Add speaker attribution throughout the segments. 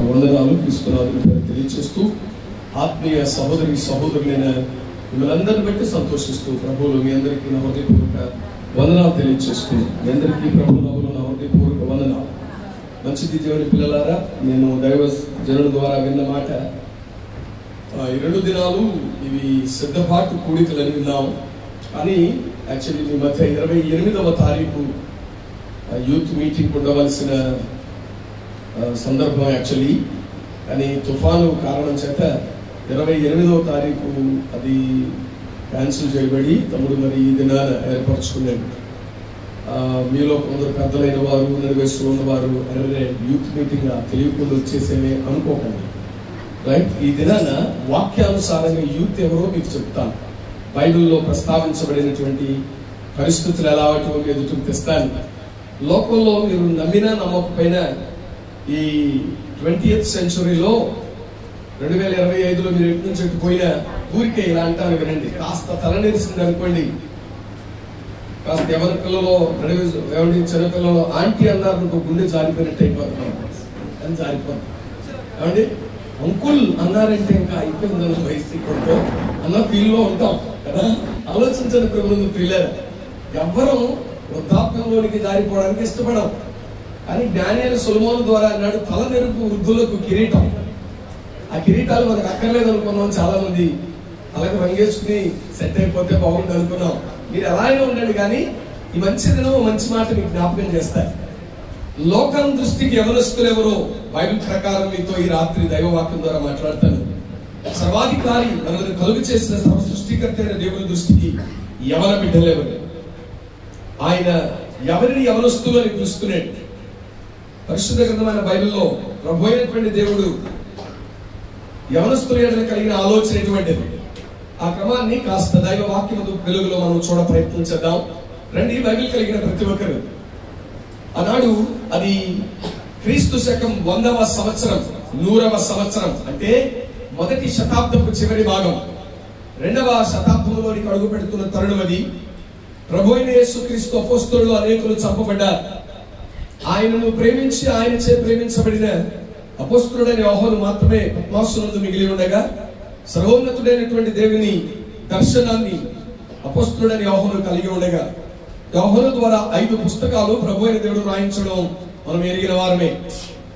Speaker 1: వందనాలు క్రీస్తునాథుని పేరు తెలియజేస్తూ ఆత్మీయ సహోదరి సహోదరులైన మిమ్మల్ని అందరిని బట్టి సంతోషిస్తూ ప్రభువులు మీ అందరికీ నా హృదయపూర్వక వందనాలు తెలియజేస్తూ మీ అందరికీ ప్రభువులు నా హృదయపూర్వక వందనాలు. మంచిది దేవుని పిల్లలారా, నేను దైవ జనుల ద్వారా విన్న మాట, ఈ 2 దినాలు ఇవి సిద్ధపాటు కూడికలని విన్నాము. కానీ యాక్చువల్లీ మీ మధ్య 28వ తారీఖు యూత్ మీటింగ్ ఉండవలసిన సందర్భం యాక్చువల్లీ, కానీ తుఫాను కారణం చేత 28వ తారీఖు అది క్యాన్సిల్ చేయబడి తమ్ముడు మరి ఈ దినాన ఏర్పరచుకున్నాడు. మీలో కొందరు పెద్దలైన వారు, వయసులో ఉన్నవారు అరే యూత్ మీటింగ్ తెలియకుండా వచ్చేసేమే అనుకోకండి, రైట్? ఈ దినాన వాక్యానుసారంగా యూత్ ఎవరో మీకు చెప్తాను. బైబిల్లో ప్రస్తావించబడినటువంటి పరిస్థితులు ఎలా వాటిలో ఎదుటికి తెస్తాను. లోకంలో మీరు నమ్మినా నమ్మకపోయినా ఈ 20th సెంచురీలో 2025లో మీరు ఎటు నుంచి ఎట్టుపోయినా ఊరికే ఇలా అంటాను వినండి. కాస్త తలనేసింది అనుకోండి, కాస్త ఎవరి పిల్లలో చిన్నపిల్లలో ఆంటీ అన్నారు గుండె జారిపోయినట్టు అయిపోతున్నాం అని జారిపోతుంది. ఏమండి అంకుల్ అన్నారంటే ఇంకా అయిపోయిందన్న వయసు కొడుకో అన్న ఫీల్లో ఉంటాం కదా. ఆలోచించండి ప్రభుత్వం పిల్లలు ఎవ్వరూ వృద్ధాప్యంలోనికి జారిపోవడానికి ఇష్టపడం. కానీ డానియేలు సొలొమోను ద్వారా అన్నాడు, తల నెరుపు వృద్ధులకు కిరీటం. ఆ కిరీటాలు మనకు అక్కర్లేదు అనుకున్నాం. చాలా మంది తలకు రంగేసుకుని సెట్ అయిపోతే బాగుంది అనుకున్నాం. మీరు ఎలా అయినా ఉండండి, కానీ ఈ మంచి దినం మంచి మాట మీకు జ్ఞాపకం చేస్తారు. లోకం దృష్టికి యవనస్తులు ఎవరో బైబిల్ ప్రకారం మీతో ఈ రాత్రి దైవవాక్యం ద్వారా మాట్లాడతాను. సర్వాధికారి మనల్ని కలుగు చేసిన సర్వ సృష్టికర్త అయిన దేవుని దృష్టికి యవన బిడ్డలు ఎవరు? ఆయన ఎవరిని యవనస్తులు అని పిలుస్తున్నాడు. పరిశుద్ధ గ్రంథమైన బైబిల్లో ప్రభు అయినటువంటి దేవుడు యవనస్తుల ఎడల కలిగిన ఆలోచన ఎటువంటిది? ఆ క్రమాన్ని కాస్త దైవ వాక్యము వెలుగులో మనం చూడ ప్రయత్నం చేద్దాం. రండి, బైబిల్ కలిగిన ప్రతి ఒక్కరు ఆనాడు అది క్రీస్తు శకం 100వ సంవత్సరం 100వ సంవత్సరం అంటే మొదటి శతాబ్దపు చివరి భాగం, 2వ శతాబ్దంలోనికి అడుగు పెడుతున్న తరుణం అది. ప్రభు అయిన యేసుక్రీస్తు అపోస్తలులు అనేకులు చంపబడ్డారు. ఆయనను ప్రేమించి ఆయనచే ప్రేమించబడిన అపోస్తలుడైన యోహాను మాత్రమే పద్మాసునందు మిగిలి ఉండగా, సర్వోన్నతుడైనటువంటి దేవుని దర్శనాన్ని అపోస్తలుడైన యోహాను కలిగి ఉండగా, యోహాను ద్వారా 5 పుస్తకాలు ప్రభు అయిన దేవుడు రాయించడం మనం ఎరిగిన వారమే.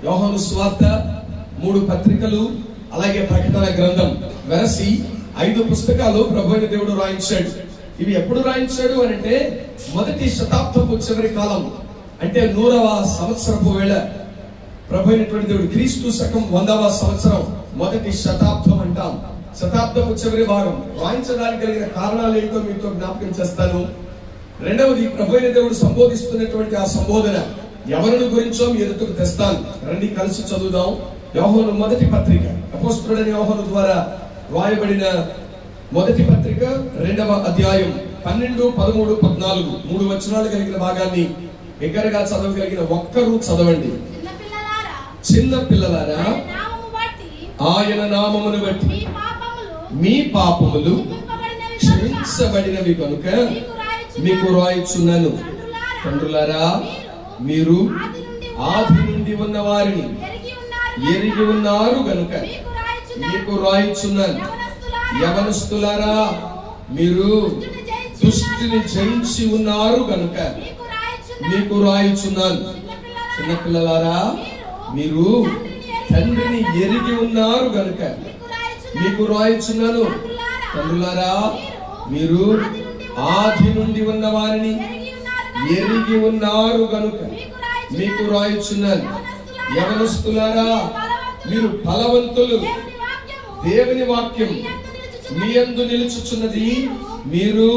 Speaker 1: యోహాను సువార్త, 3 పత్రికలు, అలాగే ప్రకటన గ్రంథం వెరసి 5 పుస్తకాలు ప్రభు అయిన దేవుడు రాయించాడు. ఇవి ఎప్పుడు రాయించాడు అని అంటే మొదటి శతాబ్దపు చివరి కాలం, అంటే 100వ సంవత్సరపు వేళ ప్రభు అయినటువంటి దేవుడు క్రీస్తు శకం 100వ సంవత్సరం మొదటి శతాబ్దం అంటాం. శతాబ్దపు చివరి భాగం రాయించడానికి కలిగిన కారణాలు ఏంటో మీతో జ్ఞాపకం చేస్తాను. రెండవది, ప్రభు అయిన దేవుడు సంబోధిస్తున్నటువంటి ఆ సంబోధన ఎవరిని గురించో మీ ఎదుటకు తెస్తాను. రండి కలిసి చదువుదాం. యోహాను మొదటి పత్రిక, అపోస్తలుడైన యోహాను ద్వారా రాయబడిన మొదటి పత్రిక 2వ అధ్యాయం 12, 13, 14 3 వచనాలు కలిగిన భాగాన్ని దగ్గరగా చదవగలిగిన ఒక్కరు చదవండి. చిన్న పిల్లలారా, ఆయన నామమును బట్టి మీ పాపములు క్షమించబడినవి కనుక మీకు రాయుచున్నాను. తండ్రులారా, మీరు ఆది నుండి ఉన్న వారిని ఎరిగి ఉన్నారు గనుక మీకు రాయుచున్నాను. యవనస్తులారా, మీరు దుష్టిని జయించి ఉన్నారు గనుక మీకు రాయుచున్నాను. చిన్నపిల్లలారా, మీరు తండ్రిని ఎరిగి ఉన్నారు గనుక మీకు రాయుచున్నాను. తండ్రులారా, మీరు ఆది నుండి ఉన్న వారిని ఎరిగి ఉన్నారు గనుక మీకు రాయుచున్నాను. యవనస్తులారా, మీరు ఫలవంతులు, దేవుని వాక్యం మీ యందు నిలుచుచున్నది, మీరు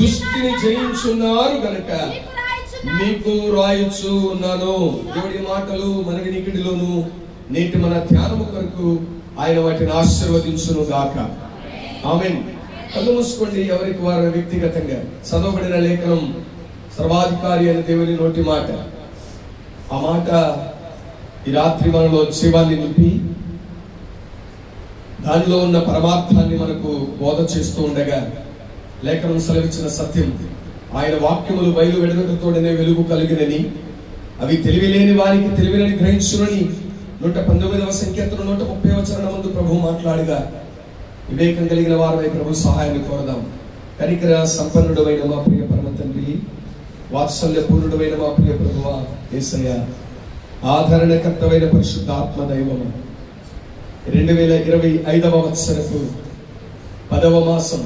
Speaker 1: దుష్టిని జయించున్నారు గనుక మీకు రాయుచు ఉన్నాను. దేవుడి మాటలు మన వినికిడిలోను నేటి మన ధ్యానము కొరకు ఆయన వాటిని ఆశీర్వదించును గాక. ఆమేన్. కళ్ళు మూసుకోండి. ఎవరికి వారు వ్యక్తిగతంగా చదవబడిన లేఖనం సర్వాధికారి అయిన దేవుని నోటి మాట. ఆ మాట ఈ రాత్రి మనలో జీవాన్ని నింపి దానిలో ఉన్న పరమార్థాన్ని మనకు బోధ చేస్తూ ఉండగా, లేఖనం సెలవిచ్చిన సత్యం, ఆయన వాక్యములు బయలు వెడగటతోడనే వెలుగు కలిగినని, అవి తెలివిలేని వారికి తెలివినని గ్రహించునని 119వ సంకీర్తన 130వ చరణం ముందు ప్రభు మాట్లాడుగా, వివేకం కలిగిన వారమై ప్రభు సహాయాన్ని కోరదాం. కనికర సంపన్నుడమైన మా ప్రియ పరమ తండ్రి, వాత్సల్య పూర్ణుడమైన మా ప్రియ ప్రభువా యేసయ్య, ఆదరణకర్తమైన పరిశుద్ధాత్మ దైవము, 2025వ సంవత్సరపు 10వ మాసం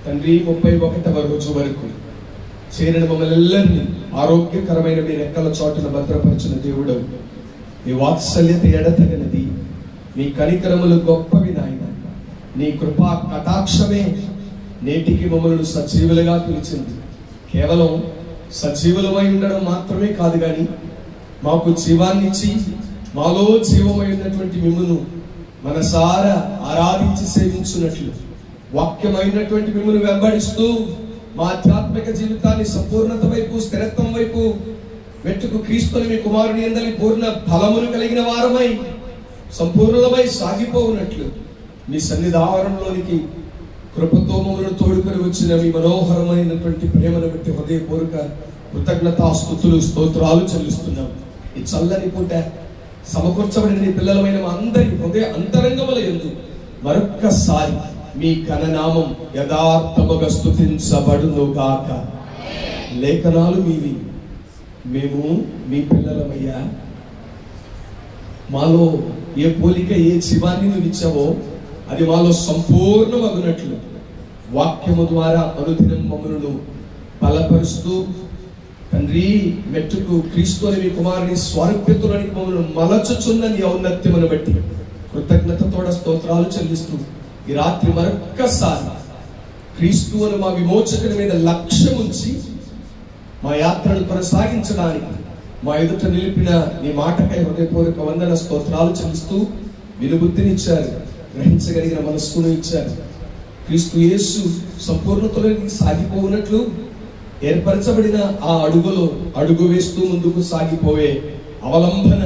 Speaker 1: తండ్రి 31వ రోజు వరకు చేరిన మమ్మల్ని అందరినీ ఆరోగ్యకరమైన మీ రెక్కల చాటున భద్రపరిచిన దేవుడు, మీ వాత్సల్యత ఎడతగినది, మీ కనికరములు గొప్పవి నాయన. నీ కృపా కటాక్షమే నేటికి మమ్మల్ని సజీవులుగా పిలిచింది. కేవలం సజీవులమై ఉండడం మాత్రమే కాదు, కానీ మాకు జీవాన్నిచ్చి మాలో జీవమై ఉన్నటువంటి మిమ్మును మనసారా ఆరాధించి సేవించున్నట్లు, వాక్యమైనటువంటి మిమ్మును వెంబడిస్తూ మా ఆధ్యాత్మిక జీవితాన్ని సంపూర్ణత వైపు, స్థిరత్వం వైపు మెట్టుకు క్రీస్తుని మీ కుమారుని యందలి పూర్ణ ఫలమును కలిగిన వారమై సంపూర్ణమై సాగిపోవునట్లు మీ సన్నిధానంలోనికి కృపతో మమ్మల్ని తోడుకొని వచ్చిన మీ మనోహరమైనటువంటి ప్రేమను బట్టి హృదయపూర్వక కృతజ్ఞతాస్తుతులు స్తోత్రాలు చెల్లిస్తున్నాం. ఈ చల్లని పూట సమకూర్చబడిన నీ పిల్లలమైన మా అందరి హృదయ అంతరంగముల యందు మరొక్కసారి మీ ఘననామం యథార్థముగా స్తుతించబడును గాక. లేఖనాలు మీవి, మేము మీ పిల్లలమయ్యా. మాలో ఏ పోలిక, ఏ జీవాన్ని నువ్వు ఇచ్చావో అది మాలో సంపూర్ణమగునట్లు వాక్యము ద్వారా అనుదినం మమ్మలను బలపరుస్తూ తండ్రి మెట్టుకు క్రీస్తు అని మీ కుమారుని స్వారూప్యతలోనికి మమ్మల్ని మలచుచున్న నీ ఔన్నత్యమును బట్టి కృతజ్ఞతతోడ స్తోత్రాలు చెల్లిస్తూ ఈ రాత్రి మరొక్కసారి క్రీస్తు అని మా విమోచకుని మీద లక్ష్యం ఉంచి మా యాత్రను కొనసాగించడానికి మా ఎదుట నిలిపిన నీ మాటకై హృదయపూర్వక వందన స్తోత్రాలు చెల్లిస్తూ వినుబుద్ధినిచ్చారు, గ్రహించగలిగిన మనస్సును ఇచ్చారు. క్రీస్తు యేసు సంపూర్ణతలోకి సాగిపోవునట్లు ఏర్పరచబడిన ఆ అడుగులో అడుగు వేస్తూ ముందుకు సాగిపోయే అవలంబన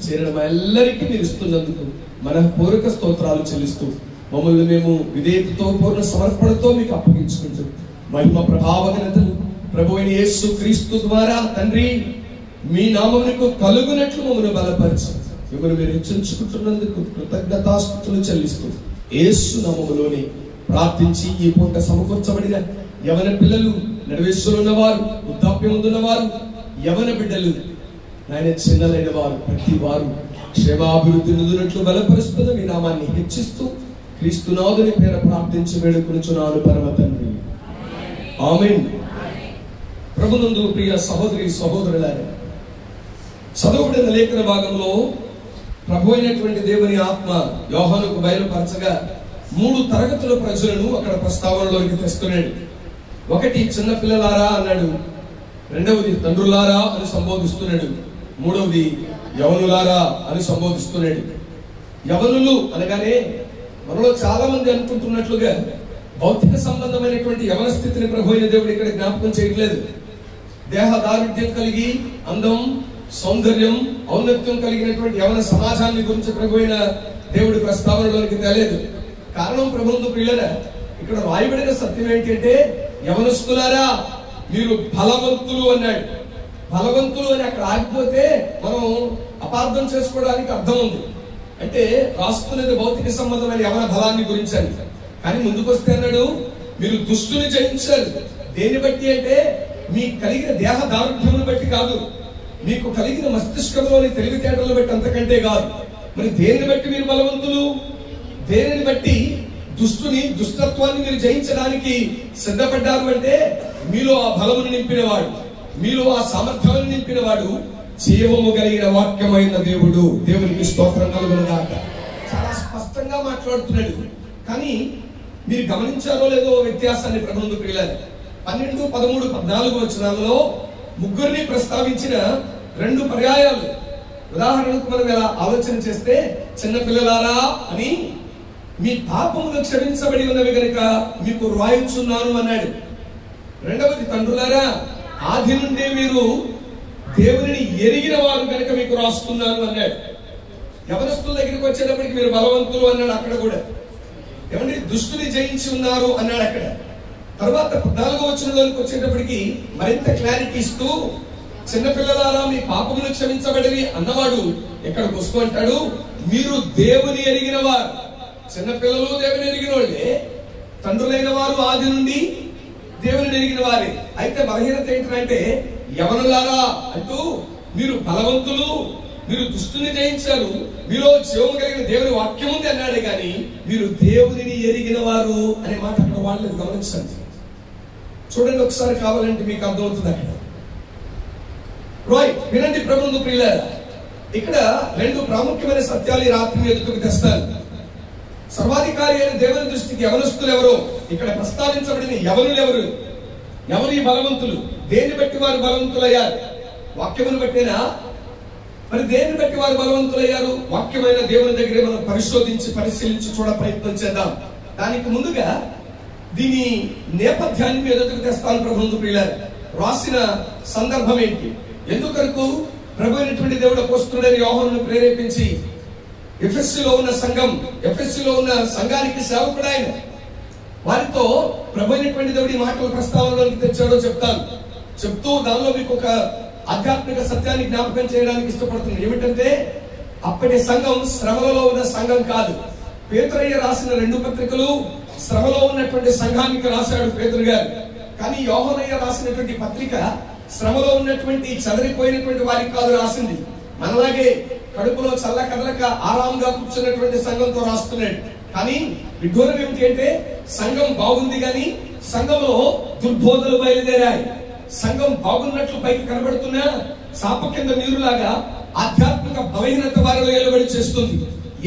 Speaker 1: చేరడం ఎల్లరికీ మీరు ఇస్తున్నందుకు మనఃపూర్వక స్తోత్రాలు చెల్లిస్తూ మమ్మల్ని మేము విధేయతతో పూర్ణ సమర్పణతో మీకు అప్పగించుకుంటూ మహిమ ప్రభావ ఘనతలు ప్రభువైన యేసు క్రీస్తు ద్వారా తండ్రి మీ నామమునకు కలుగునట్లు మమ్మల్ని బలపరిచి మిమ్మల్ని మీరు హెచ్చించుకుంటున్నందుకు కృతజ్ఞతాస్తుతులు చెల్లిస్తూ యేసు నామములోనే ప్రార్థించి ఈ పూట సమకూర్చబడిన యవన పిల్లలు, నడివేశ్వరులు ఉన్నవారు, వృద్ధాప్యం ఉన్నవారు, యవన బిడ్డలు, నాయన చిన్నలైన వారు, ప్రతి వారు క్షేమాభివృద్ధి నొందినట్లు బలపరుస్తున్న మీ నామాన్ని హెచ్చిస్తూ క్రీస్తునాథుని పేర ప్రార్థించి వేడుకొనుచున్నాను పరమ తండ్రి, ఆమేన్. ప్రభునందు ప్రియ సహోదరి సహోదరులారా, చదవబడిన లేఖన భాగంలో ప్రభు అయినటువంటి దేవుని ఆత్మ యోహానుకు బయలుపరచగా 3 తరగతుల ప్రజలను అక్కడ ప్రస్తావనలోకి తెస్తున్నాడు. ఒకటి చిన్న పిల్లలారా అన్నాడు, రెండవది తండ్రులారా అని సంబోధిస్తున్నాడు, మూడవది యవనులారా అని సంబోధిస్తున్నాడు. యవనులు అనగానే మనలో చాలా మంది అనుకుంటున్నట్లుగా భౌతిక సంబంధమైనటువంటి యవన స్థితిని ప్రభు అయిన దేవుడు ఇక్కడ జ్ఞాపకం చేయట్లేదు. దేహ దారుఢ్యం కలిగి అందం, సౌందర్యం, ఔన్నత్యం కలిగినటువంటి యవన సమాజాన్ని గురించి ప్రభు అయిన దేవుడి ప్రస్తావనలోనికి తేలేదు. కారణం ప్రభువుకు ప్రియులారా, ఇక్కడ రాయబడిన సత్యం ఏంటంటే యవనస్తులారా మీరు బలవంతులు అన్నాడు. బలవంతులు అని అక్కడ ఆగిపోతే మనం అపార్థం చేసుకోవడానికి అర్థం ఉంది. అంటే రాసుకునేది భౌతిక సంబంధమైన యవన బలాన్ని గురించి అని, కానీ ముందుకు వస్తే అన్నాడు మీరు దుష్టుని జయించారు. దేన్ని బట్టి అంటే మీకు కలిగిన దేహ దారుఢ్యమును బట్టి కాదు, మీకు కలిగిన మస్తిష్కంలోని తెలివితేటలను బట్టి, అంతకంటే కాదు. మరి దేనిని బట్టి మీరు బలవంతులు? దేనిని బట్టి దుష్టుని, దుష్టత్వాన్ని మీరు జయించడానికి సిద్ధపడ్డారు అంటే మీలో ఆ బలమును నింపినవాడు, మీలో ఆ సామర్థ్యాన్ని నింపినవాడు జీవము కలిగిన వాక్యమైన దేవుడు. దేవునికి స్తోత్రం కలుగునుగాక. చాలా స్పష్టంగా మాట్లాడుతున్నాడు. కానీ మీరు గమనించారో లేదో వ్యత్యాసాన్ని ప్రభువుకు ప్రియులారా, 12, 13, 14 వచనాలలో ముగ్గురిని ప్రస్తావించిన 2 పర్యాయాలు. ఉదాహరణకు మనం ఎలా ఆలోచన చేస్తే, చిన్న పిల్లలారా అని మీ పాపములు క్షమించబడి ఉన్నవి కనుక మీకు రాయించున్నాను అన్నాడు. రెండవది తండ్రులారా ఆది నుండి మీరు దేవుని ఎరిగిన వారు కనుక మీకు రాస్తున్నాను అన్నాడు. యవనస్తుల దగ్గరికి వచ్చేటప్పటికి మీరు బలవంతులు అన్నాడు అక్కడ కూడా. ఏమంటే దుష్టుని జయించి ఉన్నారు అన్నాడు అక్కడ. తర్వాత 14వ వచనంలోకి వచ్చేటప్పటికి మరింత క్లారిటీ ఇస్తూ చిన్నపిల్లలారా మీ పాపములు క్షమించబడివి అన్నవాడు ఎక్కడికి వస్తూ అంటాడు, మీరు దేవుని ఎరిగిన వారు. చిన్నపిల్లలు దేవుని ఎరిగిన వాళ్ళే, తండ్రులైన వారు ఆది నుండి దేవుని ఎరిగిన వారే. అయితే బలహీనత ఏంటంటే యవనులారా అంటూ మీరు బలవంతులు, మీరు దుష్టుని జయించారు, మీలో జీవము కలిగిన దేవుని వాక్యం ఉంది అన్నాడే కానీ మీరు దేవునిని ఎరిగిన వారు అనే మాట అక్కడ వాళ్ళని గమనించండి. చూడండి ఒకసారి, కావాలంటే మీకు అర్థమవుతుంది అక్కడ. రైట్, వినండి ప్రభువునందు ప్రియులారా, ఇక్కడ రెండు ప్రాముఖ్యమైన సత్యాలు ఈ రాత్రి ఎదుగుకు తెస్తాను. సర్వాధికారి అయిన దేవుని దృష్టికి యవనస్తులు ఎవరో ఇక్కడ ప్రస్తావించబడిన యవనులు ఎవరు? ఎవరు ఈ బలవంతులు? దేన్ని బట్టి వారు బలవంతులయ్యారు? వాక్యమును బట్టేనా? మరి దేన్ని బట్టి వారు బలవంతులయ్యారు? వాక్యమైన దేవుని దగ్గరే మనం పరిశీలించి చూడ ప్రయత్నం చేద్దాం. దానికి ముందుగా దీని నేపథ్యాన్ని మీ ఎదుగుకు తెస్తాను. ప్రభువునందు ప్రియులారా, రాసిన సందర్భం ఏంటి? ఎందుకొరకు ప్రభు అయినటువంటి దేవుడు అపోస్తలుడైన యోహానును ప్రేరేపించి ఎఫెస్సులో ఉన్న సంఘానికి సేవకుడు ఆయన. వారితో ప్రభు అయినటువంటి దేవుడి మాటల ప్రస్తావనలోకి తెచ్చాడో చెప్తూ దానిలో మీకు ఒక ఆధ్యాత్మిక సత్యాన్ని జ్ఞాపకం చేయడానికి ఇష్టపడుతుంది. ఏమిటంటే అప్పటి సంఘం శ్రమలలో ఉన్న సంఘం కాదు. పేతురయ్య రాసిన 2 పత్రికలు శ్రమలో ఉన్నటువంటి సంఘానికి రాశాడు పేతురు గారు. కానీ యోహానయ్య రాసినటువంటి పత్రిక శ్రమలో ఉన్నటువంటి చెదరిపోయినటువంటి వారికి కాదు రాసింది. మనలాగే కడుపులో చల్ల కదలక ఆరాంగా కూర్చున్నటువంటి సంఘంతో రాస్తున్నాడు. కానీ విడ్డూరం ఏమిటి అంటే సంఘం బాగుంది కానీ సంఘంలో దుర్బోధలు బయలుదేరాయి. సంఘం బాగున్నట్లు పైకి కనబడుతున్నా చాప కింద నీరులాగా ఆధ్యాత్మిక బలహీనత వారిలో ఏలుబడి చేస్తుంది.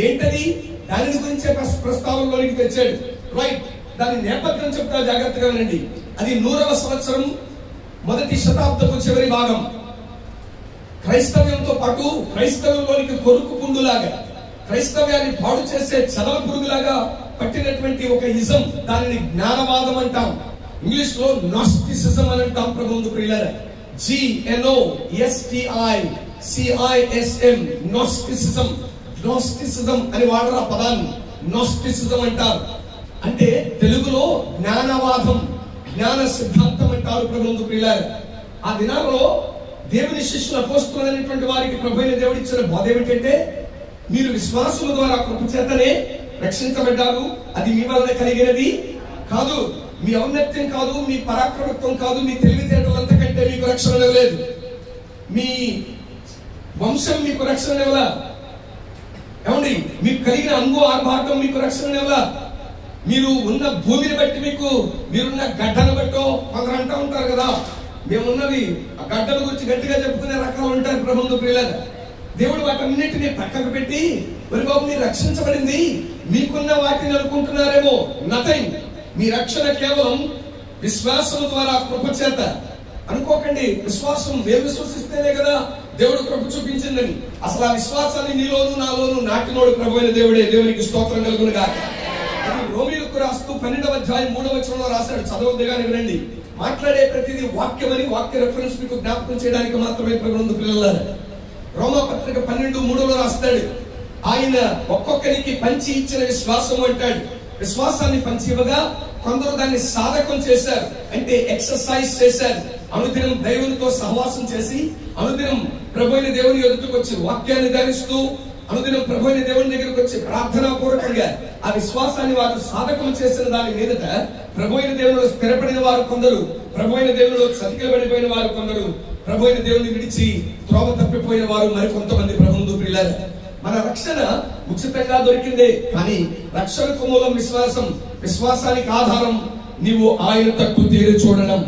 Speaker 1: ఏంటది? దాని గురించే ప్రస్తావనలోనికి తెచ్చాడు. రైట్, దాని నేపథ్యం చెప్తా, జాగ్రత్తగా వినండి. అది 100వ సంవత్సరం, మొదటి శతాబ్దపు చివరి భాగం. క్రైస్తవ్యంతో పాటు క్రైస్తవంలోనికి కొరుకు పుండులాగా, క్రైస్తవ్యాన్ని పాడు చేసే చదవ పురుగులాగా పట్టినటువంటి ఒక ఇజం, దానిని జ్ఞానవాదం అంటాం. ఇంగ్లీష్ లో నాస్టిసిజం అని అంటాం. ప్రభువునందు ప్రియులారా, GNOSTICISM, నాస్టిసిజం అని వాడరు ఆ పదాన్ని. నాస్టిసిజం అంటారు. అంటే తెలుగులో జ్ఞానవాదం, జ్ఞాన సిద్ధాంతం అంటారు. ప్రభువునందు ప్రియులారా, ఆ దినాల్లో దేవుని శిష్యులు అపోస్తలులైనటువంటి వారికి ప్రభు అయిన దేవుడు ఇచ్చిన బోధ ఏమిటంటే మీరు విశ్వాసముల ద్వారా కృప చేతనే రక్షించబడ్డారు. అది మీ వలన కలిగినది కాదు, మీ ఔన్నత్యం కాదు, మీ పరాక్రమత్వం కాదు, మీ తెలివితేటలంత కంటే మీకు రక్షణ ఇవ్వలేదు, మీ వంశం మీకు రక్షణ ఇవ్వలా, ఏమండి మీకు కలిగిన అంగు ఆర్భాటం మీకు రక్షణ ఇవ్వలా, మీరు ఉన్న భూమిని బట్టి మీరున్న గడ్డను బట్టో కొందరు అంటూ ఉంటారు కదా, మేమున్నది ఆ గడ్డల గురించి గట్టిగా చెప్పుకునే రకాలు ఉంటారు. ప్రభువునందు ప్రియులారా, దేవుడు వాటన్నిటిని పక్కకు పెట్టి మరి బాబు మీరు రక్షించబడింది మీకున్న వాటిని అనుకుంటున్నారేమో. నథింగ్. మీ రక్షణ కేవలం విశ్వాసం ద్వారా కృప చేత. అనుకోకండి విశ్వాసం మేము విశ్వసిస్తేనే కదా దేవుడు కృప చూపించిందని. అసలు ఆ విశ్వాసాన్ని నీలోను నాలోను నాటినోడు ప్రభు అయిన దేవుడే. దేవునికి స్తోత్రం కలుగును గాక. అది రోమీయులకు రాస్తూ 12వ అధ్యాయం 3వ వచనంలో రాశాడు. చదవద్దుగానే వినండి. మాట్లాడే ప్రతిదీ వాక్యమని, వాక్య రెఫరెన్స్ మీకు జ్ఞాపకం చేయడానికి మాత్రమే ప్రభువునందు ప్రియులారా. రోమా పత్రిక 12:3లో రాస్తాడు, ఆయన ఒక్కొక్కరికి పంచి ఇచ్చిన విశ్వాసం అంటాడు. విశ్వాసాన్ని పంచి ఇవ్వగా కొందరు దాన్ని సాధకం చేశారు, అంటే ఎక్సర్సైజ్ చేశారు. అనుదినం దేవునితో సహవాసం చేసి, అనుదినం ప్రభు అయిన దేవుని ఎదుటకు వచ్చి వాక్యాన్ని ధరిస్తూ, అనుదినం ప్రభు అయిన దేవుని దగ్గరకు వచ్చి ప్రార్థనా పూర్వకంగా ఆ విశ్వాసాన్ని వారు సాధకం చేసిన దాని మీదట ప్రభు అయిన దేవునిలో స్థిరపడిన వారు కొందరు, ప్రభు అయిన దేవునిలో చతికిలబడిపోయిన వారు కొందరు, ప్రభు అయిన దేవుని విడిచి త్రోవ తప్పిపోయిన వారు మరి కొంతమంది. ప్రభువునందు ప్రియులారా, మన రక్షణ ఉచితంగా దొరికిందే, కానీ రక్షణకు మూలం విశ్వాసం. విశ్వాసానికి ఆధారం నీవు ఆయన తట్టు తేరి చూడడం.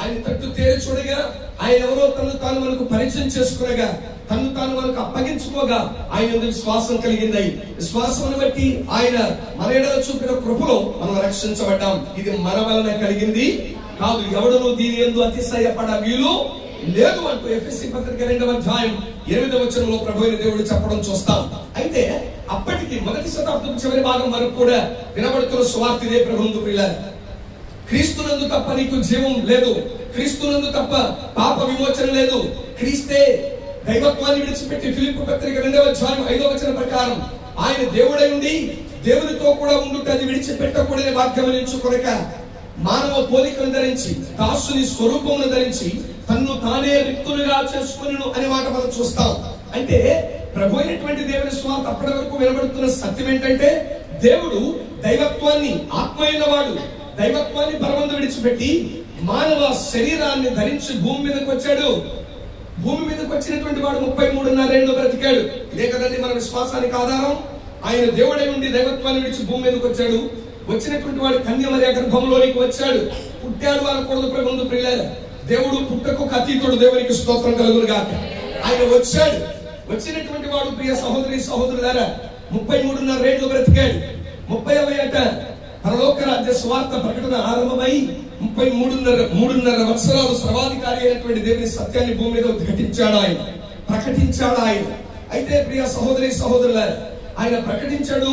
Speaker 1: ఆయన తట్టు తేరి చూడగా, ఆయన ఎవరో తను తాను మనకు పరిచయం చేసుకునగా, తను తాను మనకు అప్పగించుకోగా ఆయన విశ్వాసం కలిగింది. విశ్వాసం బట్టి ఆయన మన ఎడల చూపిన కృపలో మనం రక్షించబడ్డాం. ఇది మన వలన కలిగింది కాదు, ఎవడును దీని యందు అతిశయపడ వీలు లేదు అంటూ ఎఫెసీ పత్రిక 2వ అధ్యాయం 8వ వచనంలో ప్రభు అయిన దేవుడు చెప్పడం చూస్తాం. అయితే అప్పటికి మొదటి శతాబ్దం చివరి భాగం వరకు కూడా వినబడుతున్న సువార్త ఇదే. ప్రభువునందు ప్రియులారా, క్రీస్తునందు తప్ప నీకు జీవం లేదు, క్రీస్తునందు తప్ప పాప విమోచన లేదు. క్రీస్తే దైవత్వాన్ని విడిచిపెట్టి ఫిలిప్పీ పత్రిక 2వ అధ్యాయం 5వ వచనం ప్రకారం ఆయన దేవుడై ఉండి దేవునితో కూడా ఉండుట అది విడిచిపెట్టకూడని భాగ్యం ఎంచుకొనక మానవ పోలికను ధరించి, దాసుని స్వరూపమును ధరించి తన్ను తానే రిక్తులుగా చేసుకుని అనే మాట మనం చూస్తాం. అంటే ప్రభు అయినటువంటి దేవుని స్వార్థ అప్పటి వరకు వినబడుతున్న సత్యం ఏంటంటే, దేవుడు దైవత్వాన్ని, ఆత్మ అయిన వాడు దైవత్వాన్ని పరమందు విడిచిపెట్టి మానవ శరీరాన్ని ధరించి భూమి మీదకి వచ్చాడు. భూమి మీదకి వచ్చినటువంటి వాడు 33.5 ఏళ్ళు బ్రతికాడు. ఇదే కదండి మన విశ్వాసానికి ఆధారం. ఆయన దేవుడై ఉండి దైవత్వాన్ని విడిచి భూమి మీదకి వచ్చాడు. వచ్చినటువంటి వాడు కన్యమర్య గర్భంలోనికి వచ్చాడు. పుట్టాడు అనకూడదు ప్రభువును ప్రియులారా. దేవుడు పుట్టకు అతీతుడు, దేవునికి స్తోత్రం కలుగును గాక. ఆయన వచ్చాడు. వచ్చినటువంటి వాడు ప్రియ సహోదరి సహోదరులారా 33.5 ఏళ్ళు బ్రతికాడు. 30వ ఏట పరలోక రాజ్య స్వార్థ ప్రకటన ఆరంభమై 3.5 సంవత్సరాలు సర్వాధికారి అయినటువంటి దేవుని సత్యాన్ని భూమి మీద ప్రకటించాడు ఆయన. అయితే ప్రియ సహోదరి సహోదరులారా, ఆయన ప్రకటించాడు.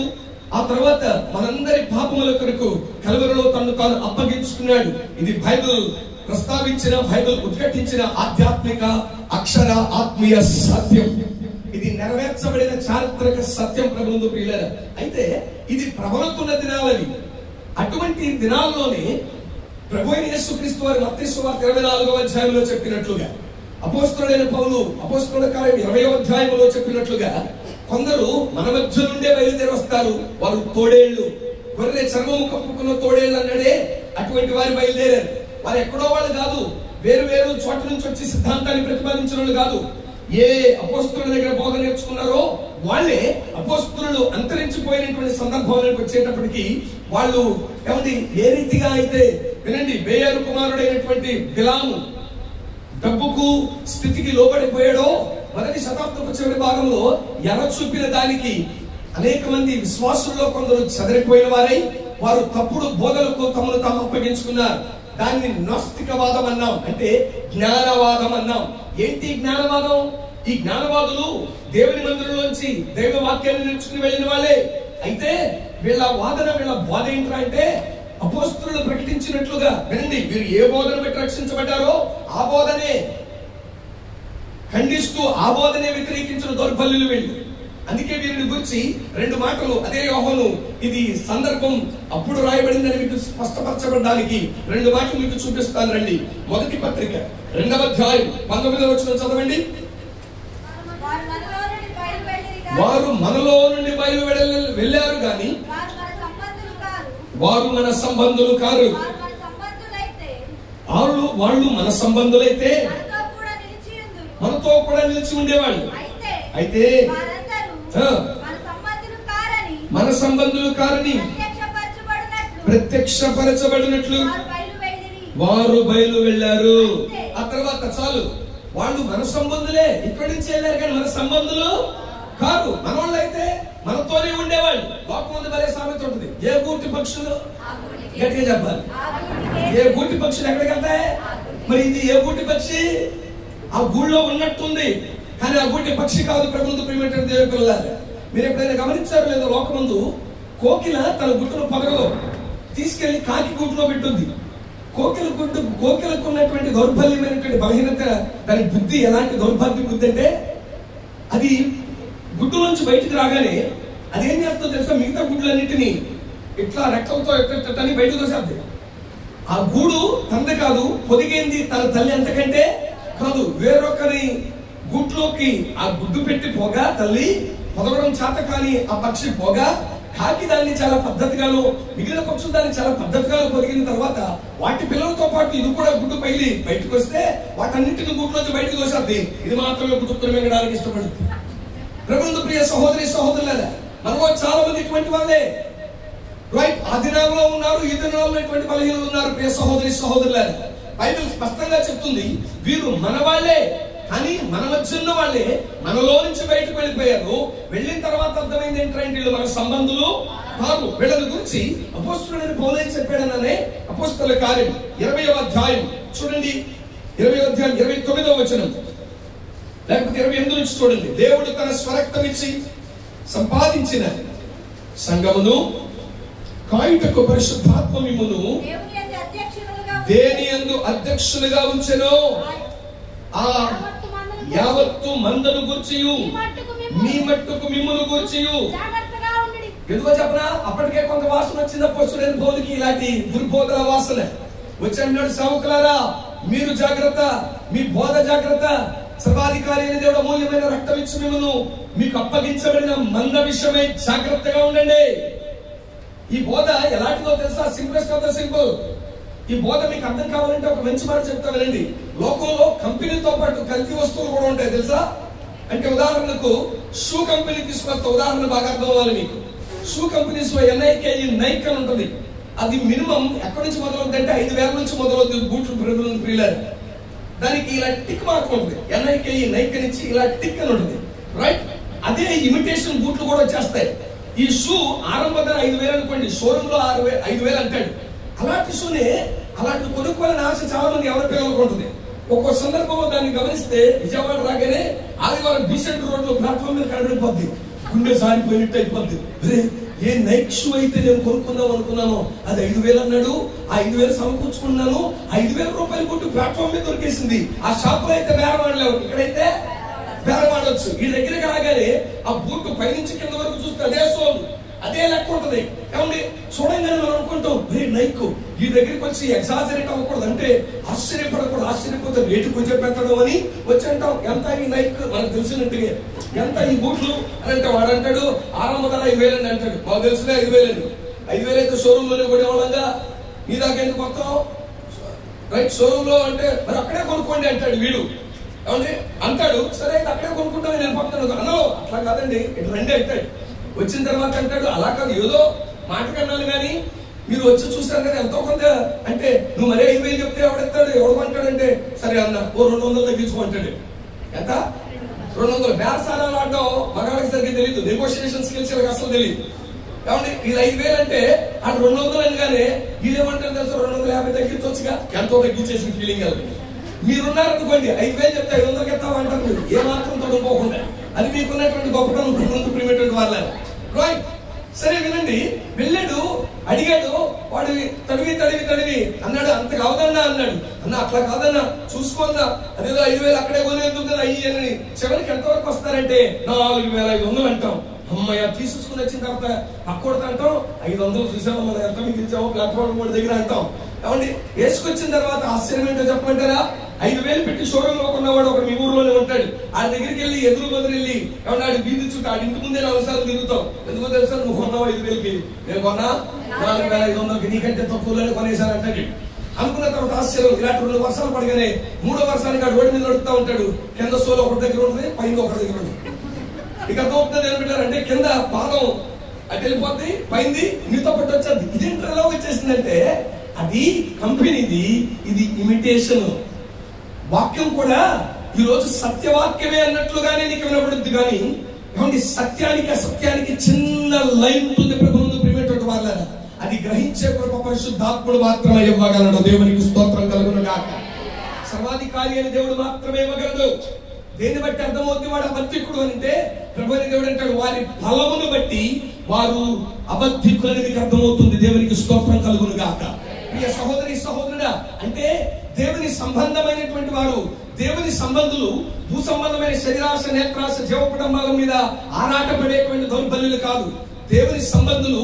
Speaker 1: ఆ తర్వాత మనందరి పాపముల కొరకు కలువరిలో తను తాను అప్పగించుకున్నాడు. ఇది బైబిల్ ప్రస్తావించిన, బైబిల్ ఉద్ఘాటించిన ఆధ్యాత్మిక అక్షర ఆత్మీయ సత్యం. ఇది నెరవేర్చబడిన చారిత్రక సత్యం ప్రభువును ప్రియులారా. అయితే ఇది ప్రబలుతున్న దినాలని. అటువంటి దినాల్లోనే ప్రభు అయిన యేసుక్రీస్తు వారి మత్తయి సువార్త 24వ అధ్యాయంలో చెప్పినట్లుగా, అపోస్తలుడైన పౌలు అపోస్తలుల కార్యం 20వ అధ్యాయంలో చెప్పినట్లుగా, కొందరు మన మధ్య నుండే బయలుదేరి వస్తారు. వారు తోడేళ్లు, గొర్రె చర్మము కప్పుకున్న తోడేళ్లు అన్నాడే, అటువంటి వారు బయలుదేరారు. వారు ఎక్కడో వాళ్ళు కాదు, వేరు వేరు చోట నుంచి వచ్చి సిద్ధాంతాన్ని ప్రతిపాదించిన వాళ్ళు కాదు. ఏ అపోస్తలుల దగ్గర బోధ నేర్చుకున్నారో వాళ్ళే అపోస్తలులు అంతరించిపోయినటువంటి సందర్భంలోకి వచ్చేటప్పటికి వాళ్ళు ఏమండి ఏ రీతిగా అయితే వినండి, బేయరు కుమారుడైనటువంటి బిలాము డబ్బుకు స్థితికి లోబడిపోయాడో, మొదటి శతాబ్దపు చివరి భాగంలో ఎర్ర చూపిన దానికి అనేక మంది విశ్వాసుల్లో కొందరు చెదరిపోయిన వారై వారు తప్పుడు బోధలకు తమను తాము అప్పగించుకున్నారు. దాన్ని నాస్తికవాదం అన్నాం, అంటే జ్ఞానవాదం అన్నాం. ఏంటి జ్ఞానవాదం? ఈ జ్ఞానవాదులు దేవుని మందిరంలోంచి దైవ వాక్యాన్ని నేర్చుకుని వెళ్ళిన వాళ్ళే. అయితే వీళ్ళ వాదన, వీళ్ళ బోధ ఏంట్రా అంటే, అపోస్తలులు ప్రకటించినట్లుగా వినండి, వీరు ఏ బోధన బట్టి రక్షించబడ్డారో ఆ బోధనే ఖండిస్తూ, ఆ బోధనే వ్యతిరేకించిన దౌర్బల్యులు వీళ్ళు. అందుకే వీరిని గురించి 2 మాటలు, అదే యోహాను ఇది సందర్భం అప్పుడు రాయబడిందని మీకు స్పష్టపరచబడడానికి 2 మాటలు మీకు చూపిస్తాను రండి. మొదటి పత్రిక 2వ అధ్యాయం 19వ వచనం చదవండి. వారు మనలో నుండి బయలు వెళ్ళారు గాని వారు మన సంబంధులు కారు. వాళ్ళు మన సంబంధులైతే మనతో కూడా నిలిచి ఉండేవాళ్ళు. అయితే మన సంబంధులు కారని ప్రత్యక్షపరచబడినట్లు వారు బయలు వెళ్ళారు. ఆ తర్వాత చాలు, వాళ్ళు మన సంబంధులే, ఇక్కడి నుంచి వెళ్ళారు కానీ మన సంబంధులు కాదు. మనోళ్ళు అయితే మనతోనే ఉండేవాళ్ళు. లోకం ముందు భలే సామెత ఉంటుంది, ఏ గూటి పక్షులు, గట్టిగా చెప్పాలి, ఏ గూటి పక్షులు ఎక్కడికి వెళ్తాయి? మరి ఇది ఏ గూటి పక్షి? ఆ గూళ్ళో ఉన్నట్టుంది కానీ ఆ గూటి పక్షి కాదు. ప్రభువును ప్రియమైనటువంటి దేవుని పిల్లలారా, మీరు ఎప్పుడైనా గమనించారు లేదో, లోకమందు కోకిల తన గుట్టును పగలో తీసుకెళ్లి కాకి గూట్లో పెట్టుంది. కోకిలకు ఉన్నటువంటి దౌర్బల్యమైనటువంటి బలహీనత, దాని బుద్ధి ఎలాంటి దౌర్భాగ్య బుద్ధి అంటే, అది గుడ్డు నుంచి బయటికి రాగానే అదేం చేస్తుందో తెలుసా? మిగతా గుడ్లన్నింటినీ ఇట్లా రెక్కలతో ఎట్టని బయటకు తోసేద్ది. ఆ గూడు తంద కాదు, పొదిగేంది తన తల్లి అంతకంటే కాదు. వేరొకరి గూట్లోకి ఆ గుడ్డు పెట్టి పోగా తల్లి పొదగడం చేత కానీ ఆ పక్షి పోగా, కాకి దాన్ని చాలా పద్ధతిగాను, మిగిలిన పక్షులు దాన్ని చాలా పద్ధతిగాను పొదిగిన తర్వాత వాటి పిల్లలతో పాటు ఇది కూడా గుడ్డు పైలి బయటకు వస్తే వాటన్నింటిని గూట్లోంచి బయటకు తోసేద్ది. ఇది మాత్రమే గుడ్డు మింగడానికి ఇష్టపడుతుంది. ప్రభువును ప్రియ సహోదరి సహోదరులారా, మనలో చాలా మంది ఇటువంటి వాళ్ళే. రైట్, ఆ దినాల్లో ఉన్నారు, ఈ దినాల్లో ఇటువంటి బలహీనలు ఉన్నారు. ప్రియ సహోదరి సహోదరులారా, బైబిల్ స్పష్టంగా చెప్తుంది, వీరు మన వాళ్ళే కానీ మన మధ్య ఉన్న వాళ్ళే, మనలో నుంచి బయటకు వెళ్ళిపోయారు. వెళ్ళిన తర్వాత అర్థమైంది ఏంటంటే వీళ్ళు మన సంబంధులు కాదు. వీళ్ళని గురించి అపోస్తలుడైన పౌలు ఏం చెప్పాడననే అపోస్తలుల కార్యం 20వ అధ్యాయం చూడండి, 20వ అధ్యాయం 29వ వచనం లేకపోతే 28 నుంచి చూడండి. దేవుడు తన స్వరక్తం ఇచ్చి సంపాదించిన సంఘమును కాయుటకు పరిశుద్ధాత్మ మిమ్మును దేని యందు అధ్యక్షులుగా ఉంచెను. ఆ యావత్తు మందను గూర్చియు మీ మట్టుకు మిమ్మును గూర్చియు. ఎందుకో చెప్పనా? అప్పటికే కొంత వాసన వచ్చింది అపోస్తలుడైన పౌలుకి, ఇలాంటి దుర్బోధన వాసన వచ్చి అన్నాడు, సేవకులారా మీరు జాగ్రత్త, మీ బోధ జాగ్రత్త. సర్వాధికారి అయిన దేవుడు అమూల్యమైన రక్తం ఇచ్చి మిమ్మల్ని మీకు అప్పగించబడిన మంద విషయమై జాగ్రత్తగా ఉండండి. ఈ బోధ ఎలాంటిదో తెలుసా? సింపుల్స్ట్ ఆఫ్ ద సింపుల్. ఈ బోధ మీకు అర్థం కావాలంటే ఒక మంచి మాట చెప్తా వినండి. లోకంలో కంపెనీతో పాటు కల్తీ వస్తువులు కూడా ఉంటాయి తెలుసా? అంటే ఉదాహరణకు షూ కంపెనీ తీసుకొస్తా, ఉదాహరణ బాగా అర్థం అవ్వాలి మీకు. షూ కంపెనీస్ లో NIKE నైక్ అని ఉంటుంది. అది మినిమం ఎక్కడి నుంచి మొదలవుతుంది అంటే 5,000 నుంచి మొదలవుతుంది బూట్లు ప్రియులర్. దానికి ఇలా టిక్ మార్క్ ఉంటుంది. NIKE నైక్ నుంచి ఇలా టిక్ అని ఉంటుంది, రైట్? అదే ఇమిటేషన్ బూట్లు కూడా వచ్చేస్తాయి. ఈ షూ ఆరంభ ధర 5,000 అనుకోండి, షోరూమ్ లో 5,000 అంటాడు. అలాంటి షూనే అలాంటి కొనుక్కోవాలని ఆశ చాలా మంది ఎవరి పిల్లలకు ఉంటుంది. ఒక్కో సందర్భంలో దాన్ని గమనిస్తే విజయవాడ రాగానే ఆదివారం బీసెంట్ రోడ్ లో ప్లాట్ఫామ్ మీద కనబడిపోద్ది, గుండె సారిపోయినట్టు అయిపోద్ది. అరే ఏ నైక్ షూ అయితే నేను కొనుక్కుందాం అనుకున్నాను, అది 5,000 అన్నాడు. ఆ 5,000 సమకూర్చుకున్నాను. 5,000 రూపాయలు కొట్టు ప్లాట్ఫామ్ మీద దొరికేసింది. ఆ షాప్ లో అయితే బేరం ఆడలేవు, ఇక్కడైతే బేరం ఆడవచ్చు. ఈ దగ్గరికి రాగానే ఆ బూట్ పైనుంచి కింద వరకు చూస్తే అదే సోల్, అదే లెక్క ఉంటది. ఏమండి చూడంగానే మనం అనుకుంటాం నైక్. ఈ దగ్గరికి వచ్చి ఎగ్జాజరేట్ అవ్వకూడదు, అంటే ఆశ్చర్యపడకూడదు. ఆశ్చర్యపోతే రేటు కొంచెం పెట్టడం అని వచ్చి అంటాం. ఎంత ఈ నైక్ మనకు తెలిసినట్టుగా, ఎంత ఈ బూట్లు అని అంటే వాడు అంటాడు ఆరంభ ధర 5,000 అని అంటాడు. మాకు తెలిసిన 5,000 5,000 అయితే షోరూమ్ లోనే కొనేవాళ్ళంగా, నీ దాకా ఎందుకు మొత్తం రైట్? షోరూమ్ లో అంటే మరి అక్కడే కొనుక్కోండి అంటాడు వీడు. ఏమండి అంటాడు, సరే అయితే అక్కడే కొనుక్కుంటాను నేను పక్కన. అన్నో అట్లా కాదండి, ఇటు రండి అంటాడు. వచ్చిన తర్వాత అంటాడు అలా కాదు, ఏదో మాట కన్నాను కానీ మీరు వచ్చి చూస్తారు కదా ఎంతో కొంత అంటే నువ్వు మరీ 5,000 చెప్తే ఎవడెత్తాడు, ఎవడు అంటాడంటే సరే అన్న ఓ 200 తగ్గించుకుంటాడు. ఎంత? 200. బేరసారాలు ఆడడం మగాళ్ళకి సరిగ్గా తెలియదు, నెగోషియేషన్ స్కిల్స్ అసలు తెలియదు. కాబట్టి ఇది 5,000 అంటే ఆ 200 అనగానే వీళ్ళేమంటారు తెలుసు, 250 తగ్గించవచ్చుగా, ఎంతో తగ్గించేసిన ఫీలింగ్ అది. మీరున్నారనుకోండి 5,000 చెప్తే 500 ఎత్తావు అంటారు మీరు, ఏ మాత్రం తొడుకోకుండా. అది మీకున్నటువంటి గొప్పతనం ముందు ప్రిమేటెడ్ వాళ్ళ. రైట్? సరే వినండి, వెళ్ళాడు, అడిగాడు, వాడు తడివి అన్నాడు. అంత కాదన్నా అన్నాడు. అన్న అట్లా కాదన్నా, చూసుకోందా, అదేదో 5,000 అక్కడే కొనేందుకు కదా అయ్యి. చివరికి ఎంతవరకు వస్తారంటే 4,500 అంటాం. అమ్మాయి తీసుకుని వచ్చిన తర్వాత అక్కడితో అంటాం 500 చూసాము, మనం ఎంత మీకు ఇచ్చామో ప్లాట్ఫామ్ కూడా దగ్గర అంటాం. ఏమండి వేసుకొచ్చిన తర్వాత ఆశ్చర్యం ఏంటో చెప్పమంటారా? 5,000 పెట్టి షోరూమ్ లో కొన్నవాడు ఒకడు మీ ఊర్లోనే ఉంటాడు. ఆ దగ్గరికి వెళ్ళి ఎదురు వెళ్ళి ఏమన్నాడు బీది చుట్టూ ఆడి ఇంటి ముందే 4 సార్లు తిరుగుతాం. ఎందుకో తెలుసా? నువ్వు కొన్నావు 5,000కి, నేను కొన్నా 4,500కి, నీకంటే తక్కువలోనే కొనేసాను అంటాడు. అనుకున్న తర్వాత ఆశ్చర్యం. ఇలాంటి 2 వర్షాలు పడగానే 3వ వర్షానికి ఆ రోడ్డు మీద నడుపుతా ఉంటాడు. కింద సోలు ఒకటి దగ్గర ఉంటుంది, పైన ఒకటి దగ్గర ఉంటుంది. ఇక అర్థమవుతుంది ఏమంటారంటే కింద పాదం అటు వెళ్ళిపోద్ది, పైంది నీతో పాటు వచ్చేది. ఇదేంటి ఎలా వచ్చేసిందంటే అది కంపెనీది, ఇది ఇమిటేషన్. వాక్యం కూడా ఈ రోజు సత్యవాక్యమే అన్నట్లుగానే నీకు వినపడుద్ది, కానీ ఏమండి సత్యానికి అసత్యానికి చిన్న లైన్ ఉంటుంది. ప్రభు ముందు ప్రియమైనటువంటి వాళ్ళ అది గ్రహించే కృప పరిశుద్ధాత్ముడు మాత్రమే ఇవ్వగలడు. దేవునికి స్తోత్రం కలుగును గాక. సర్వాధికారి అని దేవుడు మాత్రమే ఇవ్వగలడు. దేన్ని బట్టి అర్థమవుతుంది వాడు అబద్ధికుడు అంటే? ప్రభు దేవుడు అంటాడు వారి ఫలమును బట్టి వారు అబద్ధికులని మీకు అర్థమవుతుంది. దేవునికి స్తోత్రం కలుగును గాక. ప్రియ సహోదరి సహోదరుడా, అంటే దేవుని సంబంధమైనటువంటి వారు, దేవుని సంబంధులు భూ సంబంధమైన శరీరాశ నేత్రాశ జీవ కుటుంబాల మీద ఆరాటపడేటువంటి దౌర్బల్యులు కాదు. దేవుని సంబంధులు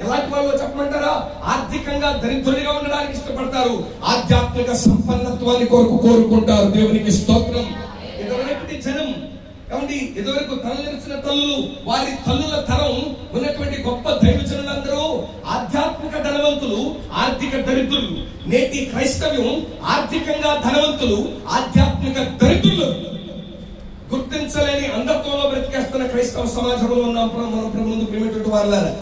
Speaker 1: ఎలాంటి వాళ్ళు చెప్పమంటారా? ఆర్థికంగా దరిద్రులుగా ఉండడానికి ఇష్టపడతారు, ఆధ్యాత్మిక సంపన్నత్వాన్ని కోరుకుంటారు. దేవునికి స్తోత్రం. ఇదొకటి జనం కాబట్టి ఇదివరకు తరలించిన తల్లులు, వారి తల్లుల తరం ఉన్నటువంటి గొప్ప దైవజనులందరూ ఆధ్యాత్మిక ధనవంతులు, ఆర్థిక దరిద్రులు. నేటి క్రైస్తవ్యం ఆర్థికంగా ధనవంతులు, ఆధ్యాత్మిక దరిద్రులు. గుర్తించలేని అంధత్వంలో బ్రతికేస్తున్న క్రైస్తవ సమాజంలో ఉన్నాం మనం. ముందు ప్రియమైనటువంటి వాళ్ళారా,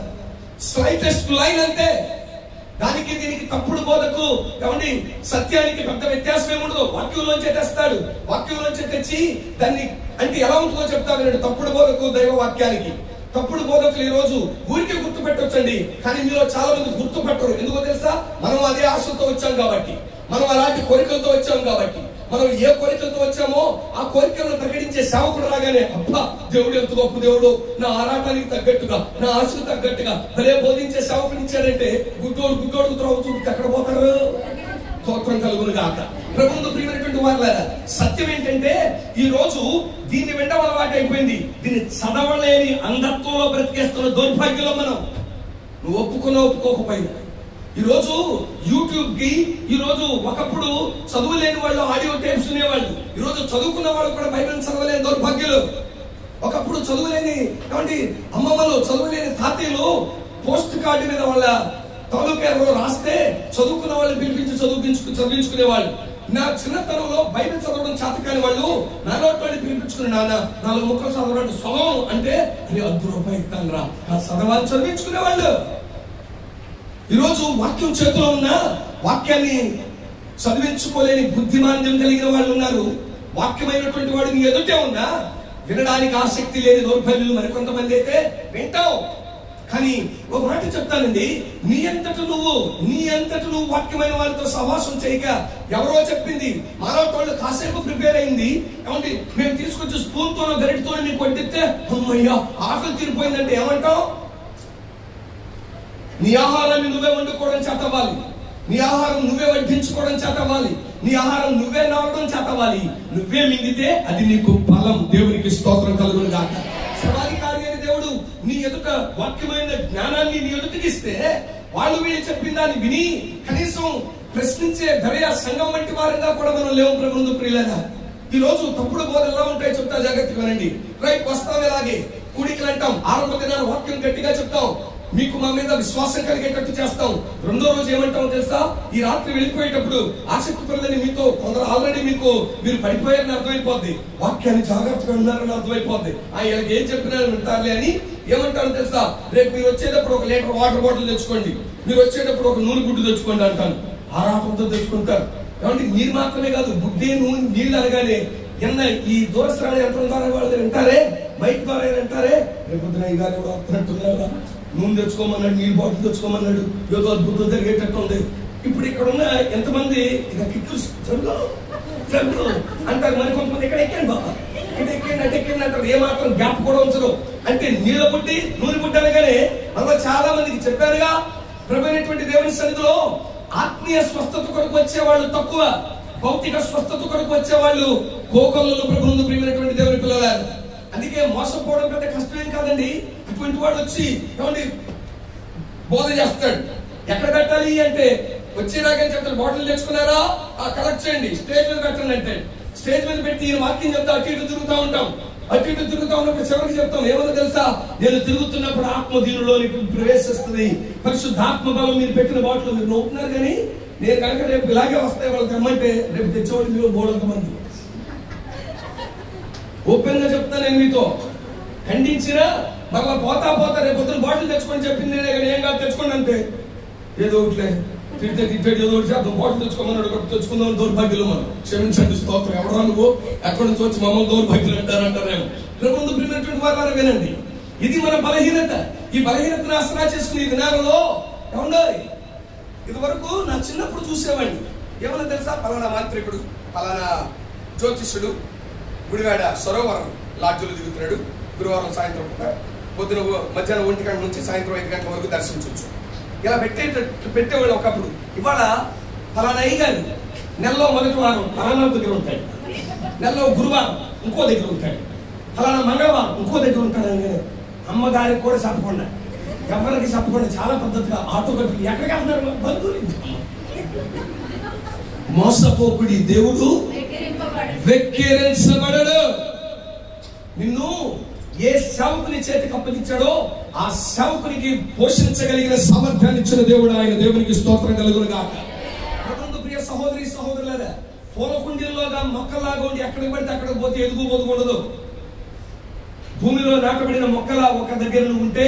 Speaker 1: స్లైటెస్ట్ లైన్ అంతే. దానికి దీనికి తప్పుడు బోధకు ఏమండి సత్యానికి పెద్ద వ్యత్యాసం ఏముండదు. వాక్యంలోంచే తెస్తాడు, వాక్యంలోంచే తెచ్చి దాన్ని అంటే ఎలా ఉంటుందో చెప్తా వినండి. తప్పుడు బోధకు దైవ వాక్యానికి తప్పుడు బోధకులు ఈ రోజు ఊరికే గుర్తు పెట్టొచ్చండి, కానీ మీలో చాలా మంది గుర్తుపట్టరు. ఎందుకో తెలుసా? మనం అదే ఆశతో వచ్చాం కాబట్టి, మనం అలాంటి కోరికలతో వచ్చాం కాబట్టి, మనం ఏ కోరికలతో వచ్చామో ఆ కోరికలను ప్రకటించే సేవకుడు రాగానే అబ్బా దేవుడు ఎంత గొప్ప దేవుడు, నా ఆరాటానికి తగ్గట్టుగా, నా ఆశకు తగ్గట్టుగా భలే బోధించే సేవకుడు ఇచ్చాడంటే గుడ్డోడు త్రవ్వుతూ ఎక్కడ పోతారు? స్తోత్రం కలుగును గాక. ప్రభువుకు ప్రియమైనటువంటి వాళ్ళారా, సత్యం ఏంటంటే ఈ రోజు దీన్ని వినడం అలవాటు అయిపోయింది. దీన్ని చదవలేని అంధత్వంలో బ్రతికేస్తున్న దౌర్భాగ్యంలో మనం. నువ్వు ఒప్పుకోకపోయినా ఈరోజు యూట్యూబ్ కి ఈరోజు ఒకప్పుడు చదువు లేని వాళ్ళు ఆడియో టేప్స్ వినేవాళ్ళు, ఈరోజు చదువుకున్న వాళ్ళు కూడా బైబిల్ చదవలేని దౌర్భాగ్యులు. ఒకప్పుడు చదువులేని ఏమంటే అమ్మమ్మలు, చదువులేని తాతయ్యలు పోస్ట్ కార్డు మీద వాళ్ళ తాలూకా ఎవరో రాస్తే చదువుకున్న వాళ్ళని పిలిపించి చదివించుకునేవాళ్ళు. నా చిన్నతనంలో బైబిల్ చదవడం చేతకాని వాళ్ళు నాన్నోటి పిలిపించుకుని, నాన్న 4 ముక్కలు చదవడం సొలం అంటే అది ₹10 ఇస్తాను రా చదవాలి చదివించుకునేవాళ్ళు. ఈరోజు వాక్యం చేతిలో ఉన్న వాక్యాన్ని చదివించుకోలేని బుద్ధిమాంద్యం కలిగిన వాళ్ళు ఉన్నారు. వాక్యమైనటువంటి వాడు నీ ఎదుటే ఉన్నా వినడానికి ఆసక్తి లేని దౌర్బల్యులు మరికొంతమంది అయితే వింటావు. కానీ ఒక మాట చెప్తానండి, నీ అంతట నువ్వు వాక్యమైన వారితో సహవాసం చేయక, ఎవరో చెప్పింది మానవటోళ్ళు కాసేపు ప్రిపేర్ అయింది ఏమంటే మేము తీసుకొచ్చి స్పూన్ తోనో గరిటతోనో నీకు వడ్డిస్తే అమ్మయ్యా ఆకలి తీరిపోయిందంటే ఏమంటావు? నీ ఆహారాన్ని నువ్వే వండుకోవడం చేతవ్వాలి, నీ ఆహారం నువ్వే వడ్డించుకోవడం చేతవ్వాలి, నీ ఆహారం నువ్వే నవ్వడం చేతవ్వాలి. నువ్వే మింగితే అది నీకు బలం. దేవునికి స్తోత్రం కలుగును గాక. సర్వాధికారి అయిన దేవుడు నీ ఎదుట వాక్యమైన జ్ఞానాన్ని నీ ఎదుటికిస్తే వాళ్ళు వీళ్ళు చెప్పిన దాన్ని విని కనీసం ప్రశ్నించే ధరయ సంఘం వంటి వారిగా కూడా మనం లేవు ప్రభుత్వ ప్రియులగా. ఈ రోజు తప్పుడు బోధలు ఎలా ఉంటాయి చెప్తా, జాగ్రత్తగా వినండి. రైట్, వస్తాం ఇలాగే కూడికలు అంటాం, ఆరంభ దినాలు వాక్యం గట్టిగా చెప్తాం, మీకు మా మీద విశ్వాసం కలిగేటట్టు చేస్తాం. రెండో రోజు ఏమంటామో తెలుసా? ఈ రాత్రి వెళ్ళిపోయేటప్పుడు ఆసక్తి పరులని మీతో కొందరు ఆల్రెడీ మీరు పడిపోయారని అర్థమైపోద్ది, వాక్యాన్ని జాగ్రత్తగా ఉన్నారని అర్థమైపోద్ది. వీళ్ళకి ఏం చెప్పినా వింటారులే అని ఏమంటారో తెలుసా? రేపు మీరు వచ్చేటప్పుడు 1 లీటర్ వాటర్ బాటిల్ తెచ్చుకోండి, మీరు వచ్చేటప్పుడు 1 నూనె గుడ్డు తెచ్చుకోండి అంటాను. ఆరాటంతో తెచ్చుకుంటారు. కాబట్టి మీరు మాత్రమే కాదు, గుడ్డే నూనె నీళ్ళు అనగానే ఈ దూరశ్రాణ యంత్రం ద్వారా వాళ్ళు వింటారే, మైక్ ద్వారా వింటారే, రేపొద్దున ఈ గారు కూడా వస్తున్నట్టున్నారా, నూనె తెచ్చుకోమన్నాడు, నీళ్ళు బాటిల్ తెచ్చుకోమన్నాడు, ఏదో అద్భుతం జరిగేటట్టు ఉంది. ఇప్పుడు ఇక్కడ ఉన్న ఎంతమంది ఇక కిక్కులు జరుగు అంటారు, మరి కొంతమంది ఇక్కడ ఎక్కండి బాబా, ఇక్కడ ఎక్కండి అంటే ఎక్కండి అంటారు, ఏమాత్రం గ్యాప్ కూడా ఉంచరు. అంటే నీళ్ళ బుడ్డి నూనె బుడ్డి అనగానే అందులో చాలా మందికి చెప్పారుగా, ప్రభువైనటువంటి దేవుని సన్నిధిలో ఆత్మీయ స్వస్థత కొరకు వచ్చేవాళ్ళు తక్కువ, భౌతిక స్వస్థత కొరకు వచ్చేవాళ్ళు కోకొల్లలు. ప్రభువును ప్రియమైనటువంటి దేవుని పిల్లలారు, అందుకే మోసపోవడం పెద్ద కష్టమేం కాదండి. ఇటువంటి వాడు వచ్చి ఏమండి బోధ చేస్తాడు, ఎక్కడ పెట్టాలి అంటే వచ్చేదాకా చెప్తాడు, బాటిల్ తెచ్చుకున్నారా కలెక్ట్ చేయండి, స్టేజ్ మీద పెట్టండి అంటే స్టేజ్ మీద పెట్టి ఈ వాక్యం చెప్తా అటు ఇటు తిరుగుతూ ఉంటాం. అటు ఇటు తిరుగుతూ ఉన్నప్పుడు చివరికి చెప్తాం, ఏమన్నా తెలుసా? నేను తిరుగుతున్నప్పుడు ఆత్మ దీనిలోని ప్రవేశిస్తుంది, పరిశుద్ధాత్మ బలం మీరు పెట్టిన బాటిల్ మీరు నవ్వుతున్నారు. కానీ నేను కనుక రేపు ఇలాగే వస్తాయి వాళ్ళు తెమ్మంటే రేపు తెచ్చేవాళ్ళు మీరు 300 మంది. ఓపెన్ గా చెప్తాను, నేను మీతో ఖండించినా మళ్ళా పోతా రేపు పొద్దున బాటిల్ తెచ్చుకొని చెప్పింది నేనే, కానీ ఏం కాదు తెచ్చుకోండి అంటే ఏదో ఒకట్లే తిడితే తిట్టాడు, ఏదో ఒకటి చేద్దాం, బాటిల్ తెచ్చుకోమన్నాడు, ఒకటి తెచ్చుకుందాం. దౌర్భాగ్యులు మనం, క్షమించండి, స్తోత్రం. ఎవడరా నువ్వు, ఎక్కడి నుంచి వచ్చి మమ్మల్ని దౌర్భాగ్యులు అంటారంటారేమో. ప్రభువును ప్రియమైనటువంటి వారు వినండి, ఇది మన బలహీనత. ఈ బలహీనతను ఆసరా చేసుకుని ఈ దినాలలో ఏమండాలి. ఇది వరకు నా చిన్నప్పుడు చూసేవాడిని, ఏమన్నా తెలుసా? పలానా మాంత్రికుడు, పలానా జ్యోతిష్యుడు గుడివాడ సరోవరం లాడ్జులు దిగుతున్నాడు, గురువారం సాయంత్రం పూట పొద్దున మధ్యాహ్నం 1 గంట నుంచి సాయంత్రం 5 గంటల వరకు దర్శించవచ్చు. ఇలా పెట్టేవాళ్ళు ఒకప్పుడు. ఇవాళ ఫలానా అయ్యగారు నెలలో మొదటి వారం ఫలానా దగ్గర ఉంటాడు, నెలలో గురువారం ఇంకో దగ్గర ఉంటాడు, ఫలానా మంగళవారం ఇంకో దగ్గర ఉంటాడు. అని అమ్మగారికి కూడా చెప్పకుండా, ఎవరికి చెప్పకుండా చాలా పద్ధతిగా ఆటో కట్టి ఎక్కడికి వెళ్తున్నారు బంధువులు. మోసపోకుడి, దేవుడు వెక్కిరించబడడు. నిన్ను ఏ సేవకుని చేతికి అప్పగించాడో ఆ సేవకునికి పోషించగలిగిన సామర్థ్యాన్ని ఇచ్చిన దేవుడు ఆయన. దేవునికి స్తోత్రం కలుగును గాక. ప్రియ సహోదరి సహోదరులారా, పూలకుండీల్లోగా మొక్కలాగా ఉండి ఎక్కడికి పడితే అక్కడికి పోతే ఎదుగు పోదుకూడదు. భూమిలో నాటబడిన మొక్కలా ఒక దగ్గర ఉంటే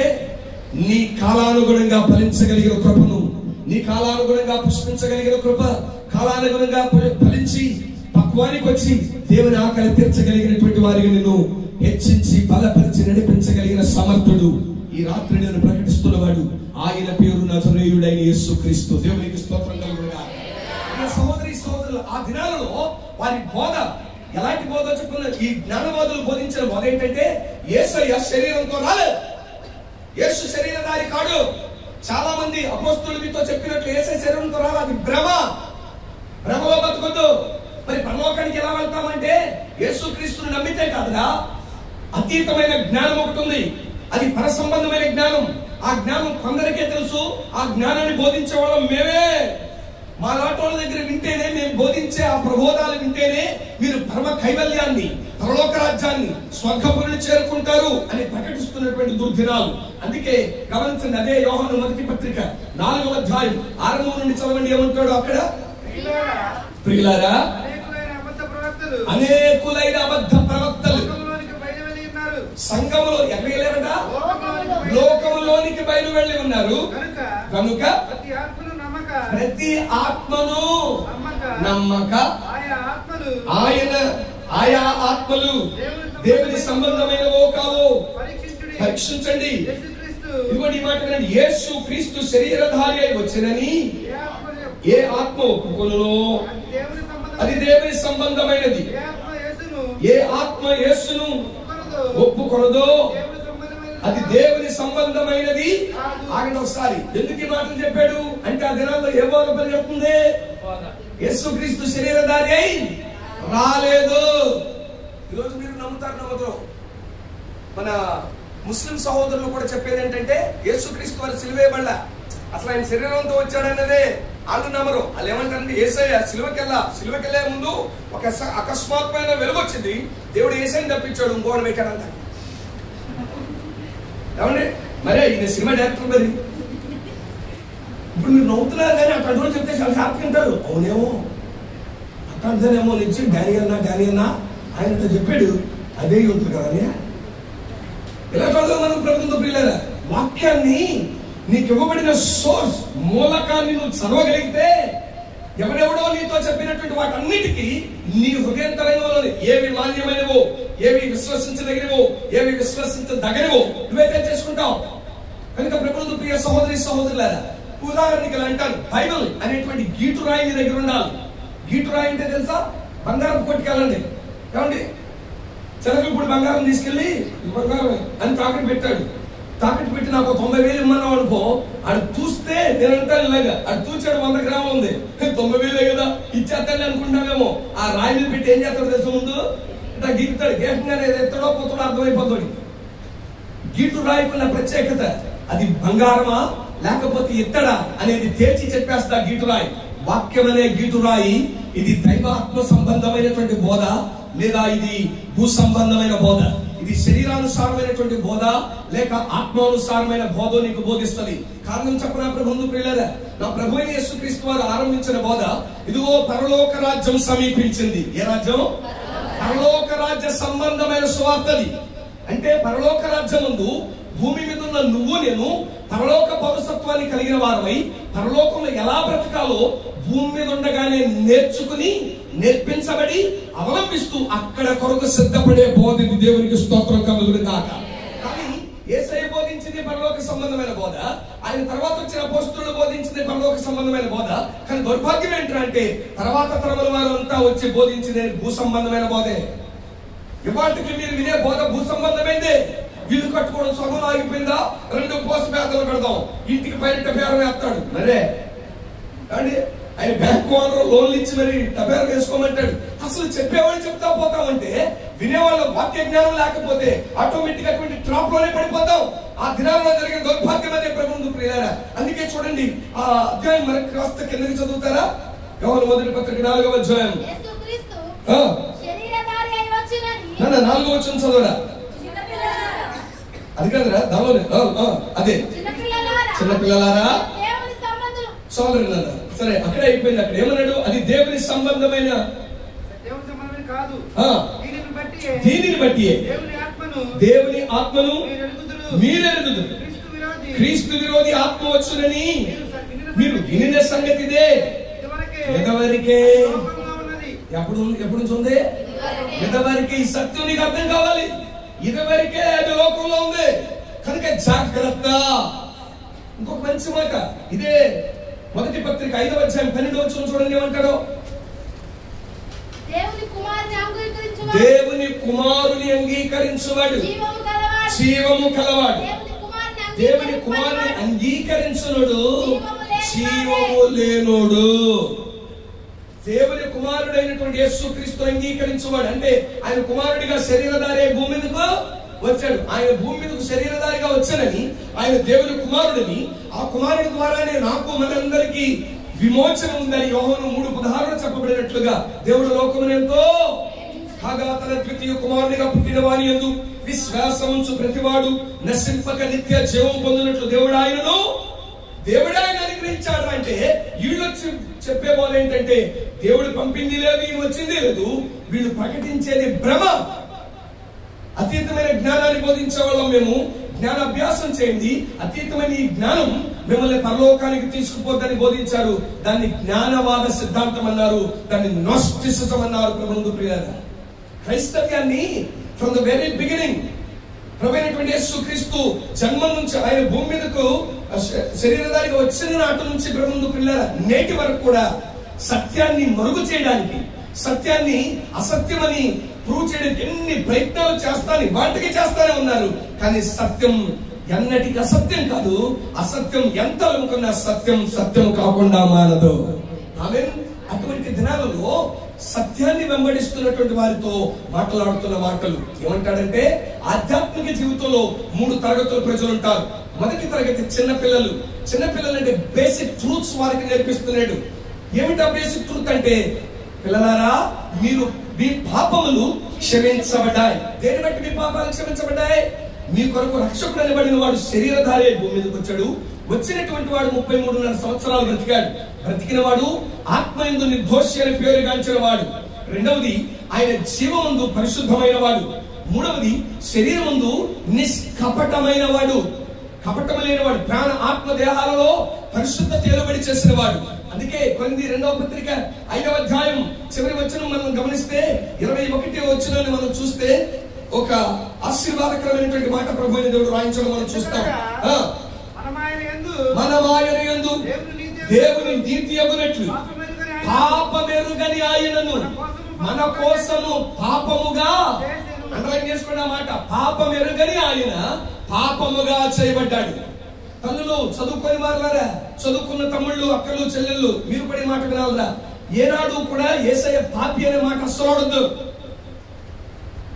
Speaker 1: నీ కాలానుగుణంగా ఫలించగలిగిన కృపను, నీ కాలానుగుణంగా పుష్పించగలిగిన కృప, కాలానుగుణంగా ఫలించి పక్వానికి వచ్చి దేవుని ఆకలి తీర్చగలిగినటువంటి వారికి నిన్ను హెచ్చించి బలపరిచి నడిపించగలిగిన సమర్థుడు ఈ రాత్రి నేను ప్రకటిస్తున్నవాడు. ఆయన పేరు నజరేయుడైన యేసుక్రీస్తు. దేవునికి స్తోత్రం కలుగును గాక. సహోదరి సహోదరులు, ఆ దినాలలో వారి బోధ ఎలాంటి బోధ చెప్పుకున్నారు? ఈ జ్ఞానబోధులు బోధించిన బోధ ఏంటంటే యేసయ్య శరీరంతో రాలేదు, యేసు శరీరధారి కాడు. చాలా మంది అపోస్తలులు మీతో చెప్పినట్లు యేసయ్య శరీరంతో రాలేదు, అది భ్రమలో బతుకొద్దు. మరి పరలోకానికి ఎలా వెళ్తామంటే యేసుక్రీస్తుని నమ్మితే కాదురా. అతీతమైన జ్ఞానం ఒకటి ఉంది, అది పరసంబంధమైన జ్ఞానం. ఆ జ్ఞానం కొందరికే తెలుసు. ఆ జ్ఞానాన్ని బోధించే వాళ్ళం మేమే. మా నాటి వాళ్ళ దగ్గర వింటేనే, మేము బోధించే ఆ ప్రబోధాలు వింటేనే మీరు పరమ కైవల్యాన్ని, పరలోక రాజ్యాన్ని, స్వర్గపురిని చేరుకుంటారు అని ప్రకటిస్తున్నటువంటి దుర్దినాలు. అందుకే గమనించండి, అదే యోహాను మొదటి పత్రిక 4వ అధ్యాయం ఆరంభం నుండి చదవండి. ఏమంటాడు అక్కడ? ప్రియులారా, అనేకులైన అబద్ధ ప్రవక్తలు సంఘములో ఎక్కడికి వెళ్ళారట? లోకములోనికి బయలు వెళ్ళి ఉన్నారు. కనుక ప్రతి ఆత్మను నమ్మక ఆయా ఆత్మలు దేవుని సంబంధమైనవో కావో పరీక్షించండి. ఇదిగోండి ఈ మాట వినండి. యేసు క్రీస్తు శరీరధారి అయి వచ్చినని ఏ ఆత్మ ఒప్పుకొనునో అది దేవుని సంబంధమైనది. ఏ ఆత్మ యేసును ఒప్పుకొనదో అది దేవుని సంబంధమైనది. ఆగండి ఒకసారి, ఎందుకు ఈ మాటలు చెప్పాడు అంటే ఆ దినాల్లో ఏ బోధ పని చెప్తుంది? యేసుక్రీస్తు శరీరధారి అయి రాలేదు. ఈరోజు మీరు నమ్ముతారు నమ్మదు. మన ముస్లిం సహోదరులు కూడా చెప్పేది ఏంటంటే యేసుక్రీస్తు వారి సిలువేయబడ్డ, అసలు ఆయన శరీరంతో వచ్చాడన్నదే వాళ్ళు నమ్మరు. వాళ్ళు ఏమంటారంటే యేసయ్య సిలువకెళ్లే ముందు ఒక అకస్మాత్మైన వెలుగు వచ్చింది, దేవుడు యేసయ్యని తప్పించాడు, ఇంకోటి పెట్టాడంట. ఏమండి మరే ఈయన సినిమా డైరెక్టర్ మరి. ఇప్పుడు మీరు నవ్వుతున్నారు కానీ అక్కడ రోజు చెప్తే చాలా సార్థకంటారు. అవునేమో అట్టాంటేనేమో నుంచి డానియల్నా ఆయనతో చెప్పాడు, అదే ఉంటుంది కదా. ఇలా చదువు మనం ప్రభుత్వంతో ప్రియులారా, వాక్యాన్ని నీకు ఇవ్వబడిన సోర్స్ మూలకాన్ని నువ్వు చదవగలిగితే ఎవరెవడో నీతో చెప్పినటువంటి వాటన్నిటికీ నీ హృదయంతరంగంలోని ఏవి మాన్యమైనవో, ఏవి విశ్వసించదగినవో, ఏవి విశ్వసించదగినవో నువ్వైతే చేసుకుంటావు. కనుక ప్రభుత్వ ప్రియ సహోదరి సహోదరులారా, ఉదాహరణకి అంటాను, బైబిల్ అనేటువంటి గీటురాయి నీ దగ్గర ఉండాలి. గీటురాయి అంటే తెలుసా? బంగారం కొట్టుకెళ్ళండి. ఏమండి చిలకలు ఇప్పుడు బంగారం తీసుకెళ్ళి బంగారం అని తాకట్టు పెట్టాడు. తాకట్టు పెట్టి నాకు 90,000 ఇమ్మన్నావు అనుకో, ఆడు చూస్తే నేను అంటాను ఇలాగా, ఆడు చూచాడు 100 గ్రాములు ఉంది, 90,000 కదా ఇచ్చేస్తాడు అనుకుంటానేమో. ఆ రాయి మీద పెట్టి ఏం చేస్తాడు తెలుసు? ముందు ఇట్లా గీకుతాడు. గీకంగానే ఎత్తడో పోతాడో అర్థమైపోతాడు. గీటు రాయికున్న ప్రత్యేకత అది బంగారమా లేకపోతే ఇత్తడా అనేది తేల్చి చెప్పేస్తా గీటురాయి. వాక్యం అనే గీటురాయి ఇది దైవాత్మ సంబంధమైనటువంటి బోధ లేదా ఇది భూ సంబంధమైన బోధ, ఇది శరీరానుసారమైనటువంటి బోధ లేక ఆత్మానుసారమైన బోధ నీకు బోధిస్తుంది. కారణం చెప్పనా ప్రభువు ప్రియులారా, నా ప్రభు అయిన యేసుక్రీస్తు వారు ఆరంభించిన బోధ, ఇదిగో పరలోక రాజ్యం సమీపించింది. ఏ రాజ్యం? పరలోక రాజ్య సంబంధమైన సువార్తది. అంటే పరలోక రాజ్యం ముందు భూమి మీద ఉన్న నువ్వు నేను పరలోక పౌరసత్వాన్ని కలిగిన వారమై పరలోకంలో ఎలా బ్రతకాలో భూమి మీద ఉండగానే నేర్చుకుని నేర్పించబడి అవలంబిస్తూ అక్కడ కొరకు సిద్ధపడే బోధ దేవునికి స్తోత్రం కలుగును గాక. కానీ యేసయ్య బోధించింది పరలోక సంబంధమైన బోధ, ఆయన తర్వాత వచ్చిన అపోస్తలులు బోధించింది పరలోక సంబంధమైన బోధ. కానీ దౌర్భాగ్యం ఏంటంటే తర్వాత తరముల వారు అంతా వచ్చి బోధించింది భూ సంబంధమైన బోధే. ఇవాటికి మీరు వినే బోధ భూ సంబంధమైందే. ఇల్లు కట్టుకోవడం సగం ఆగిపోయిందా, 2 పోస్ట్ పేదలు కడదాం, ఇంటికి పైన టపేరం వేస్తాడు. మరే అండి ఆయన బ్యాంక్ ఓనర్ లోన్లు ఇచ్చి మరి టపేరం వేసుకోమంటాడు. అసలు చెప్పేవాళ్ళు చెప్తా పోతామంటే వినేవాళ్ళ వాక్య జ్ఞానం లేకపోతే ఆటోమేటిక్ అటువంటి ట్రాప్ లోనే పడిపోతాం. ఆ దినాల్లో జరిగిన దౌర్భాగ్యం అనే ప్రభుత్వం ప్రియులారా. అందుకే చూడండి ఆ అధ్యాయం మనకి కాస్త కిందకి చదువుతారా? యోహాను మొదటి పత్రిక 4వ అధ్యాయం 4వ వచనం చదవరా? అది కదరా దానిలోనే అదే చిన్నపిల్లలారా సోదరులారా. సరే అక్కడే అయిపోయింది. అక్కడ ఏమన్నాడు? అది దేవుని సంబంధమైన దీనిని బట్టి దేవుని ఆత్మను మీరెరుగుదురు. క్రీస్తు విరోధి ఆత్మ వచ్చునని మీరు వినిన సంగతి ఇదే. ఇదివరకే ఎప్పుడు నుంచి ఉంది? ఇదివరకే ఈ సత్యం నీకు అర్థం కావాలి. ఇదివరకే అది లోకంలో ఉంది కనుక జాగ్రత్త. ఇంకొక మంచి మాట ఇదే మొదటి పత్రిక 5వ అధ్యాయం 12వ వచనం చూడండి ఏమంటాడో. దేవుని కుమారుని అంగీకరించువాడు జీవము కలవాడు. దేవుని కుమారుని అంగీకరించునుడు జీవము లేనోడు. దేవుని కుమారుడైనటువంటి యేసుక్రీస్తు అంగీకరించువాడు అంటే ఆయన కుమారుడిగా శరీరధారి భూమి మీదకు వచ్చాడు. ఆయన భూమి మీదకు శరీరధారిగా వచ్చానని, ఆయన దేవుని కుమారుడని, ఆ కుమారుడి ద్వారానే నాకు మనందరికీ విమోచన ఉందని యోహాను 3:16 చెప్పబడినట్లుగా దేవుడు లోకమునెంతో కాగా తన ద్వితీయ కుమారునిగా పుట్టిన వారి యందు విశ్వాసముంచు ప్రతివాడు నశింపక నిత్య జీవం పొందినట్లు దేవుడు ఆయన అనుగ్రహించాడు. అంటే వీళ్ళు వచ్చి చెప్పే వాళ్ళు ఏంటంటే దేవుడు పంపింది లేదు, ఈయన వచ్చింది లేదు, వీళ్ళు ప్రకటించేది భ్రమ. అతీతమైన జ్ఞానాన్ని బోధించే వాళ్ళం మేము. జ్ఞానాభ్యాసం చేయండి, అతీతమైన ఈ జ్ఞానం మిమ్మల్ని పరలోకానికి తీసుకుపోద్దని బోధించారు. దాన్ని జ్ఞానవాద సిద్ధాంతం అన్నారు, దాన్ని నోస్టిసిజం అన్నారు. ప్రభువునందు ప్రియులారా, క్రైస్తవ్యాన్ని ఫ్రమ్ ద వెరీ బిగినింగ్ ప్రభువైనటువంటి యేసుక్రీస్తు జన్మం నుంచి ఆయన భూమి మీదకు శరీరధారిగా వచ్చిన నాటి నుంచి ప్రభువునందు ప్రియులారా నేటి వరకు కూడా సత్యాన్ని మరుగు చేయడానికి, సత్యాన్ని అసత్యమని ప్రూవ్ చేయడానికి ఎన్ని ప్రయత్నాలు వాటికి చేస్తానే ఉన్నారు. కానీ సత్యం ఎన్నటికి అసత్యం కాదు. అసత్యం ఎంత అనుకున్నా సత్యం కాకుండా మానదు. ఆమేన్. అటువంటి దినాలలో సత్యాన్ని వెంబడిస్తున్నటువంటి వారితో మాట్లాడుతున్న మాటలు ఏమంటాడంటే, ఆధ్యాత్మిక జీవితంలో 3 తరగతుల ప్రజలు ఉంటారు. మొదటి తరగతి చిన్నపిల్లలు అంటే బేసిక్ ట్రూత్స్ వారికి నేర్పిస్తున్నాడు. ఏమిటా బేసిక్ ట్రూత్ అంటే, పిల్లలారా మీరు మీ పాపములు క్షమించబడ్డాయి. దేని బట్టి మీ పాపాలు క్షమించబడ్డాయి? మీ కొరకు రక్షకుడు అనబడిన వాడు శరీరధారి భూమి మీదకి వచ్చాడు. వచ్చినటువంటి వాడు 33.5 సంవత్సరాలు బ్రతికిన వాడు ఆత్మయందు నిర్దోషి అని పేరుగాంచిన వాడు. రెండవది ఆయన జీవమందు పరిశుద్ధమైన వాడు. మూడవది శరీరమందు నిష్కపటమైన వాడు, కపటం లేనివాడు, ప్రాణ ఆత్మ దేహాలలో పరిశుద్ధత ఏలుబడి చేసిన వాడు. అందుకే కొరింథీ 2వ పత్రిక 5వ అధ్యాయం చివరి వచనం మనం గమనిస్తే 21వ వచనాన్ని మనం చూస్తే ఒక ఆశీర్వాదకరమైనటువంటి మాట ప్రభువైన దేవుడు రాయించడం మనం చూస్తాం. మనమాయన యందు దేవుని నీతి అగునట్లు పాపమెరుగని ఆయనను మన కోసము పాపముగా, అండర్లైన్ చేసుకోండి ఆ మాట, పాపమెరుగని ఆయన పాపముగా చేయబడ్డాడు. తల్లులు, చదువుకొని వారులారా, చదువుకున్న తమ్ముళ్ళు, అక్కలు, చెల్లెళ్ళు, మీరు పడే మాట వినాలరా. ఏనాడు కూడా యేసయ్య పాపి అనే మాట అస్సలు వాడొద్దు.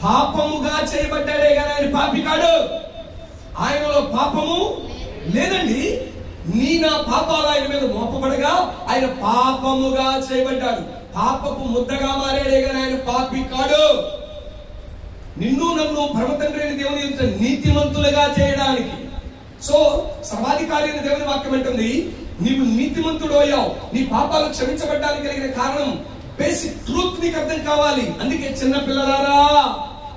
Speaker 1: పాపముగా చేయబడ్డాడే కానీ ఆయన పాపి కాడు. ఆయనలో పాపము లేదండి. నా పాపాలు ఆయన మీద మోపబడగా ఆయన పాపముగా చేయబడ్డాడు. పాపపు ముద్దగా మారాడే కానీ ఆయన పాపి కాడు. నిన్ను నన్ను పరమ తండ్రి అయిన దేవుని నీతిమంతులుగా చేయడానికి. సో సర్వాధికారి అయిన దేవుని వాక్యం అంటుంది, నీవు నీతిమంతుడు అయ్యావు, నీ పాపాలు క్షమించబడ్డానికి కలిగిన కారణం బేసిక్ ట్రూత్ నీకు అర్థం కావాలి. అందుకే చిన్న పిల్లలారా,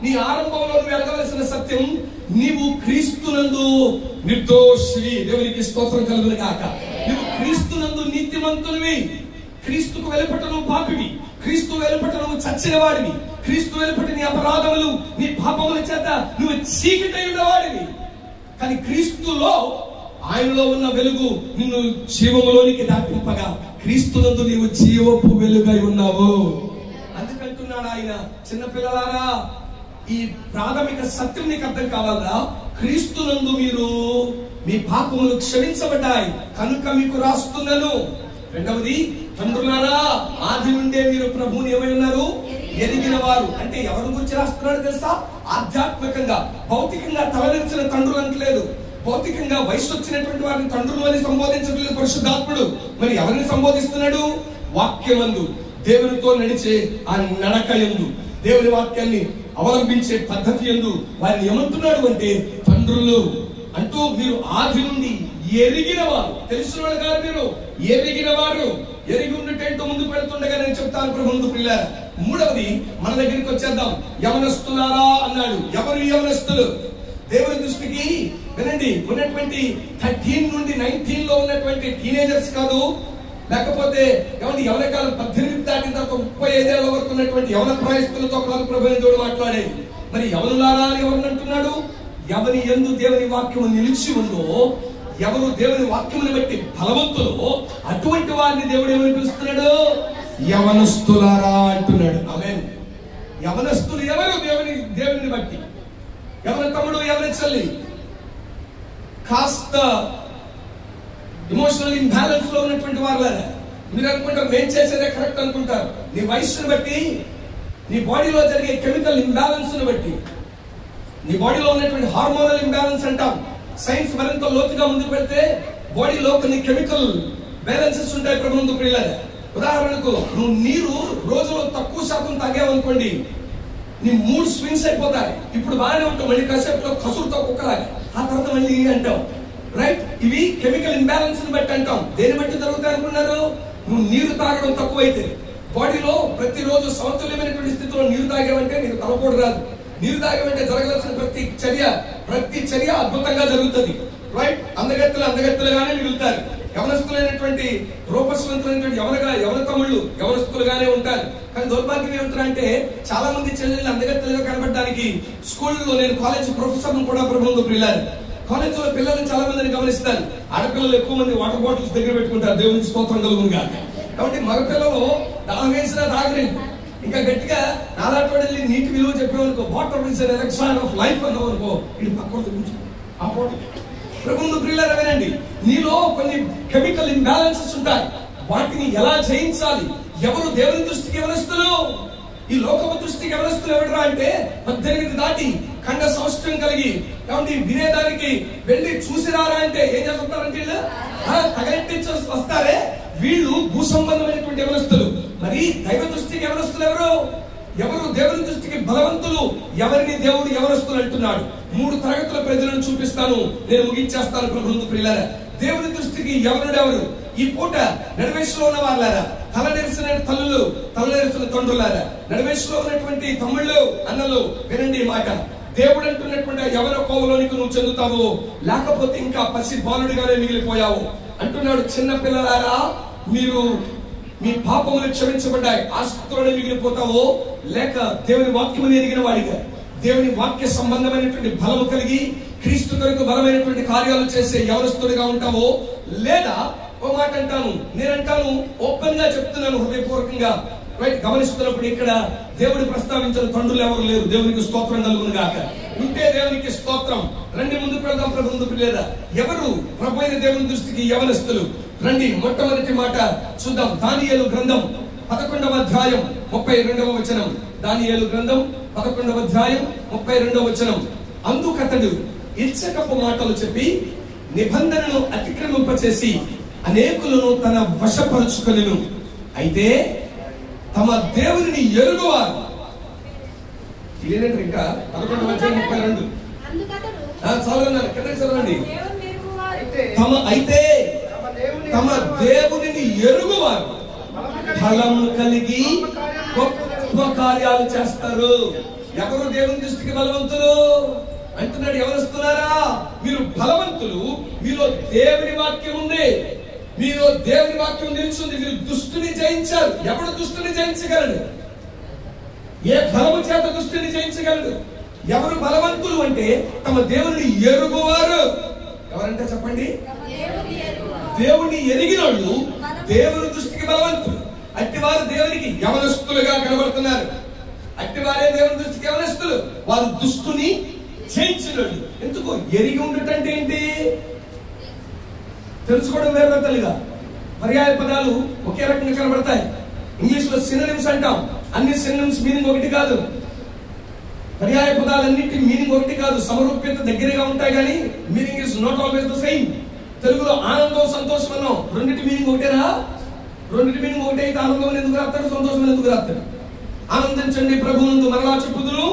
Speaker 1: నీ ఆరంభంలో నువ్వు ఎరగవలసిన సత్యం, నీవు క్రీస్తునందు నిర్దోషి. దేవునికి స్తోత్రం కలుగును గాక. నువ్వు క్రీస్తునందు నీతిమంతునివి. క్రీస్తుకు వెలుపట నువ్వు పాపివి, క్రీస్తు వెలుపట నువ్వు చచ్చిన వాడివి, క్రీస్తు వెలుపట నీ అపరాధములు నీ పాపముల చేత నువ్వు చీకటై ఉన్నవాడివి. కానీ క్రీస్తులో ఆయనలో ఉన్న వెలుగు నిన్ను జీవములోనికి దాటింపగా క్రీస్తునందు నీవు జీవపు వెలుగై ఉన్నావు. అందుకంటున్నాడు ఆయన, చిన్నపిల్లలారా ఈ ప్రాథమిక సత్యం నీకు అర్థం కావాలా? క్రీస్తునందు మీరు మీ పాపములు క్షమించబడ్డాయి కనుక మీకు రాస్తున్నాను. రెండవది, తండ్రులారా ఆది నుండే మీరు ప్రభువుని ఏమై ఉన్నారు? ఎరిగిన వారు. అంటే ఎవరి గురించి రాస్తున్నాడు తెలుసా? ఆధ్యాత్మికంగా, భౌతికంగా తలనిచ్చిన తండ్రులు అంటలేదు. భౌతికంగా వయసు వచ్చినటువంటి వారిని తండ్రులు అని సంబోధించట్లేదు పరిశుద్ధాత్ముడు. మరి ఎవరిని సంబోధిస్తున్నాడు? వాక్యమందు, దేవునితో నడిచే ఆ నడక యందు, దేవుని వాక్యాన్ని అవలంబించే పద్ధతి యందు వారిని ఏమంటున్నాడు అంటే తండ్రులు అంటూ. మీరు ఆది నుండి ఎరిగిన వారు, తెలిసిన వాళ్ళు కాదు, మీరు ఎరిగిన వారు. ఎరిగి ఉన్నట్టేంటో ముందుకు వెళ్తుండగా నేను చెప్తాను ప్రభువునందు ప్రియులారా. మూడవది, మన దగ్గరికి వచ్చేద్దాం. యవనస్తులారా అన్నాడు. ఎవరు యవనస్తులు? దేవుని దృష్టికి వినండి, ఉన్నటువంటి 13 నుండి 19 లో ఉన్నటువంటి టీనేజర్స్ కాదు, లేకపోతే యవన కాలం 18 దాటిన తర్వాత 35 ఏళ్ల వరకు ఉన్నటువంటి యవన ప్రాయస్తులతో కాదు ప్రభువుని దేవుడు మాట్లాడేది. మరి యవనులారా అని ఎవరిని అంటున్నాడు? ఎవరి యందు దేవుని వాక్యము నిలిచి ఉందో, ఎవరు దేవుని వాక్యముని బట్టి బలవంతులో అటువంటి వారిని దేవుడు ఏమని పిలుస్తున్నాడు? యవనస్తులారా అంటున్నాడు. ఆమేన్. యవనస్తులు ఎవరు? దేవుని బట్టి. ఎవరి తమ్ముడు, ఎవరి చెల్లి కాస్త ఎమోషనల్ ఇంబ్యాలెన్స్ లో ఉన్నటువంటి వాళ్ళరా, మీరు అనుకుంటారు మేము చేసేదే కరెక్ట్ అనుకుంటారు. నీ వయస్సును బట్టి, నీ బాడీలో జరిగే కెమికల్ ఇంబ్యాలెన్స్ ను బట్టి నీ బాడీలో ఉన్నటువంటి హార్మోనల్ ఇంబ్యాలెన్స్ అంటాం. సైన్స్ మరింత లోతుగా ముందుకు వెళ్తే బాడీలో కొన్ని కెమికల్ బ్యాలెన్సెస్ ఉంటాయి ప్రభునందు ప్రియులారా. ఉదాహరణకు నువ్వు నీరు రోజులో తక్కువ శాతం తాగావనుకోండి, నీ మూడ్ స్వింగ్స్ అయిపోతాయి. ఇప్పుడు బాగానే ఉంటావు, మళ్ళీ కాసేపులో కసురుతో కుక్కలాగా, ఆ తర్వాత మళ్ళీ అంటావు. రైట్, ఇవి కెమికల్ ఇంబ్యాలెన్స్ బట్టి అంటాం. దేని బట్టి జరుగుతాయి అనుకున్నారు? నువ్వు నీరు తాగడం తక్కువైతే బాడీలో ప్రతిరోజు సమతుల్యమైనటువంటి స్థితిలో నీరు తాగావంటే నీకు తలపోటు రాదు. నీరు తాగావంటే జరగాల్సిన ప్రతి చర్య అద్భుతంగా జరుగుతుంది. రైట్, అందగత్తెలుగానే మిగులుతారు. యవనస్తులైనటువంటి రూపస్వంతులైనటువంటి యవన తమ్ముళ్ళు యవనస్తులుగానే ఉంటారు. కానీ దౌర్భాగ్యం ఏమిటంటే చాలా మంది చెల్లెళ్ళు అందగత్తెలుగా కనబడడానికి స్కూల్లో, నేను కాలేజ్ ప్రొఫెసర్ కూడా ప్రభుత్వం ప్రియులారు, కాలేజ్ లో పిల్లల్ని చాలా మందిని గమనిస్తాను. ఆడపిల్లలు ఎక్కువ మంది వాటర్ బాటిల్స్ దగ్గర పెట్టుకుంటారు, దేవునికి స్తోత్రం కలుగునుగా. కాబట్టి మగపిల్లలు దాహం వేసినా తాగలేదు. ఇంకా గట్టిగా నాలాంటి వెళ్ళి నీటి విలువ చెప్పేవనుకో, water is an electron of life అన్నావు అనుకో, ఇది పక్కన ఆ బాటిల్. ప్రభుత్వ ప్రియులారా వినండి, నీలో కొన్ని కెమికల్ ఇంబ్యాలెన్సెస్ ఉంటాయి. వాటిని ఎలా జయించాలి? ఎవరు దేవుని దృష్టికి యవనస్తులు? ఈ లోకపు దృష్టికి యవనస్తులు ఎవడరా అంటే 18 దాటి ఖండ సౌష్ఠ్యం కలిగి కాబట్టి వినేదానికి వెళ్ళి చూసిరారా అంటే ఏం చేస్తారంటే వీళ్ళు తగలెట్టించి వస్తారే, వీళ్ళు భూ సంబంధమైనటువంటి యవనస్తులు. మరి దైవ దృష్టికి యవనస్తులు ఎవరు దేవుని దృష్టికి బలవంతులు? ఎవరిని దేవుడు యవనస్తులు అంటున్నాడు? 3 తరగతుల ప్రజలను చూపిస్తాను, నేను ముగించేస్తాను ప్రభుత్వ ప్రియులారా. దేవుని దృష్టికి ఎవరు? ఈ పూట నడివేశలో ఉన్న వాళ్ళారా, తల నెరిసిన తల్లులు, తల నెరిసిన తండ్రులారా, నడివేశలో ఉన్నటువంటి తమ్ముళ్ళు, అన్నలు, వినండి ఈ మాట. దేవుడు అంటున్నటువంటి ఎవరి కోవలోనికి నువ్వు చెందుతావు, లేకపోతే ఇంకా పసి బాలుడిగానే మిగిలిపోయావు అంటున్నాడు. చిన్న పిల్లలారా, మీరు మీ పాపములు క్షమించబడ్డాయి, ఆస్తితోనే మిగిలిపోతావు, లేక దేవుని వాక్యముని ఎరిగిన వాడిగా, దేవుని వాక్య సంబంధమైనటువంటి బలము కలిగి క్రీస్తు కొరకు బలమైనటువంటి కార్యాలు చేసే యవనస్తుడిగా ఉంటావో, లేదా ఓ మాట అంటాను, నేనంటాను, ఓపెన్ గా చెప్తున్నాను, హృదయపూర్వకంగా రైట్ గమనిస్తున్నప్పుడు ఇక్కడ దేవుడు ప్రస్తావించిన తండ్రులు ఎవరు లేరు. దేవునికి స్తోత్రం కలుగును గాక. ఉంటే దేవునికి స్తోత్రం. రండి ముందుకు వెళ్దాం ప్రభుత్వ ప్రియులారా. ఎవరు ప్రభు అయిన దేవుని దృష్టికి యవనస్తులు? రండి మొట్టమొదటి మాట చూద్దాం. దానియేలు గ్రంథం 11వ అధ్యాయం 32వ వచనం. దానియేలు గ్రంథం 11వ అధ్యాయం 32వ వచనం. అందుకతడు ఇచ్చకపు మాటలు చెప్పి నిబంధనను అతిక్రమింపచేసి అనేకులను తన వశపరుచుకొనెను. అయితే తమ దేవుని ఎరుగువారు. ఇంకా 11వ అధ్యాయం 32. చదవండి, కిందకి చదవండి. తమ దేవుని ఎరుగువారు బలము కలిగి గొప్ప కార్యాలు చేస్తారు. ఎవరు దేవుని దృష్టికి బలవంతులు అంటున్నాడు? ఎవరుస్తున్నారా? మీరు బలవంతులు, మీలో దేవుని వాక్యం ఉంది, మీలో దేవుని వాక్యం నిలిచింది, మీరు దుష్టుని జయించారు. ఎవడు దుష్టుని జయించగలడు? ఏ బలము చేత దుష్టుని జయించగలడు? ఎవరు బలవంతులు అంటే తమ దేవుని ఎరుగువారు. ఎవరంటే చెప్పండి? దేవుని ఎరిగిన వాళ్ళు దేవుని దృష్టికి బలవంతులు. అట్టివారు దేవునికి యవనస్తులుగా కనబడుతున్నారు. అట్టివారే దేవుని దృష్టికి యవనస్తులు. వారు దుష్టుని జయించిన వాళ్ళు. ఎందుకు? ఎరిగి ఉండటంటే ఏంటి? తెలుసుకోవడం వేరే తల్లిగా. పర్యాయ పదాలు ఒకే రకంగా కనబడతాయి. ఇంగ్లీష్ లో సినోనిమ్స్ అంటాం. అన్ని సినోనిమ్స్ మీనింగ్ ఒకటి కాదు. పర్యాయ పదాలన్నిటి మీనింగ్ ఒకటి కాదు. సమరూప్యత దగ్గరగా ఉంటాయి కానీ meaning is not always the same. తెలుగులో ఆనందం, సంతోషం అన్నాం. రెండింటి మీనింగ్ ఒకటేనా? రెండింటి మీనింగ్ ఒకటే అయితే ఆనందం ఎందుకు రాస్తాడు, సంతోషం ఎందుకు రాస్తాడు? ఆనందించండి ప్రభువునందు మరలా చెప్పుదును,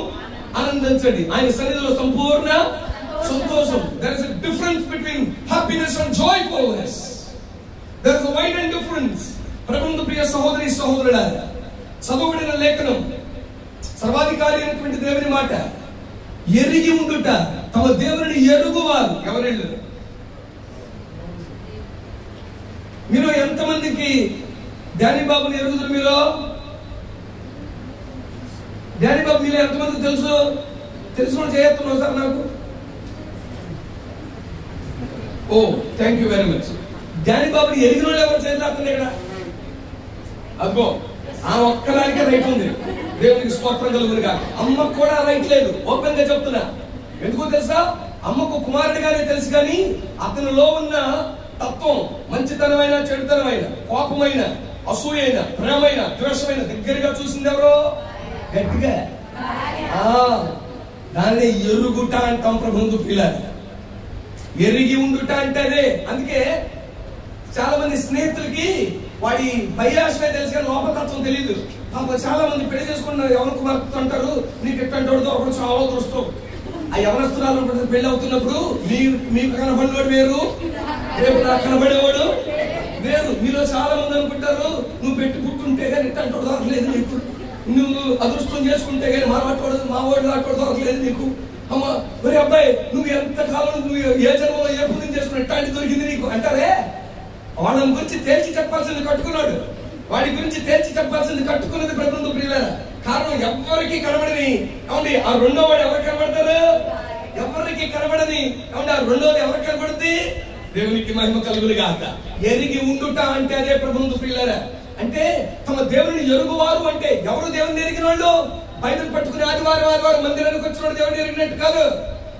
Speaker 1: ఆనందించండి ఆయన సన్నిధిలో సంపూర్ణ సంతోషం. There is a difference between happiness and joyfulness. There is a wide difference. ప్రభువునందు ప్రియ సహోదరి సహోదరులారా, చదవబడిన లేఖనం సర్వాధికారి అయినటువంటి దేవుని మాట, ఎరిగి ఉండుట, తమ దేవుని ఎరుగువారు. ఎవరెళ్ళు? మీరు ఎంతమందికి డానీ బాబుని ఎరుగుదురు? మీరు డానీ బాబు మీరు ఎంతమందికి తెలుసు? తెలుసుకొని చేయొచ్చు సార్ నాకు. ఓ thank you very much. Danny బాబుని ఎరిగిన వాళ్ళు ఎవరు చేతులు ఇక్కడ? అగ్గో ఆ ఒక్కదానికే రైట్ ఉంది. దేవునికి స్తోత్రం కలుగునుగా. అమ్మకు కూడా రైట్ లేదు. ఓపెన్ గా చెప్తున్నా. ఎందుకో తెలుసా? అమ్మకు కుమారుడిగానే తెలుసు కానీ అతనిలో ఉన్న తత్వం, మంచితనమైన, చెడుతనమైన, కోపమైన, అసూయైన, ప్రేమైన, ద్వేషమైన దగ్గరగా చూసింది ఎవరో? గట్టిగా దానిని ఎరుగుట అంటాం ప్రభువుకు ప్రియులారా. ఎరిగి ఉండుట అంటే అదే. అందుకే చాలా మంది స్నేహితులకి వాడి బయలాశమే తెలుసు కానీ లోపతత్వం తెలియదు. చాలా మంది పెళ్లి చేసుకున్నారు, ఎవరికి మారుతుంటారు, నీకు ఎట్టంటాడు ఒకటి చాలా దృష్టం. ఆ ఎవరస్తురాలు పెళ్లి అవుతున్నప్పుడు మీకు కనబడినవాడు వేరు, రేపు నాకు కనబడేవాడు వేరు. మీలో చాలా మంది అనుకుంటారు నువ్వు పెట్టి పుట్టుంటే కానీ ఎట్టంటాడు దొరకలేదు నీకు, నువ్వు అదృష్టం చేసుకుంటే కానీ మా వాడు లాంటి దొరకలేదు నీకు. అమ్మ మరి అబ్బాయి నువ్వు ఎంతకాలం నువ్వు ఏ జన్మలో ఏ పుణ్యం చేసుకుని ఎట్టాంటి దొరికింది నీకు అంటారే. వాళ్ళని గురించి తేల్చి చెప్పాల్సింది కట్టుకున్నాడు, వాడి గురించి తేల్చి చెప్పాల్సింది కట్టుకున్నది ప్రభువుకు ప్రియులారా. కారణం ఎవరికి కనబడని ఏమండి ఆ రెండో వాడు ఎవరు కనబడతారు? ఎవరికి కనబడని ఏమండి ఆ రెండోది ఎవరికి కనబడుతుంది? దేవునికి మహిమ కలుగును గాక. ఎరిగి ఉండుట అంటే అదే ప్రభువుకు ప్రియులారా. అంటే తమ దేవుని ఎరుగువారు అంటే ఎవరు దేవుని ఎరిగిన వాళ్ళు? బైబిల్ పట్టుకుని ఆదివారం మందిరానికి వచ్చిన దేవుని ఎరిగినట్టు కాదు.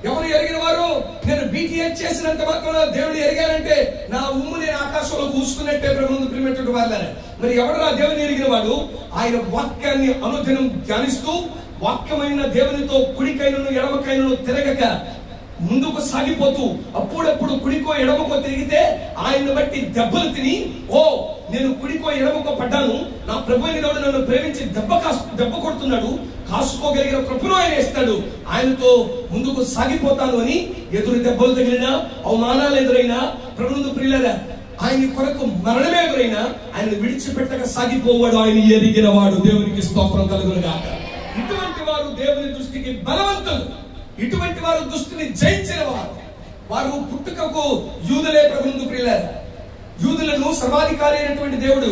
Speaker 1: ఎవరు ఎరిగిన వారు? నేను బీటీఎస్ చేసినంత మాత్రం దేవుని ఎరిగానంటే నా ఉమ్ము నేను ఆకాశంలో కూసుకున్నట్టే ప్రభువుకు ప్రియమైనటువంటి వాళ్ళని. మరి ఎవరు నా దేవుని ఎరిగిన వాడు? ఆయన వాక్యాన్ని అనుదినం ధ్యానిస్తూ వాక్యమైన దేవునితో కుడికైనను ఎడమకైనను తిరగక ముందుకు సాగిపోతూ అప్పుడప్పుడు కుడికో ఎడమకో తిరిగితే ఆయన్ని బట్టి దెబ్బలు తిని నేను కుడికో ఎడమకో పడ్డాను, నా ప్రభువైన దేవుడు నన్ను ప్రేమించి దెబ్బ కొడుతున్నాడు, కాసుకోగలిగిన కృపను ఆయన ఇస్తాడు, ఆయనతో ముందుకు సాగిపోతాను అని ఎదురు దెబ్బలు తగిలినా అవమానాలు ఎదురైనా ప్రభువుకు ప్రియులారా ఆయన కొరకు మరణమే ఎదురైనా ఆయన విడిచిపెట్టక సాగిపోవాడు ఆయన ఎరిగిన వాడు. దేవునికి స్తోత్రం కలుగును గాక. ఇటువంటి వారు దేవుని దృష్టికి బలవంతులు, ఇటువంటి వారు దృష్టిని జయించిన వారు పుట్టుకకు యూదులే ప్రభువుకు ప్రియులారా. యూదులను సర్వాధికారి అయినటువంటి దేవుడు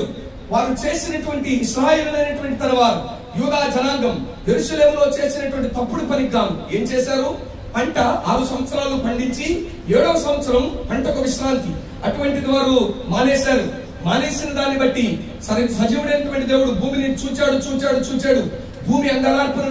Speaker 1: వారు చేసినటువంటి ఇశ్రాయేలులైనటువంటి తన వారు యూదా జనాంగం యెరూషలేములో చేసినటువంటి తప్పుడు పనికి గాను ఏం చేశారు? పంట 6 సంవత్సరాలు పండించి 7వ సంవత్సరం పంటకు విశ్రాంతి. అటువంటిది వారు మానేశారు. మానేసిన దాన్ని బట్టి సజీవుడైనటువంటి దేవుడు భూమిని చూచాడు. భూమి అంగలార్పును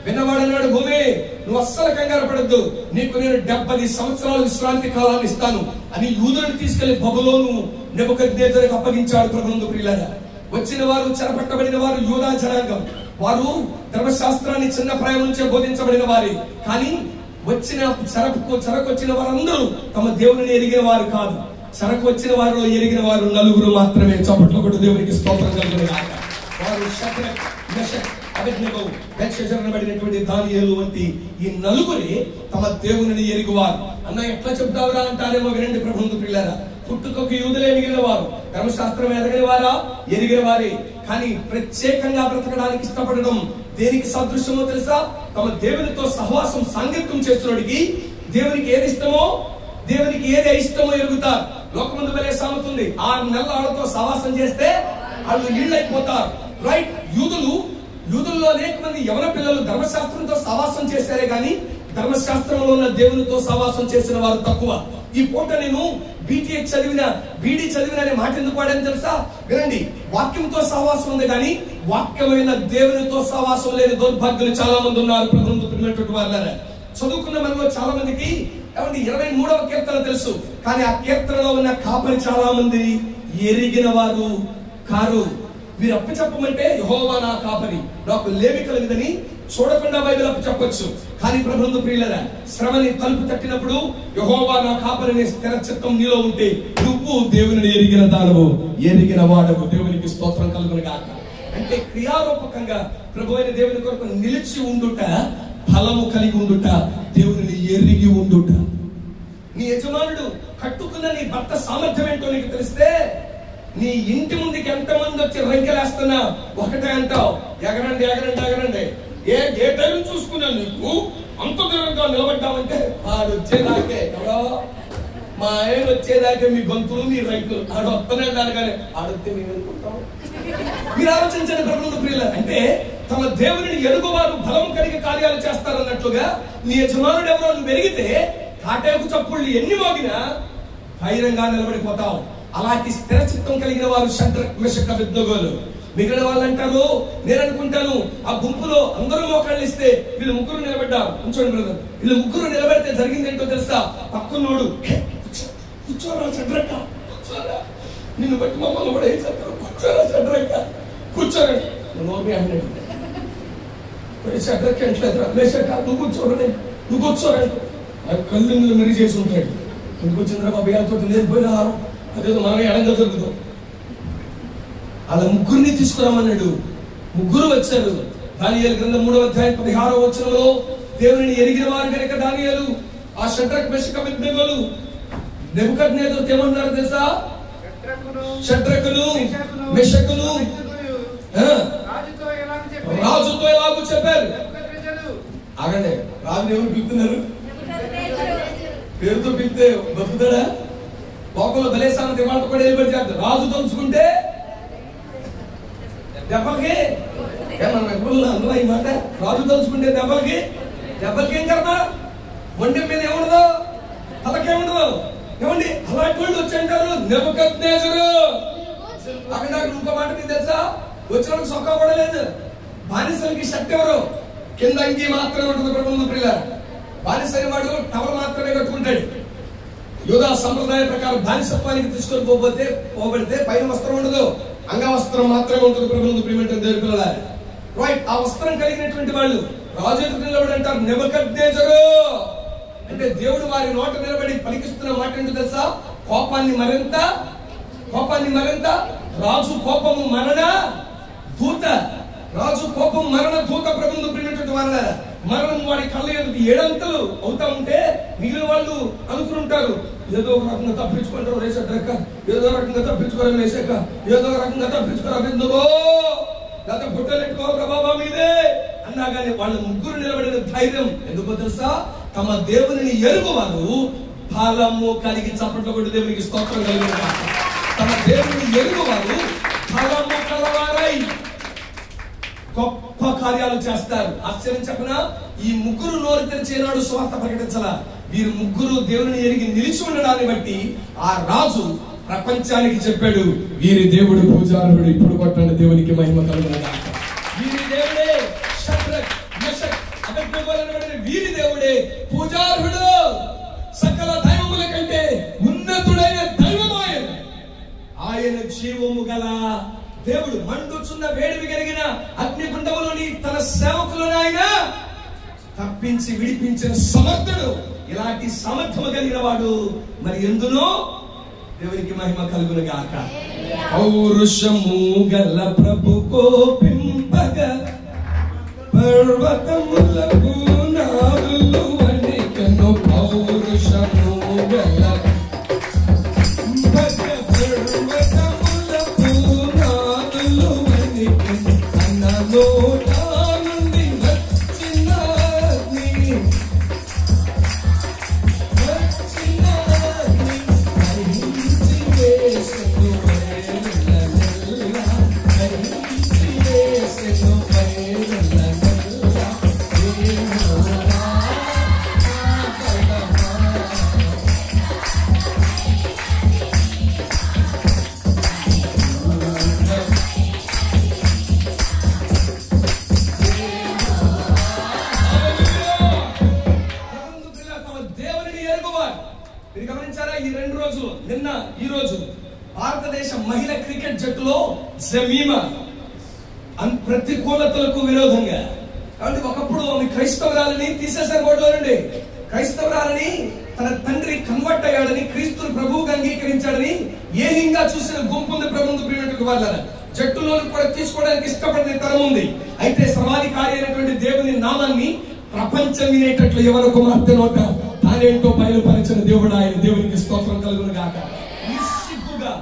Speaker 1: విన్నవాడన్నాడు, భూమి నువ్వు అస్సలు కంగారు పడద్దు, నీకు నేను 70 సంవత్సరాల విశ్రాంతి కాలాన్ని ఇస్తాను అని యూదులను తీసుకెళ్లి బబులోను నెబుకద్నెజరుకు అప్పగించాడు ప్రభువుకు ప్రియులారా. వచ్చిన వారు చెరపట్టబడిన వారు యూదా జనాంగం. వారు ధర్మశాస్త్రాన్ని చిన్న ప్రాయం నుంచే బోధించబడిన వారి. కానీ చెరకు వచ్చిన వారందరూ తమ దేవుని ఎరిగిన వారు కాదు. చెరకు వచ్చిన వారిలో ఎరిగిన వారు 4 మాత్రమే. చప్పట్లు కొట్టు దేవునికి స్తోత్రం కలుగును గాక. వారు షద్రక్, మెషక్, అబేద్నెగో, బెల్షస్సరనబడినటువంటి దానియేలు వంటి ఈ 4 తమ దేవుని ఎరుగువారు. అన్న ఎట్లా చెప్తావురా అంటారేమో వినండి ప్రభువుకు ప్రియులారా. పుట్టుకకు యూదులే మిగిలిన వారు, ధర్మశాస్త్రం ఎరగని వారా? ఎరిగిన వారే. కానీ ప్రత్యేకంగా బ్రతకడానికి ఇష్టపడడం దేనికి సదృశ్యమో తెలుసా? తమ దేవునితో సహవాసం సాంగత్యం చేస్తున్నడికి దేవునికి ఏది ఇష్టమో దేవునికి ఏది ఇష్టమో ఎరుగుతారు. లోకమందు వలె సాగుతుంది. 6 నెలల వాళ్ళతో సహవాసం చేస్తే వాళ్ళు ఇళ్ళు అయిపోతారు. రైట్? యూదుల్లో అనేక మంది యవన పిల్లలు ధర్మశాస్త్రంతో సహవాసం చేశారే గాని ధర్మశాస్త్రంలో ఉన్న దేవునితో సహవాసం చేసిన వారు తక్కువ. ఈ పూట నేను బీటీఎస్ బీడీ చదివిన అనే మాట ఎందుకు వాడని తెలుసా? వినండి, వాక్యంతో సహవాసం ఉంది కానీ వాక్యమైన దేవునితో సహవాసం లేని దౌర్భాగ్యులు చాలా మంది ఉన్నారు ప్రభువుకు ప్రియమైనటువంటి వారులారా. చదువుకున్న మనలో చాలా మందికి 23వ కీర్తన తెలుసు, కానీ ఆ కీర్తనలో ఉన్న కాపరి చాలా మంది ఎరిగిన వారు కారు. మీరు అప్పు చెప్పమంటే యెహోవా నా కాపరి, నాకు లేమి కలిగిదని చూడకుండా బైబిల్ అప్పు చెప్పొచ్చు. కానీ ప్రభువుకు ప్రియులారా, శ్రమని తలుపు తట్టినప్పుడు యెహోవా నా కాపరిని స్థిర చిత్తం నీలో ఉంటే నువ్వు దేవుని ఎరిగిన దానవు, ఎరిగిన వాడవు. దేవునికి స్తోత్రం కలుగును గాక. అంటే క్రియారూపకంగా ప్రభువైన దేవుని కొరకు నిలిచి ఉండుట, ఫలము కలిగి ఉండుట, దేవుని ఎరిగి ఉండుట. నీ యజమానుడు కట్టుకున్న నీ భర్త సామర్థ్యం ఏంటో నీకు తెలిస్తే నీ ఇంటి ముందుకి ఎంతమంది వచ్చి రంకెలేస్తున్నా ఒకటే అంటావు, ఎగరండి. ఏ టైం చూసుకున్నాను నీకు అంత దూరంగా నిలబడ్డామంటే ఆడు వచ్చేదాకే, మా ఆయన వచ్చేదాకే మీ గొంతులు మీ రైతులు ఆడు వస్తూనే ఉండాలి. కానీ ఆడొస్తే మేము అనుకుంటాం. మీరు ఆలోచించండి ప్రభువుకు ప్రియులారా. అంటే తమ దేవుని ఎరుగువారు బలం కలిగి కార్యాలు చేస్తారన్నట్లుగా నీ యజమానుడు ఎవరో నువ్వు పెరిగితే కాటేపు చప్పుళ్ళు ఎన్ని మోగినా ధైర్యంగా నిలబడిపోతావు. అలాంటి స్థిర చిత్తం కలిగిన వారు షద్రక్, మెషక్, అబేద్నెగోలు. మిగిలిన వాళ్ళు అంటారు, నేను అనుకుంటాను ఆ గుంపులో అందరూ మోకాళ్ళు ఇస్తే వీళ్ళు 3 నిలబడ్డారు. కూర్చోండి బ్రదర్, వీళ్ళు 3 నిలబడితే జరిగింది ఏంటో తెలుసా? పక్కనోడు కూర్చోరా షద్రక్, కూర్చోరా, నిన్ను బట్టి మమ్మల్ని కూడా ఏం చేస్తారు, కూర్చోరా షద్రక్, కూర్చోరండి. నోరు అన్నాడు. ఎట్లేదురా మేషక నువ్వు కూర్చోరని నువ్వు కూర్చోరండి. ఆయన కళ్ళు మెరుగు చేసి ఉంటాడు. ఎందుకు వచ్చిందిరా బాబు ఏళ్ళతో నేను పోయిన ఆహారం అదేదో మనం ఎడంగా జరుగుతాం. అలా ముగ్గురిని తీసుకురామన్నాడు. ముగ్గురు వచ్చారు. దానియేలు గ్రంథం 3వ అధ్యాయం 16వ వచనంలో దేవుని ఎరిగిన వారు కనుక దానియేలు ఆ షడ్రక్ మెషక్ అబేద్నెగోలు నెబుకద్నెజరు ఏమన్నారు తెలుసా? షడ్రకులు మెషకులు రాజుతో ఎలాగూ చెప్పారు. ఆగండి, రాజుని ఎవరు పిలుతున్నారు? పేరుతో పిలితే బతుకుతాడా? లోకంలో బలేసానంత ఇవాళ కూడా వెళ్ళిపోయి చేస్తారు. రాజు తలుచుకుంటే దెబ్బలకి అందరూ ఈ మాట రాజు తలుచుకుంటే దెబ్బలకి ఏం కర్మా? ఒంటి మీద ఏముండదు, తలకేముండదు. ఏమండి అలాంటి వాళ్ళు వచ్చారు నెబుకద్నెజరు. అక్కడ ఇంకో మాట మీద తెలుసా? వచ్చినప్పుడు సొక్కా కూడా లేదు. బానిసలకి షర్ట్ ఎవరు? కింద అంగి మాత్రమే ఉంటుంది. ప్రభుత్వం ప్రియుల బానిసైన వాడు టవల్ మాత్రమే కట్టుకుంటాడు. యూదా సంప్రదాయ ప్రకారం బానిసత్వానికి తీసుకొని పోబడితే పైన వస్త్రం ఉండదు, అంగవస్త్రం మాత్రమే ఉంటుంది. ప్రభుత్వం ప్రియమైన దేవుని పిల్లల రైట్. ఆ వస్త్రం కలిగినటువంటి వాళ్ళు రాజు ఎదురు నిలబడి అంటారు నెబుకద్నెజరు. అంటే దేవుడు వారి నోట నిలబడి పలికిస్తున్న మాట ఏంటో తెలుసా? కోపాన్ని మరింత రాజు కోపము మరణ దూత. రాజు కోపం మరణ దూత. ప్రభుత్వం ప్రియమైనటువంటి వారు మరణం వాడి కళ్ళ ఎదుటి 7 అంతలు అవుతా ఉంటే మిగిలిన వాళ్ళు అనుకుంటారు ఏదో ఒక రకంగా తప్పించుకుంటారు రేసక, ఏదో రకంగా తప్పించుకోవడం వేసాక, ఏదో రకంగా తప్పించుకోవడం ఎందుకో లేకపోతే బుట్టలెట్టుకోవాలి బాబా మీదే అన్నా కానీ వాళ్ళ ముగ్గురు నిలబడిన ధైర్యం ఎందుకో తెలుసా? తమ దేవుని ఎరుగువారు బలము కలిగి చప్పట్లు కొట్టి దేవునికి స్తోత్రం కలిగిన తమ దేవుని ఎరుగువారు బలము కలవారై గొప్ప కార్యాలు చేస్తారు. ఆశ్చర్యం చెప్పనా? ఈ ముగ్గురు నోరు తెరిచేనాడు సువార్త ప్రకటించాల. వీరు ముగ్గురు దేవుని ఎరిగి నిలిచి ఉండడాన్ని బట్టి ఆ రాజు ప్రపంచానికి చెప్పాడు, వీరి దేవుడు పూజారుడు. ఇప్పుడు కొట్టండి, దేవునికి మహిమ కలుగునుగాక. వీరి దేవుడే షడ్రక్ మెషక్ అబేద్నెగోలు అనబడిన వీరి దేవుడే పూజారుడు. సకల దైవముల కంటే ఉన్నతుడైన దైవమాయన. ఆయన జీవము గల దేవుడు. మండుచున్న వేడిమి కలిగిన అగ్నిగుండములోని తన సేవకులను ఆయన తప్పించి విడిపించిన సమర్థుడు. ఇలాంటి సమర్థము కలిగిన వాడు మరి ఎందునో దేవునికి మహిమ కలుగునుగాక. పౌరుషము గల ప్రభు కోపింపగ పర్వతములకు నాగులు వణికెను. పౌరుషము గల పర్వతములకు నాగులు వణికెను. అన్నలో నుండి వచ్చిన నిన్న ఈ రోజు భారతదేశ మహిళా క్రికెట్ జట్టులో జమీమా ప్రతికూలతలకు విరోధంగా కాబట్టి ఒకప్పుడు ఆమె క్రైస్తవురాలని తీసేశారు బోర్డులో నుండి. క్రైస్తవురాలని తన తండ్రి కన్వర్ట్ అయ్యాడని, క్రీస్తుని ప్రభువుగా అంగీకరించాడని ఏహింగా చూసిన గుంపు ఉంది. ప్రభుత్వం ప్రియమైనటువంటి వాళ్ళ జట్టులోని కూడా తీసుకోవడానికి ఇష్టపడిన తరం ఉంది. అయితే సర్వాధికారి అయినటువంటి దేవుని నామాన్ని ప్రపంచం వినేటట్లు ఎవరో కుమార్తె నోట తానేంటో బయలుపరిచిన దేవుడు ఆయన. దేవునికి స్తోత్రం కలుగునుగాక. నిస్సిగ్గుగా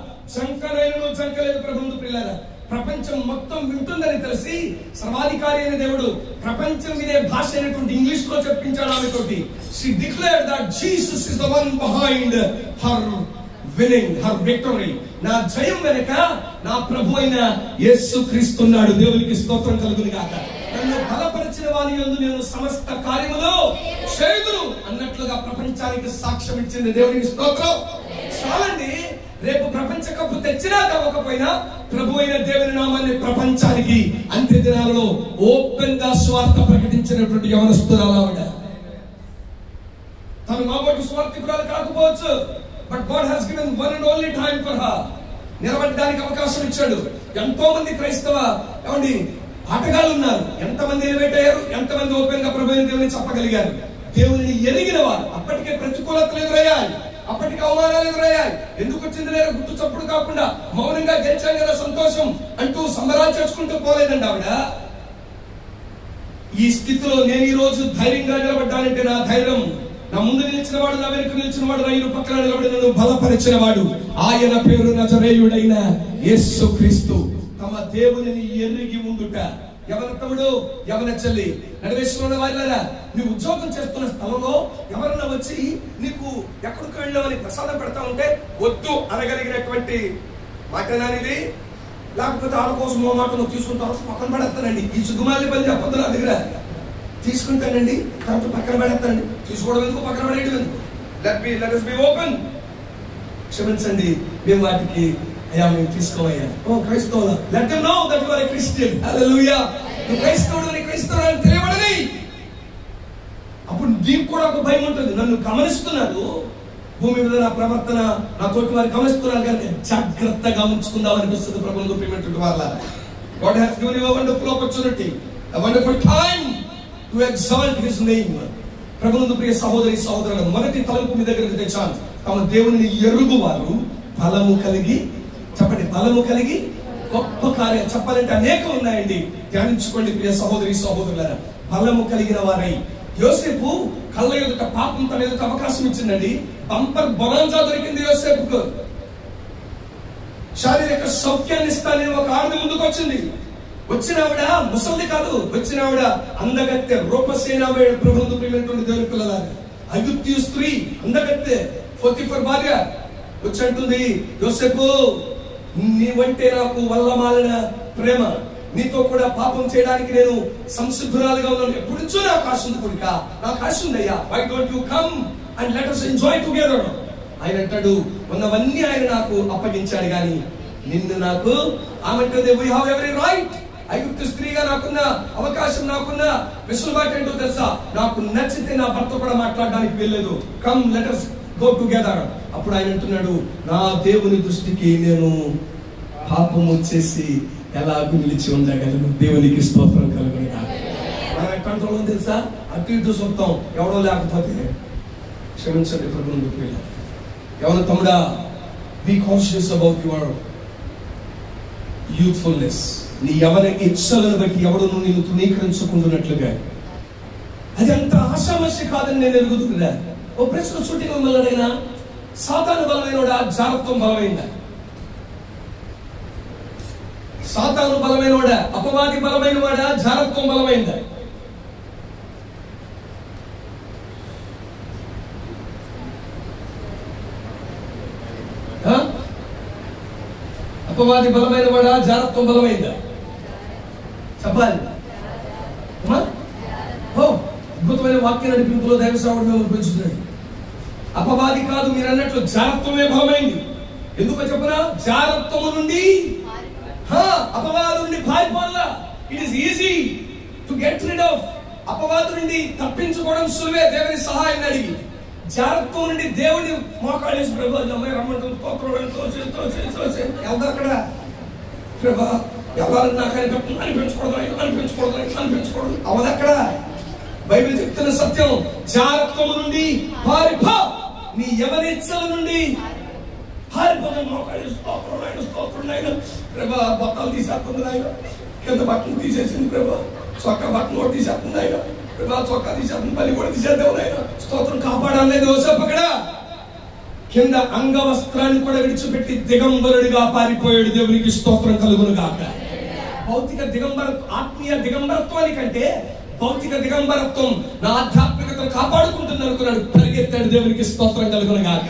Speaker 1: జంకలేదు ప్రభుత్వ ప్రియులారా. ప్రపంచం మొత్తం వింటుందని తెలిసి సర్వాధికారి అయిన దేవుడు ప్రపంచం వినే భాష అయినటువంటి ఇంగ్లీష్ లో చెప్పించాడు ఆమెతోటి. She declared that Jesus is the one behind her winning, her victory. నా జయం వెనుక నా ప్రభు అయిన యేసు క్రీస్తున్నాడు. దేవునికి స్తోత్రం కలుగునుగాక. నన్ను బలపరిచిన వారి యందు నేను సమస్త కార్యములు చేయుదును అన్నట్లుగా ప్రపంచానికి సాక్ష్యం ఇచ్చింది. దేవునికి స్తోత్రం. చాలండి, రేపు ప్రపంచ కప్పు తెచ్చినా కాకపోయినా ప్రభు అయిన దేవుని నామాన్ని ప్రపంచానికి అంత్య దినాలలో ఓపెన్ గా స్వార్థ ప్రకటించినటువంటి యవనస్తురాలు ఆవిడ. తను మాబోటి స్వార్థికురాలు కాకపోవచ్చు, but God has given one and only time for her. నిలబడడానికి అవకాశం ఇచ్చాడు. ఎంతో మంది క్రైస్తవ ఆటగాళ్ళు ఉన్నారు. ఎంతమంది ఎలివేట్ అయ్యారు, ఎంతమంది ఓపెన్ గా ప్రభువైన దేవుని చెప్పగలిగారు. దేవుని ఎరిగిన వారు. అప్పటికే ప్రతికూలతలు ఎదురయ్యాయి, అప్పటికి అవమానాలు ఎదురయ్యాయి. ఎందుకు వచ్చింది లేదా గుర్తు చప్పుడు కాకుండా మౌనంగా గెలిచాం కదా సంతోషం అంటూ సంబరాలు చేసుకుంటూ పోలేదండి ఆవిడ. ఈ స్థితిలో నేను ఈ రోజు ధైర్యంగా నిలబడ్డానంటే నా ధైర్యం నా ముందు నిలిచిన వాడు, నా వెనుక నిలిచిన వాడు, నా ఇరు పక్కన నిలబడి నన్ను బలపరిచిన వాడు ఆయన పేరు నజరేయుడైన యేసుక్రీస్తు. తమ దేవునిని ఎరిగి ఉండుట. ఎవరి తమ్ముడు, ఎవరి చెల్లి, నడివేశ్వరుడు వాళ్ళరా, నీ ఉద్యోగం చేస్తున్న స్థలంలో ఎవరన్నా వచ్చి నీకు ఎక్కడికి వెళ్ళామని ప్రసాదం పెడతా ఉంటే వద్దు అనగలిగినటువంటి మాటనానిది. లేకపోతే ఆడ కోసం మాట నువ్వు తీసుకుంటావు, పక్కన పడేస్తానండి. ఈ సుగుమాలి పని చెప్పొద్దు నా దగ్గర. తీసుకుంటానండి, తర్వాత పక్కన పడేస్తానండి. తీసుకోవడం ఎందుకు, పక్కన పడేయడం ఎందుకు? Let us be open. క్షమించండి, మేము వాటికి అయ్యా మేము తీసుకోమయ్యా. ఓ క్రైస్తవులా, let them know that you are a Christian. Hallelujah. నువ్వు క్రైస్తవుడు అని తెలియబడని. అప్పుడు నీకు కూడా ఒక భయం ఉంటుంది. నన్ను గమనిస్తున్నారు, భూమి మీద నా ప్రవర్తన, నా తోటి వారు గమనిస్తున్నారు కనుక జాగ్రత్తగా ఉంచుకుందాం అనిపిస్తుంది. ప్రభువుకు ప్రియమైనటువంటి వారలారా, God has given you a wonderful opportunity, a wonderful time to exalt his name. ప్రభువుకు ప్రియ సహోదరి సహోదరులు, మొదటి తలంపు మీ దగ్గరికి తెచ్చాను. తమ దేవుని ఎరుగువారు బలము కలిగి, చెప్పండి, బలము కలిగి గొప్ప కార్యం. చెప్పాలంటే అనేకం ఉన్నాయండి, ధ్యానించుకోండి ప్రియ సహోదరి సహోదరులారా. బలము కలిగిన వారై యోసేపు కళ్ళ ఎదుట పాపం తన ఎదుట అవకాశం ఇచ్చిందండి. బంపర్ బొనాంజా దొరికింది యోసేపుకు. శారీరక సౌఖ్యాన్ని ఇస్తానని ఒక ఆవిడ ముందుకు వచ్చింది. వచ్చిన ఆవిడ ముసలిది కాదు, వచ్చిన ఆవిడ అందగత్తె, రూపసేన ప్రభువుకు ప్రియమైనటువంటి దేవుని పిల్లలారా. ఐగుప్తీయ స్త్రీ, అందగత్తె, పోతీఫర్ భార్య వచ్చి అంటుంది, యోసేపు నీవంటే నాకు వల్లమాలిన ప్రేమ, నీతో కూడా పాపం చేయడానికి నేను సంసిద్ధురాలుగా ఉన్నాను. ఎప్పటి నుంచో నాకు ఆశ ఉంది కొడుక, నాకు ఆశ ఉందయ్యా. Why don't you come and let us enjoy together. ఆయన అంటాడు, ఉన్నవన్నీ ఆయన నాకు అప్పగించాడు కానీ నిన్ను నాకు, ఆమంటుంది we have every right. ఐగుప్తు స్త్రీగా నాకున్న అవకాశం, నాకున్న వెసులుబాటు ఏంటో తెలుసా? నాకు నచ్చితే నా భర్త కూడా మాట్లాడడానికి వెళ్ళలేదు. Come let us go together. అప్పుడు ఆయన అంటున్నాడు, నా దేవుని దృష్టికి నేను పాపము చేసి ఎలాగూ నిలిచి ఉండగలను. దేవునికి స్తోత్రం కలుగును గాక. మనం ఎట్లాంటి వాళ్ళం తెలుసా? అటు ఇటు సొంతం ఎవడో లేకపోతే క్షమించండి ప్రభువుకు. ఎవరు తమ్ముడా, be conscious about your youthfulness. నీ ఎవరి ఇచ్చలను బట్టి ఎవరు నేను తృణీకరించుకుంటున్నట్లుగా అది అంత ఆశామస్య కాదని నేను ఎరుగుతున్నా. ఓ ప్రశ్న సూటిగా మిమ్మల్ని అడిగినా, సాతాను బలమైనవాడా, జారత్వం బలమైందా? సాతాను బలమైనవాడా, అపవాది బలమైనవాడా, జారత్వం బలమైందా? అపవాది బలమైనవాడా, జారత్వం బలమైందా? చెప్పాలి. అద్భుతమైన వాక్య నడిపింపులో దైవసేవకుడు మేము పెంచుతున్నాడు. అపవాది కాదు, మీరు అన్నట్లు జారత్వమే బలమైంది. ఎందుకో చెప్పనా? జారత్వము నుండి, అపవాదు నుండి పారిపోవాలా. It is easy to get rid of. అపవాదు నుండి తప్పించుకోవడం సులువే దేవుని సహాయాన్ని అడిగి. జారత్వం నుండి దేవుని మోకాళ్ళేసి ప్రభు రమ్మంటారు, అక్కడ ప్రభా ఎవరు నాకు అనిపించకూడదు అవదక్కడ. బైబిల్ చెప్తున్న సత్యం, జారత్వము నుండి పారిపో, నీ ఎవరిచ్చల నుండి పారిపోదాం. మోకాళ్ళేసి స్తోత్రం నాయన. ప్రభా బట్టలు తీసేస్తుంది ఆయన, కింద బట్టలు తీసేసింది ప్రభా, చొక్కా బట్టలు కూడా తీసేస్తుంది ఆయన, ప్రభా చొక్కా తీసేస్తుంది, పని కూడా తీసేద్దాం ఆయన. స్తోత్రం. కాపాడాలేదు యోసేపు అక్కడ. కింద అంగవస్త్రాన్ని కూడా విడిచిపెట్టి దిగంబరుడిగా పారిపోయాడు. దేవునికి స్తోత్రం కలుగును గాక. భౌతిక ఆత్మీయ దిగంబరత్వానికంటే భౌతిక దిగంబరత్వం నా ఆధ్యాత్మికతను కాపాడుకుంటుంది అనుకున్నాడు. పరిగెత్తాడు. దేవునికి స్తోత్రం కలుగును గాక.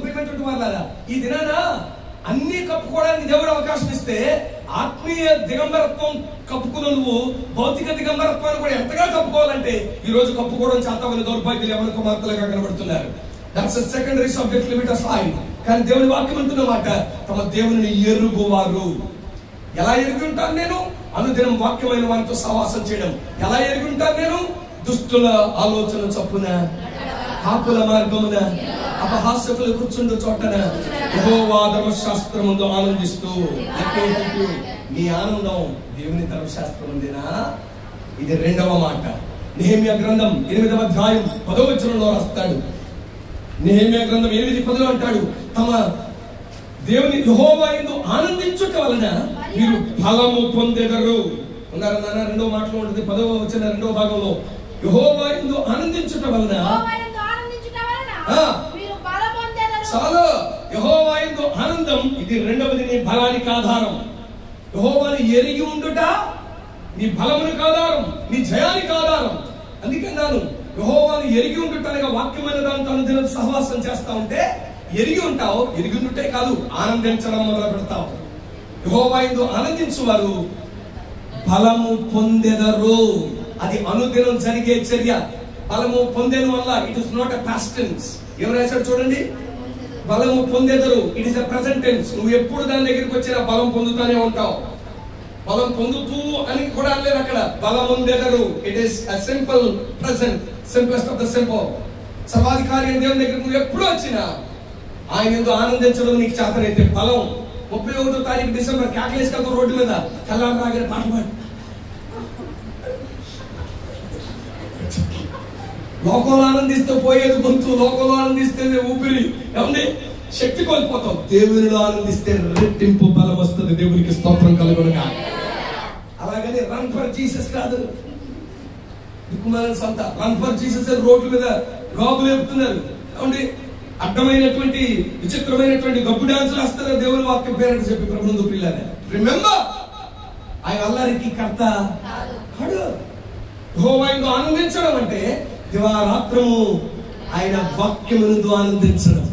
Speaker 1: ప్రియమైనటువంటి వాళ్ళారా, ఈ దినాన అన్ని కప్పుకోవడానికి దేవుడు అవకాశం ఇస్తే ఆత్మీయ దిగంబరత్వం కప్పుకున్న నువ్వు భౌతిక దిగంబరత్వాన్ని కూడా ఎంతగా కప్పుకోవాలంటే ఈ రోజు కప్పుకోవడం చేతవని దౌర్భాగ్యులు ఎవరి కుమార్తెలుగా కనబడుతున్నారు. That's secondary subject, limit aside. కానీ దేవుని వాక్యం అంటున్నమాట, తమ దేవుని ఎరుగువారు. ఎలా ఎరిగి ఉంటాను నేను? అనుదినం వాక్యమైన వారితో సహవాసం చేయడం. ఎలా ఎరిగి ఉంటాను నేను? దుష్టుల ఆలోచన చొప్పున, పాపుల మార్గమున, అపహాస్యకులు కూర్చుండు చోటన యెహోవా ధర్మశాస్త్రములో ఆనందిస్తూ. నీ ఆనందం దేవుని ధర్మశాస్త్రం ఉందేనా? ఇది రెండవ మాట. నెహెమ్యా గ్రంథం 8వ అధ్యాయం 10వ వచనంలో రాస్తాడు. నెహెమ్యా గ్రంథం 8:10 అంటాడు, తమ దేవుని యెహోవా యందు ఆనందించుట వలన మీరు బలము పొందెదరు. ఉన్నారు నాన్న, రెండవ మాటలో ఉంటుంది 10వ వచనం 2వ భాగంలో, యెహోవా యందు ఆనందించుట వలన చాలా యెహోవా యందు ఆనందం. ఇది రెండవది, నీ బలానికి ఆధారం. యెహోవాను ఎరిగి ఉండుట నీ బలమునికి ఆధారం, నీ జయానికి ఆధారం. అందుకన్నాను, యెహోవాను ఎరిగి ఉండుట అనగా వాక్యమైన దాంతో అనుదినం సహవాసం చేస్తా ఉంటే ఎరిగి ఉంటావు. ఎరిగి ఉండుటే కాదు, ఆనందించడం మొదలు పెడతావు. యెహోవా యందు ఆనందించువారు బలము పొందెదరు. అది అనుదినం జరిగే చర్య. బలము పొందేను వల్ల it is not a past tense. ఏం రాశాడు చూడండి, బలము పొందెదరు. It is a present tense. నువ్వు ఎప్పుడు దాని దగ్గరికి వచ్చినా బలం పొందుతానే ఉంటావు. బలం పొందుతూ అని కూడా లేదు అక్కడ, బలం పొందెదరు. It is a simple present, simplest of the simple. సర్వాధికారి అయిన దేవుని దగ్గరికి నువ్వు ఎప్పుడు వచ్చినా ఆయన యందు ఆనందించడం నీకు చేతనైతే బలం. 31వ తారీఖు డిసెంబర్ కేకలేసుకెళ్తాం రోడ్డు మీద, తెల్లారి రాగానే పాట పాడు. లోకంలో ఆనందిస్తే పోయేది గొంతు, లోకంలో ఆనందిస్తే ఊపిరి, ఏమండి శక్తి కోల్పోతాం. దేవునిలో ఆనందిస్తే రెట్టింపు బలం వస్తుంది. దేవునికి స్తోత్రం కలుగునుగా. అలాగని రన్ ఫర్ జీసస్ కాదు, దిక్కుమాలిన సంత రన్ ఫర్ జీసస్ రోడ్ల మీద గాబులు చెప్తున్నారు. ఏమండి అడ్డమైనటువంటి విచిత్రమైనటువంటి గబ్బు డాన్సులు వస్తున్నారు దేవుని వాక్యం పేరంట చెప్పి ప్రభునందు ప్రియులారా. రిమెంబర్, ఆయన అల్లరికి కర్త కాడు. యెహోవా యందు ఆనందించడం అంటే దివారాత్రము ఆయన వాక్యమునందు ఆనందించడం.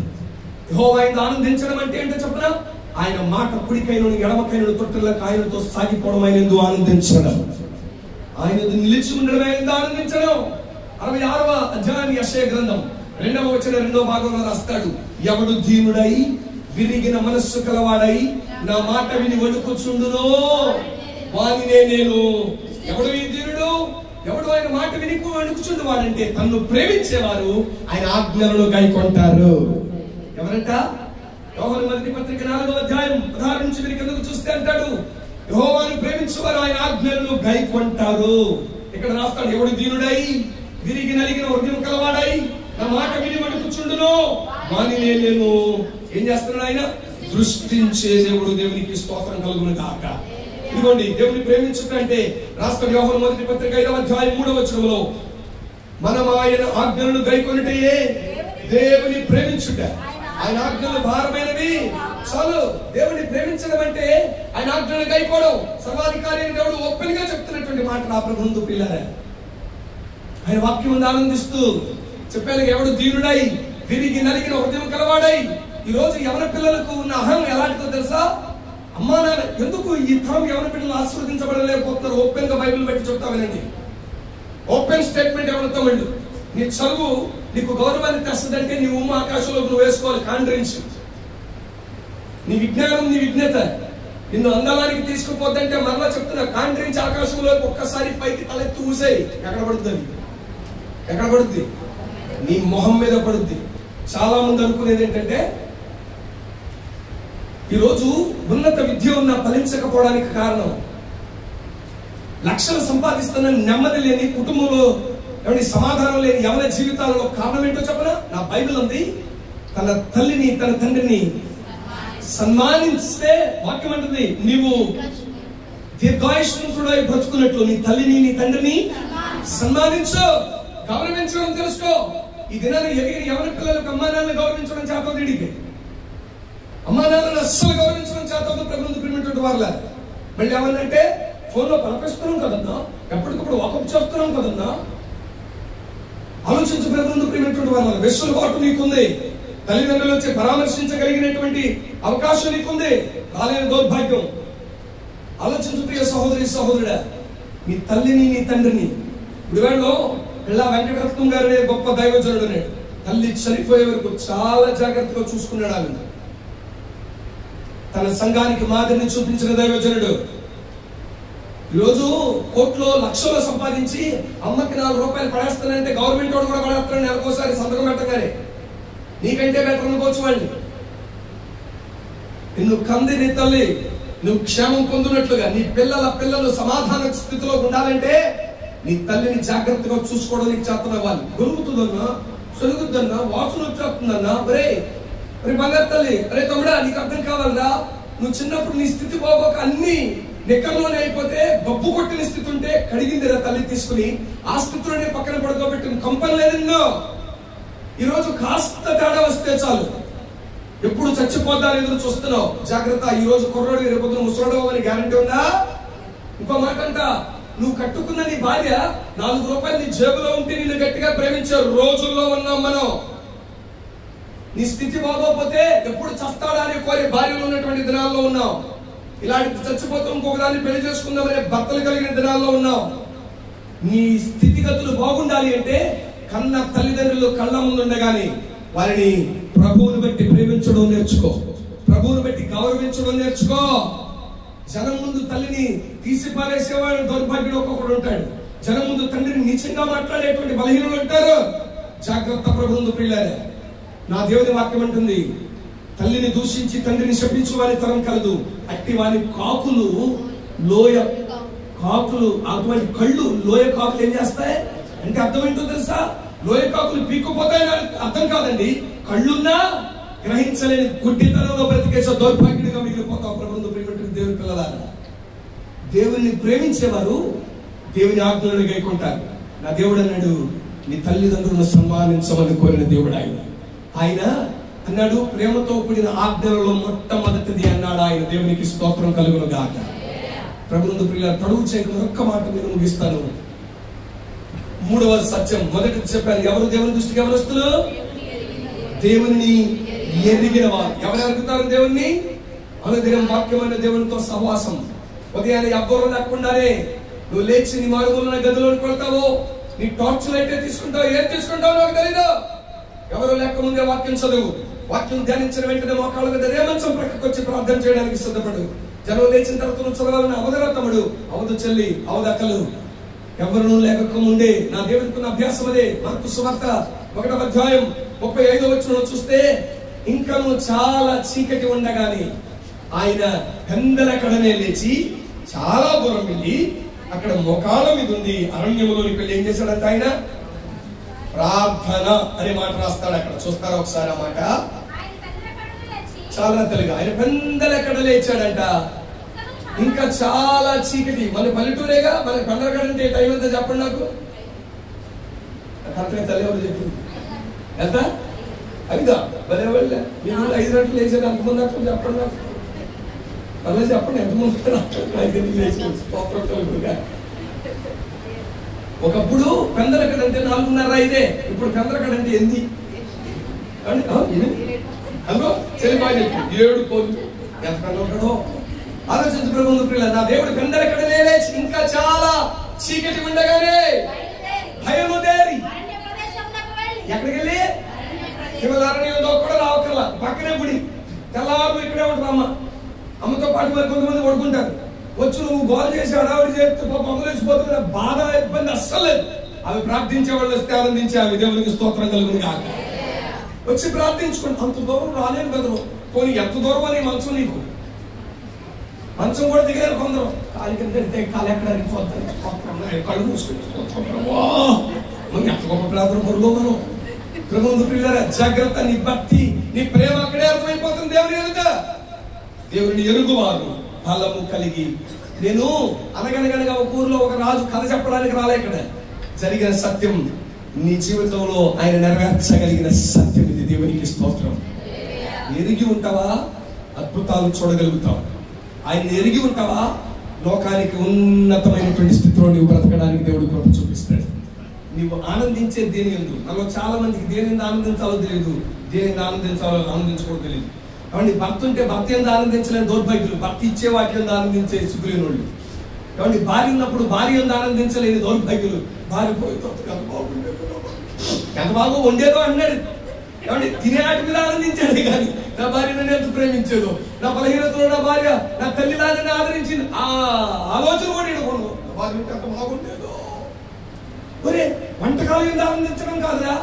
Speaker 1: యెహోవా యందు ఆనందించడం అంటే ఏంటో చెప్పనా, ఆయన మాట కుడికైన ఎడమకైన తొట్టులకు ఆయనతో సాగిపోవడం, ఆయన యందు ఆనందించడం, ఆయన నిలిచి ఉండడం, ఆయన యందు ఆనందించడం. 66వ అధ్యాయం యెషయా గ్రంథం 2వ వచనం 2వ భాగంలో రాస్తాడు, ఎవడు దీనుడై విరిగిన మనస్సు కలవాడై నా మాట విని వణుకుచుండునో వానినే నేను. ఎవడు ఈ దీనుడు? ఎవడు ఆయన మాట విని వణుకుచుండు వాడంటే తన్ను ప్రేమించేవారు ఆయన ఆజ్ఞలను గైకొంటారు. ఎవరంట? యోహాను మొదటి పత్రిక 4వ అధ్యాయం 16 నుంచి మీరు కిందకు చూస్తే అంటాడు, యెహోవాను ప్రేమించేవారు ఆయన ఆజ్ఞలను గైకొంటారు. ఇక్కడ రాస్తాడు, ఎవడు దీనుడై విరిగి నలిగిన హృదయం కలవాడై నా మాట విని వణుకుచుండునో వానినే నేను. ఏం చేస్తున్నాడు ఆయన? దృష్టించే దేవుడు. దేవునికి స్తోత్రం కలుగును గాక. ఇదిగోండి, దేవుని ప్రేమించుటంటే రాస్తాడు యోహాను మొదటి పత్రిక 5వ అధ్యాయం 3వ వచనంలో, మనం ఆయన ఆజ్ఞలను గైకొనుటయే దేవుని ప్రేమించుట. ఆయన ఆజ్ఞలు భారమైనవి. చాలు, దేవుని ప్రేమించడం అంటే ఆయన ఆజ్ఞలను గైకోవడం. సర్వాధికారి అయిన దేవుడు ఓపెన్ గా చెప్తున్నటువంటి మాట నా ప్రభువును ప్రియులారా. ఆయన వాక్యం ఆనందిస్తూ చెప్పాను, ఎవడు దీనుడై విరిగి నలిగిన హృదయం కలవాడై. ఈ రోజు యవన పిల్లలకు ఉన్న అహం ఎలాంటిదో తెలుసా? అమ్మా నాన్న ఎందుకు ఈ తరం యవన పిల్లలు ఆశీర్వదించబడలేకపోతున్నారు? ఓపెన్ గా బైబిల్ బట్టి చెప్తా వినండి. ఓపెన్ స్టేట్మెంట్ ఎవరితో వెళ్ళు, నీ చదువు నీకు గౌరవాన్ని తెస్తుందంటే నీ ఉమ్మ ఆకాశంలో నువ్వు వేసుకోవాలి కాండ్రించి. నీ విజ్ఞానం, నీ విజ్ఞత నిన్ను అందలానికి తీసుకుపోద్దంటే మరలా చెప్తున్నా, కాండ్రించి ఆకాశంలో ఒక్కసారి పైకి తలెత్తి ఊసేయి. ఎక్కడ పడుతుంది? ఎక్కడ పడుద్ది? నీ మొహం మీద పడుద్ది. చాలా మంది అనుకునేది ఏంటంటే, ఈరోజు ఉన్నత విద్య ఉన్న ఫలించకపోవడానికి కారణం, లక్షలు సంపాదిస్తున్న నెమ్మది లేని కుటుంబంలో ఎవరి సమాధానం లేని యవన జీవితాలలో కారణం ఏంటో చెప్పనా? నా బైబిల్ ఉంది, తన తల్లిని తన తండ్రిని సన్మానిస్తే వాక్యం అంటుంది, నీవు దీర్ఘాయుష్మంతుడై బ్రతుకున్నట్లు నీ తల్లిని నీ తండ్రిని సన్మానించు. గౌరవించడం తెలుసుకో. ఈ దినాన్ని ఎదిగిన యవన పిల్లలకు అమ్మా నాన్నని గౌరవించడం చేతవుతుంది. వీడికి అమ్మా నాన్నని అస్సలు గౌరవించడం చేతవుతుంది. ప్రభుత్వం ప్రేమించే వాళ్ళ మళ్ళీ ఏమన్నంటే ఫోన్లో పలకరిస్తున్నాం కదన్నా, ఎప్పటికప్పుడు వాకప్ చేస్తున్నాం కదన్నా. ఆలోచించు, ప్రభుత్వం ప్రేమించే వాళ్ళ వెసులుబాటు నీకుంది. తల్లిదండ్రులు వచ్చి పరామర్శించగలిగినటువంటి అవకాశం నీకుంది. రాలేని దౌర్భాగ్యం. ఆలోచించు ప్రియ సహోదరి సహోదరుడా, నీ తల్లిని నీ తండ్రిని. గుడివాడలో ఇలా వెంకటరత్నం గారు అనే గొప్ప దైవజనుడు అన్నాడు, తల్లి చనిపోయే వరకు చాలా జాగ్రత్తగా చూసుకున్నాడు. ఆమె తన సంఘానికి మాదిరిని చూపించిన దైవజనుడు. ఈరోజు కోట్లో లక్షలు సంపాదించి అమ్మకి 4 రూపాయలు పడేస్తానంటే గవర్నమెంట్ వాడు కూడా పడేస్తాను నెలకోసారి సంతకం పెట్టగానే. నీకంటే బెటర్ అనుకోవచ్చు వాళ్ళు. నిన్ను కంది నీ తల్లి, నువ్వు క్షేమం పొందినట్లుగా నీ పిల్లలు సమాధాన స్థితిలో ఉండాలంటే నీ తల్లిని జాగ్రత్తగా చూసుకోవడం నీకు చేతనవ్వాలి. గొలుగుతుందన్నా, సొలుగుద్దన్నా, వాసన వచ్చేస్తుందన్నా, ఒరే బంగారు తల్లి, అరే తమ్ముడా నీకు అర్థం కావాలరా, నువ్వు చిన్నప్పుడు నీ స్థితి బాగోక అన్ని నిక్కర్లోనే అయిపోతే గబ్బు కొట్టిన స్థితి ఉంటే కడిగిందిరా తల్లి తీసుకుని, ఆ స్థితిలోనే పక్కన పడుకోబెట్టిన కంపని లేదన్నో. ఈరోజు కాస్త తేడా వస్తే చాలు ఎప్పుడు చచ్చిపోతారు ఎదురు చూస్తున్నావు. జాగ్రత్త. ఈ రోజు కుర్రోడు రేపు ముసలోడు అని గ్యారంటీ ఉందా? ఇంకో మాట అంట, నువ్వు కట్టుకున్న నీ భార్య 4 రూపాయలు నీ జేబులో ఉంటే నిన్ను గట్టిగా ప్రేమించే రోజుల్లో ఉన్నాం మనం. నీ స్థితి బాగోపోతే ఎప్పుడు చస్తాడని కోరే భార్యలో ఉన్నటువంటి దినాల్లో ఉన్నాం. ఇలాంటి చచ్చిపోతే ఇంకొక దాన్ని పెళ్లి చేసుకుందామనే భర్తలు కలిగిన దినాల్లో ఉన్నాం. నీ స్థితిగతులు బాగుండాలి అంటే కన్న తల్లిదండ్రులు కళ్ళ ముందు ఉండగానే వారిని ప్రభువుని బట్టి ప్రేమించడం నేర్చుకో, ప్రభువుని బట్టి గౌరవించడం నేర్చుకో. జనం ముందు తల్లిని తీసి పారేసేవాడు దౌర్భాగ్యుడు ఒక్కొక్కడు ఉంటాడు. జనం ముందు తండ్రిని నీచంగా మాట్లాడేటువంటి బలహీనులు ఉంటారు. జాగ్రత్త ప్రభువును ప్రియులారా. నా దేవుని వాక్యం అంటుంది, తల్లిని దూషించి తండ్రిని శపించు వారి తరం కలదు, అట్టి వారి కాకులు లోయ కాకులు, అటువంటి కళ్ళు లోయ కాకులు ఏం చేస్తాయి అంటే అర్థం ఏంటో తెలుసా? లోయ కాకులు పీక్కుపోతాయని అర్థం కాదండి. కళ్ళున్నా గ్రహించలేని గుడ్డితనంలో బ్రతికేసే దౌర్భాగ్యుడిగా మిగిలిపోతావు. ప్రభువును ప్రేమించిన దేవుని పిల్లలారా, దేవుని ప్రేమించేవారు దేవుని ఆజ్ఞలను గైకొంటారు. నా దేవుడు అన్నాడు, నీ తల్లిదండ్రులను సన్మానించమని కోరిన దేవుడు ఆయన. ఆయన అన్నాడు, ప్రేమతో కూడిన ఆజ్ఞలలో మొట్టమొదటిది అన్నాడు ఆయన. దేవునికి స్తోత్రం కలుగును గాక. ప్రభువును ప్రియులారా, తడువు చేయకుండా ఒక్క మాట నేను ముగిస్తాను. 3వ సత్యం మొదటి చెప్పాను. ఎవరు దేవుని దృష్టికి ఎవరు వస్తులు? దేవుని ఎరిగిన వారు. ఎవరు ఎరుగుతారు దేవుణ్ణి? అనుదినం వాక్యమైన దేవునితో సహవాసం. ఉదయాన్నే ఎవ్వరూ లేకుండానే నువ్వు లేచి నీ మారుమూలన గదిలోకి వెళ్తావు, నీ టార్చ్ లైట్ తీసుకుంటావు, ఏం తీసుకుంటావు నాకు తెలీదు. ఎవరు లేక ముందే వాక్యం చదువు. వాక్యం ధ్యానించిన వెంటనే మోకాళ్ళ మీద రేమంచం ప్రక్కకు వచ్చి ప్రార్థన చేయడానికి సిద్ధపడు. జనం లేచిన తర్వాత నువ్వు చదవాలని అవదరా తమ్ముడు, అవదు చెల్లి, అవదక్కలు, ఎవరు లేక ముందే నా దేవుడికున్న అభ్యాసం అదే. మార్కు సువార్త 1వ అధ్యాయం 35వ వచనం చూస్తే, ఇంకా నువ్వు చాలా చీకటి ఉండగానే ఆయన పెందలకడనే లేచి చాలా దూరం వెళ్ళి అక్కడ మోకాళ్ళ మీద ఉంది అరణ్యంలోనికి వెళ్ళి ఏం చేశాడంట? ఆయన ప్రార్థన అనే మాట రాస్తాడు అక్కడ. చూస్తారా ఒకసారి ఆ మాట? చాలా తెలుగు. ఆయన పెందలకడ లేచాడంట. ఇంకా చాలా చీకటి. మన పల్లెటూరేగా, మన పెందలకడ అంటే టైం ఎంత చెప్పండి నాకు. కరెక్ట్గా తల్లి ఎవరు చెప్పింది ఎంత? అదిగా భలే వాళ్ళే. మీరు 5 గంటలు లేచారు, ఎంతమంది అక్కడ చెప్పండి నాకు. అలా చెప్పండి ఎంతమంది 5 గంటలు లేచారు. ఒకప్పుడు పెందలకడ అంటే 4:30 ఇప్పుడు పెందలకడ అంటే ఎన్ని? అందులో చెల్లిపాయ 7 కోళ్ళు. ఎంత పెందలకడో ఆలోచించు ప్రభువును ప్రియులారా. నా దేవుడు పెందలకడ లేచి ఇంకా చాలా చీకటి ఉండగానే బయలుదేరి ఎక్కడికి వెళ్ళి శివధారణ్యంలో కూడా రావక్కర్లా, పక్కనే గుడి. తెల్లవారు ఇక్కడే ఉంటారు. అమ్మతో పాటు మరి కొంతమంది పడుకుంటారు. వచ్చి నువ్వు గోల్ చేసి అడావిడి చేస్తే పొందలేసిపోతున్న బాధ ఇబ్బంది అస్సలు లేదు. అవి ప్రార్థించే వాళ్ళు వస్తే ఆనందించే అవి దేవునికి స్తోత్రం కలుగును కాక. వచ్చి ప్రార్థించుకోండి. అంత దూరం రాలేను బెదరు. పోనీ ఎంత దూరం అని మంచం నీకు. మంచం కూడా దిగారు కొందరు. కాలి కింద కాలు ఎక్కడ అరిగిపోతారు, కళ్ళు మూసుకుంటే ఎంత గొప్ప ప్రార్థన పొరుగు మనం. ప్రభువును ప్రియులారా, జాగ్రత్త. నీ భక్తి, నీ ప్రేమ అక్కడే అర్థమైపోతుంది దేవుని ఎదుట. దేవుని ఎరుగువారు బలము కలిగి. నేను అనగనగనగా ఒక ఊర్లో ఒక రాజు కథ చెప్పడానికి రాలే. ఇక్కడ జరిగిన సత్యం నీ జీవితంలో ఆయన నెరవేర్చగలిగిన సత్యం ఇది. దేవునికి స్తోత్రం. ఎరిగి ఉంటావా అద్భుతాలు చూడగలుగుతావు. ఆయన ఎరిగి ఉంటావా లోకానికి ఉన్నతమైనటువంటి స్థితిలో నువ్వు బ్రతకడానికి దేవుడు కృప చూపిస్తాడు. నువ్వు ఆనందించే దేని ఎందు. మనలో చాలా మందికి దేనిని ఆనందించాలో తెలియదు, దేనిని ఆనందించకూడదు తెలియదు. కాబట్టి భర్త ఉంటే భర్త ఎంత ఆనందించలేని దౌర్భాగ్యులు, భర్త ఇచ్చే వాటి ఎంత ఆనందించే సిగ్గులేని వాళ్ళు. కాబట్టి భార్య ఉన్నప్పుడు భార్య ఎంత ఆనందించలేని దౌర్భాగ్యులు. భార్య పోయితో ఎంత బాగా వండేదో అన్నాడు. కాబట్టి తినే వాటి మీద ఆనందించాడు కానీ నా భార్య నన్ను ఎంత ప్రేమించేదో, నా బలహీనతలో నా భార్య నా తల్లిలా నన్ను ఆదరించింది ఆ ఆలోచన కూడా ఇవ్వకూడదు. నా భార్య ఉంటే ఎంత బాగుండేదో. ఒరే వంటకాలు ఎంత ఆనందించడం కాదురా,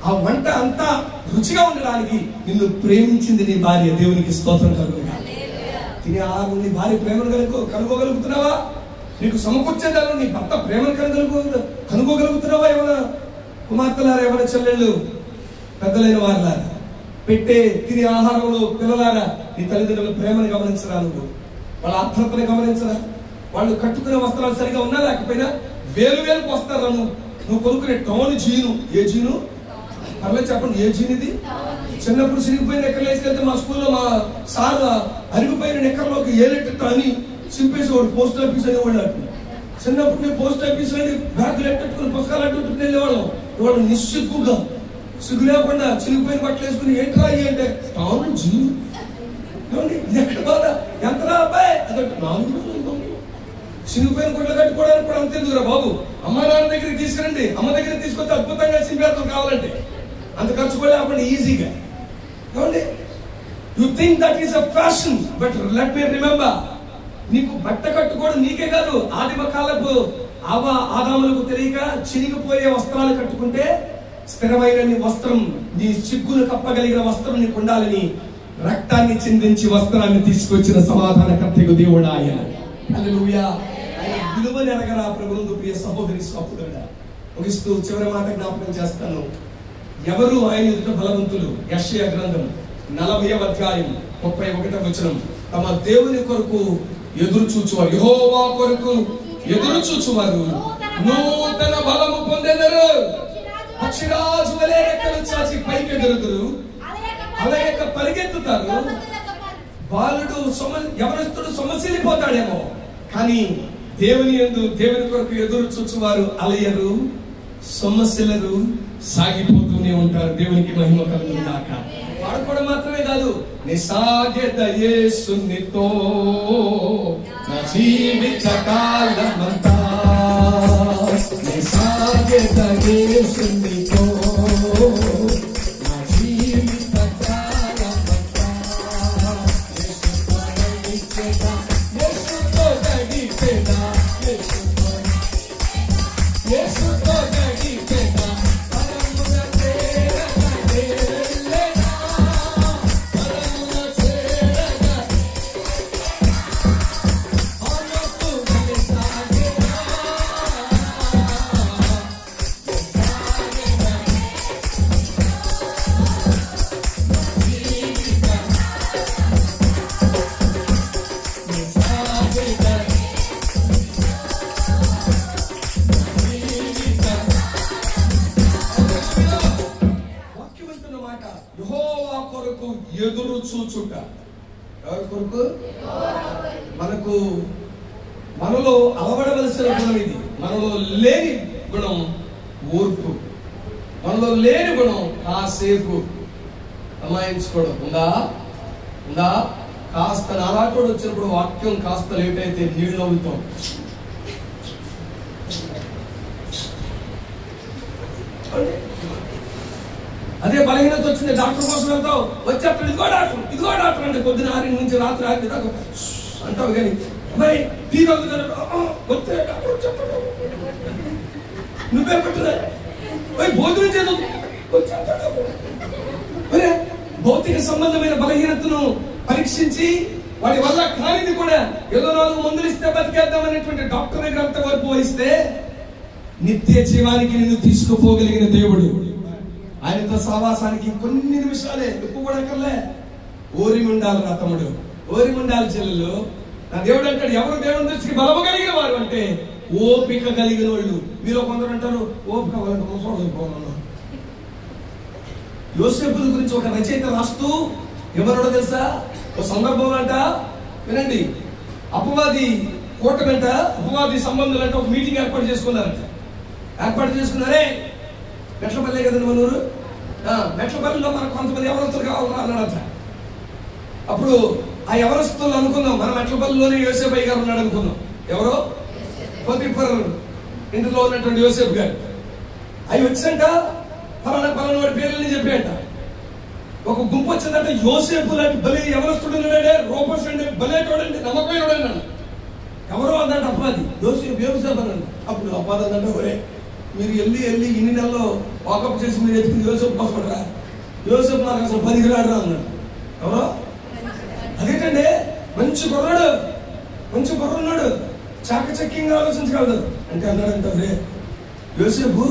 Speaker 1: ఆ వంట అంతా రుచిగా ఉండడానికి నిన్ను ప్రేమించింది నీ భార్య. దేవునికి స్తోత్రం కలుగును. తినే ఆహారం నీ భార్య ప్రేమను కనుగోగలుగుతున్నావా? నీకు సమకూర్చేదాన్ని నీ భర్త ప్రేమను కనుగోగలుగుతున్నావా? ఏమైనా కుమార్తెలారా, ఏమైనా చెల్లెళ్ళు, పెద్దలైన వారులారా, పెట్టే తినే ఆహారంలో పిల్లలారా నీ తల్లిదండ్రుల ప్రేమను గమనించరా? నువ్వు వాళ్ళ ఆత్మతను గమనించరా? వాళ్ళు కట్టుకునే వస్త్రాలు సరిగా ఉన్నా లేకపోయినా వేలుకు వస్తారా? నువ్వు కొనుక్కునే టౌన్ జీను, ఏ జీను పర్లేదు చెప్పండి, ఏ జీన్ ఇది? చిన్నప్పుడు చిరిగిపోయిన నెక్కర్లు వేసుకెళ్తే మా స్కూల్లో మా సార్ అరిగిపోయిన నెక్కర్లోకి ఏలెట్టు అని చింపేసి వాడు పోస్ట్ ఆఫీస్ అనేవాళ్ళు. అటు చిన్నప్పుడు మేము పోస్ట్ ఆఫీస్ అని బ్యాగులు ఎట్టుకుని పుస్తకాలు అట్టుకుని వెళ్ళేవాళ్ళం. ఇవాడు నిస్సిగ్గుగా సిగ్గు లేకుండా చిరిగిపోయిన బట్టలు వేసుకుని ఏంట్రా అయ్యి అంటే టౌన్ జీను. ఇది ఎక్కడ బాధ? ఎంతరా అబ్బాయి? అదొక 4 రోజులు. చిరిగిపోయిన గుడ్లు కట్టుకోవడానికి కూడా అంతేందుకురా బాబు, అమ్మ నాన్న దగ్గరికి తీసుకురండి, అమ్మ దగ్గరికి తీసుకొస్తే అద్భుతంగా చింపేస్తాం కావాలంటే, అంత ఖర్చు కూడా లేకుండా ఈజీగా. ఏమండి, you think that is a fashion, but let me remember, నీకు బట్ట కట్టుకోవడం నీకే కాదు, ఆదిమ కాలపు ఆదాములకు తెలియక చిరిగిపోయే వస్త్రాలు కట్టుకుంటే స్థిరమైన నీ వస్త్రం, నీ సిగ్గును కప్పగలిగిన వస్త్రం నీకు ఉండాలని రక్తాన్ని చిందించి వస్త్రాన్ని తీసుకొచ్చిన సమాధానకర్తకు దేవుడు ఆయన. హల్లెలూయా. విలువని ఎరగరా ప్రభువునందు ప్రియ సహోదరి సహోదరుడా. ముగిస్తూ చివరి మాట జ్ఞాపకం చేస్తాను. ఎవరు ఆయన ఎదుట బలవంతులు? యెషయా గ్రంథం 40వ అధ్యాయం 31వ వచనం. తమ దేవుని కొరకు ఎదురు చూచువారు, యెహోవా కొరకు ఎదురు చూచువారు నూతన బలము పొందెదరు. పక్షిరాజు వలె రెక్కలు చాచి పైకి ఎగురుదురు, అలయక పరిగెత్తుతారు. బాలుడు యవనస్తుడు సొమ్మసిల్లిపోతాడేమో, కానీ దేవుని కొరకు ఎదురు చూచువారు అలయరు, సొమ్మసిల్లరు, సాగిపోతూనే ఉంటారు. దేవునికి మహిమ కలుగును గాక. పాడుకోవడం మాత్రమే కాదు, నిసాగెద యేసునితో నా జీవిత కాలమంతా, నిసాగెద యేసునితో నా జీవిత కాలమంతా, యేసుతో గడిపెదా, యేసుతో గడిపెదా, ఎదురు చూచుట. ఎవరి కొరకు? మనకు మనలో అలవడవలసిన గుణం ఇది. మనలో లేని గుణం ఓర్పు. మనలో లేని గుణం కాసేపు అమాయించుకోవడం. ఉందా? కాస్త నాలాటోడు వచ్చినప్పుడు వాక్యం కాస్త లేట్ అయితే నీళ్ళు నవ్వుతాం. అదే బలహీనత వచ్చింది, డాక్టర్ కోసం వెళ్తావు, వచ్చేప్పుడు ఇదిగో డాక్టర్ అంటే పొద్దున 6 నుంచి రాత్రి 8 దాకా అంటావు. కానీ అమ్మాయి టీ వస్తే నువ్వే పట్టుదా భోజనం చేద్దాం. భౌతిక సంబంధమైన బలహీనతను పరీక్షించి వాటి వల్ల కానిది కూడా ఏదో 4 మందులు ఇస్తే బతికేద్దాం అనేటువంటి డాక్టర్ దగ్గర అంత వరకు వహిస్తే నిత్య జీవానికి నిన్ను తీసుకుపోగలిగిన దేవుడు, ఆయనతో సహవాసానికి కొన్ని నిమిషాలే, ఎక్కువ కూడా కల్లే. ఓరిమి ఉండాలి నా తమ్ముడు, ఓరిమి ఉండాలి చెల్లెలు. నా దేవుడు అంటాడు, ఎవరు దేవుని దృష్టికి బలము కలిగిన వారు అంటే ఓపిక కలిగిన వాళ్ళు. మీరు కొందరు అంటారు ఓపిక ముసలి. యోసేపు గురించి ఒక రచయిత రాస్తూ ఎవరో తెలుసా? ఒక సందర్భంలో అంట, వినండి, అపవాది కూటమంట, అపవాది సంబంధులంట ఒక మీటింగ్ ఏర్పాటు చేసుకున్నారంట. చేసుకున్నారే మెట్లపల్లె కదండి మన ఊరు. మెట్లపల్లిలో మనకు కొంతమంది ఎవరస్తులు కావాలన్నా అన్నాడంట. అప్పుడు ఆ ఎవరస్తులు అనుకున్నాం, మన మెట్లపల్లిలోనే యోసేపు అయ్య గారు ఉన్నాడు అనుకున్నాం. ఎవరో పోతిఫర్ ఇంటిలో ఉన్నటువంటి యోసేపు గారు. అవి వచ్చంట పలానా వాడి పేర్లని చెప్పాయంట. ఒక గుంపు వచ్చిందంటే యోసేపు లాంటి బలి ఎవరస్తుడు ఉన్నాడే, రూపస్ అండి, బలేటోడండి, నమ్మకమైనడు అన్నాడు. ఎవరో అన్నాడు అపవాది, యోసేపు అన్నాడు. అప్పుడు అపవాది అన్నట్టు, ఒరే మీరు వెళ్ళి ఇన్ని నెలలో వాకప్ చేసి మీరు ఎత్తుకుని యోసేపు పోసుకుంటారా? యోసేపు నాకు అసలు 10 రాడు రా అన్నాడు. ఎవరో అదేంటండి, మంచి మంచి బుర్రున్నాడు, చాకచక్యంగా ఆలోచించగలడు అంటే అన్నాడంటే, రే యోసేపు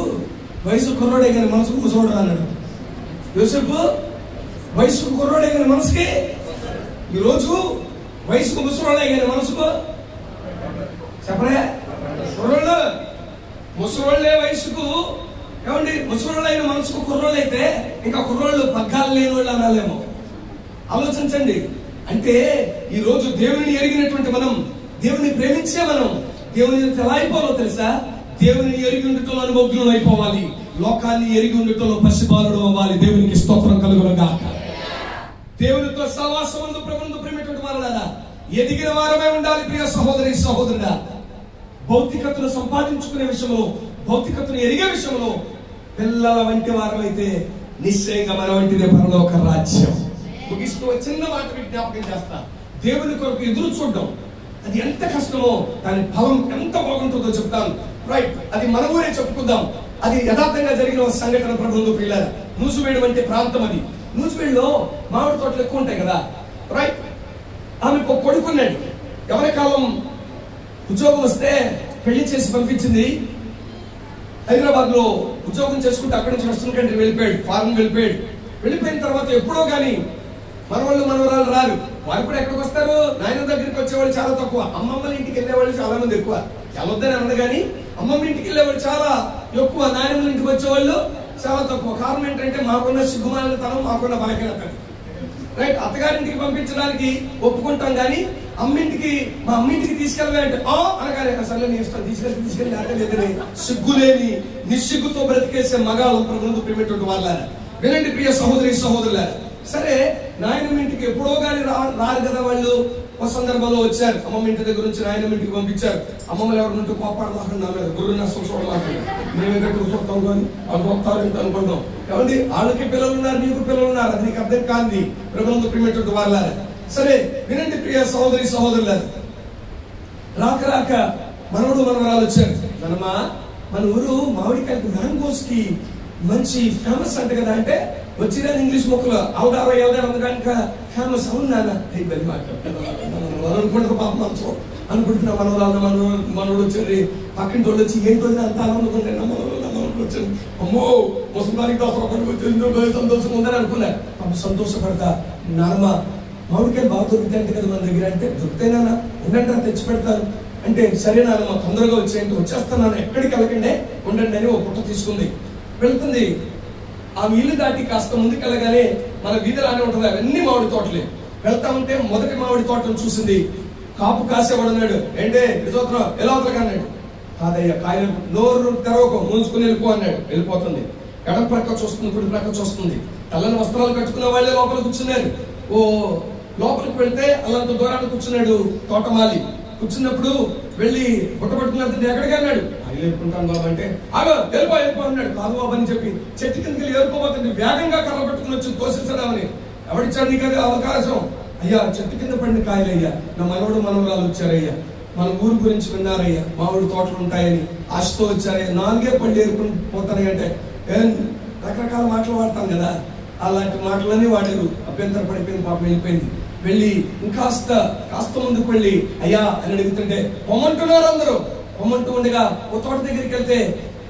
Speaker 1: వయసు కుర్రోడే కానీ మనసుకు ముసోడు అన్నాడు. యోసేపు వయసుకు కుర్రోడే కానీ మనసుకి, ఈరోజు వయసుకు ముసలోడే కానీ మనసుకు చెప్పరే కుర్రోళ్ళు. ముసలోళ్ళే వయసుకు ఏమండి, ముసలోళ్ళు అయిన మనసుకు కుర్రోళ్ళు అయితే ఇంకా కుర్రోళ్ళు పగ్గాలు లేని వాళ్ళు అనాలేమో. ఆలోచించండి. అంటే ఈ రోజు దేవుని ఎరిగినటువంటి మనం, దేవుని ప్రేమించే మనం దేవుని ఎలా అయిపోవాలో తెలుసా? దేవుని ఎరిగి ఉండటంలో అనుభవం అయిపోవాలి, లోకాన్ని ఎరిగి ఉండటంలో పసిబాలుడు అవ్వాలి. దేవునికి స్తోత్రం కలుగునుగాక. దేవునితో సహవాసమందు ప్రభువును ప్రేమించేటువంటి వారులారా ఎదిగిన వారమై ఉండాలి. ప్రియ సహోదరి సహోదరుడా, భౌతికతను సంపాదించుకునే విషయంలో, భౌతికతను ఎరిగే విషయంలో పిల్లల వంటి వారమైతే నిశ్చయంగా మన వంటిదే పరలోక రాజ్యం. ముగిస్తూ చిన్న మాట జ్ఞాపకం చేస్తా. దేవుని కొరకు ఎదురు చూడడం అది ఎంత కష్టమో దాని ఫలం ఎంత బాగుంటుందో చెప్తాను. రైట్, అది మన ఊరే చెప్పుకుందాం. అది యథార్థంగా జరిగిన ఒక సంఘటన. ప్రభువును ప్రియులారా, నూజివీడు వంటి ప్రాంతం అది. నూజివీడులో మామిడి తోటలు ఎక్కువ ఉంటాయి కదా. రైట్, ఆమెకు ఒక కొడుకున్నాడు. ఎవరి కాలం ఉద్యోగం వస్తే పెళ్లి చేసి పంపించింది. హైదరాబాద్ లో ఉద్యోగం చేసుకుంటే అక్కడి నుంచి వెస్టర్న్ కంట్రీ వెళ్ళిపోయాడు, ఫారెన్ వెళ్ళిపోయాడు. వెళ్ళిపోయిన తర్వాత ఎప్పుడో గానీ మనవాళ్ళు మనవరాలు రారు. వారు కూడా ఎక్కడికి వస్తారు? నాయన దగ్గరికి వచ్చేవాళ్ళు చాలా తక్కువ. అమ్మమ్మల ఇంటికి వెళ్ళేవాళ్ళు చాలా మంది ఎక్కువ. వెళ్ళొద్దని అన్నది కానీ అమ్మమ్మ ఇంటికి వెళ్ళేవాళ్ళు చాలా ఎక్కువ, నాయనమ్మల ఇంటికి వచ్చేవాళ్ళు చాలా తక్కువ. కారణం ఏంటంటే మాకున్న సిగ్గుమాలినతనం, మాకున్న బలహీనతనం. రైట్, అత్తగారింటికి పంపించడానికి ఒప్పుకుంటాం కానీ మా అమ్మింటికి తీసుకెళ్ళాలంటే అనగానే అసలు నీ ఇష్టం, తీసుకెళ్ళి లేదని సిగ్గులేని నిస్సిగ్గుతో బ్రతికేసే మగాళ్ళు ప్రభువును ప్రేమించేటువంటి వాళ్ళ. వినండి ప్రియ సహోదరి సహోదరులారా, సరే నాయనమ్మ ఇంటికి ఎప్పుడో గానీ రారు కదా వాళ్ళు. ఒక సందర్భంలో వచ్చారు, అమ్మమ్మ ఇంటి దగ్గర నుంచి నాయనమ్మ ఇంటికి పంపించారు. అమ్మమ్మలు ఎవరి నుండి కోపాడలాకుండా గురు నష్టం చూడలాకుండా మేమే గట్టి చూస్తాం కానీ వాళ్ళు వస్తారు అనుకుంటాం. ఏమండి, వాళ్ళకి పిల్లలు ఉన్నారు, నీకు పిల్లలు ఉన్నారు, అది నీకు అర్థం కాంది ప్రభువును ప్రేమించేటువంటి వాళ్ళ. సరే వినండి ప్రియ సహోదరి సహోదరులారా, రాక మనవడు మనవరాలు వచ్చారు. మన ఊరు మామిడికాయకు మ్యాంగోస్ కి మంచి ఫేమస్ అంట కదా. అంటే వచ్చిన ఇంగ్లీష్ మొక్కలు అవగాహన కనుక ఫేమస్. అవును నాన్న అనుకుంటారు పాప మనసు అనుకుంటున్నా. మనోడు వచ్చారు, పక్కింటి వాళ్ళు వచ్చి ఏంటో అంత ఆనందంగా మనోడు వచ్చారు. అమ్మో ముసలిదానికి దసరా పండుగ వచ్చింది, సంతోషంగా ఉందని అనుకున్నా. అప్పుడు సంతోషపడతా, నాన్నమ్మ మామిడికాయలు బాగా దొరుకుతాయంటే కదా మన దగ్గర. అంటే దొరుకుతాయినా ఉండండి తెచ్చి పెడతాను అంటే, సరే నాన్నమ్మ తొందరగా వచ్చేయంటే వచ్చేస్తాను, ఎక్కడికి వెళ్ళకండి ఉండండి అని ఒక పుట్ట తీసుకుంది. వెళ్తుంది. ఆ ఇల్లు దాటి కాస్త ముందుకు వెళ్ళగానే మన వీధిలానే ఉంటుంది, అవన్నీ మామిడి తోటలే. వెళ్తా ఉంటే మొదటి మామిడి తోటను చూసింది. కాపు కాసేవాడు అన్నాడు, ఏంటే చూస్తున్నావు, ఎలా అవుతుంది అన్నాడు. కాదయ్యా కాయలు నోరు తెరవకు, మూసుకుని వెళ్ళిపో అన్నాడు. వెళ్ళిపోతుంది. ఎడం ప్రక్క చూస్తుంది, కుడి ప్రక్క చూస్తుంది. తెల్లని వస్త్రాలు కట్టుకున్న వాళ్ళే లోపల కూర్చున్నారు. లోపలికి వెళ్తే అలాంటి దూరాన్ని కూర్చున్నాడు తోటమాలి. కూర్చున్నప్పుడు వెళ్ళి బుట్టపట్టుకున్నట్టు ఎక్కడికి అన్నాడు. ఆయన ఏరుకుంటాను బాబు అంటే, వెళ్ళిపో అన్నాడు. కాదు బాబు అని చెప్పి చెట్టు కిందకి వెళ్ళి ఏరుకోబోతుంది. వేగంగా కర్ర పట్టుకుని వచ్చి తోసేస్తామని. ఎవరిచ్చాడు నీకు అది అవకాశం? అయ్యా చెట్టు కింద పడిన కాయలయ్యా, నా మనవడు మనవరాలు వచ్చారయ్యా, మన ఊరు గురించి విన్నారయ్యా, మామిడి తోటలు ఉంటాయని ఆశతో వచ్చారయ్యా, 4 పళ్ళు ఏరుకుని పోతాయి అంటే రకరకాల మాటలు వాడతాం కదా, అలాంటి మాటలన్నీ వాడారు. అభ్యంతర పడిపోయింది, పాపం వెళ్ళిపోయింది. వెళ్ళి ఇంకాస్త ముందుకు వెళ్ళి అయ్యా అని అడుగుతుంటే పొమ్మంటున్నారు అందరూ. పొమ్మంటూ ఉండగా ఓ తోట దగ్గరికి వెళ్తే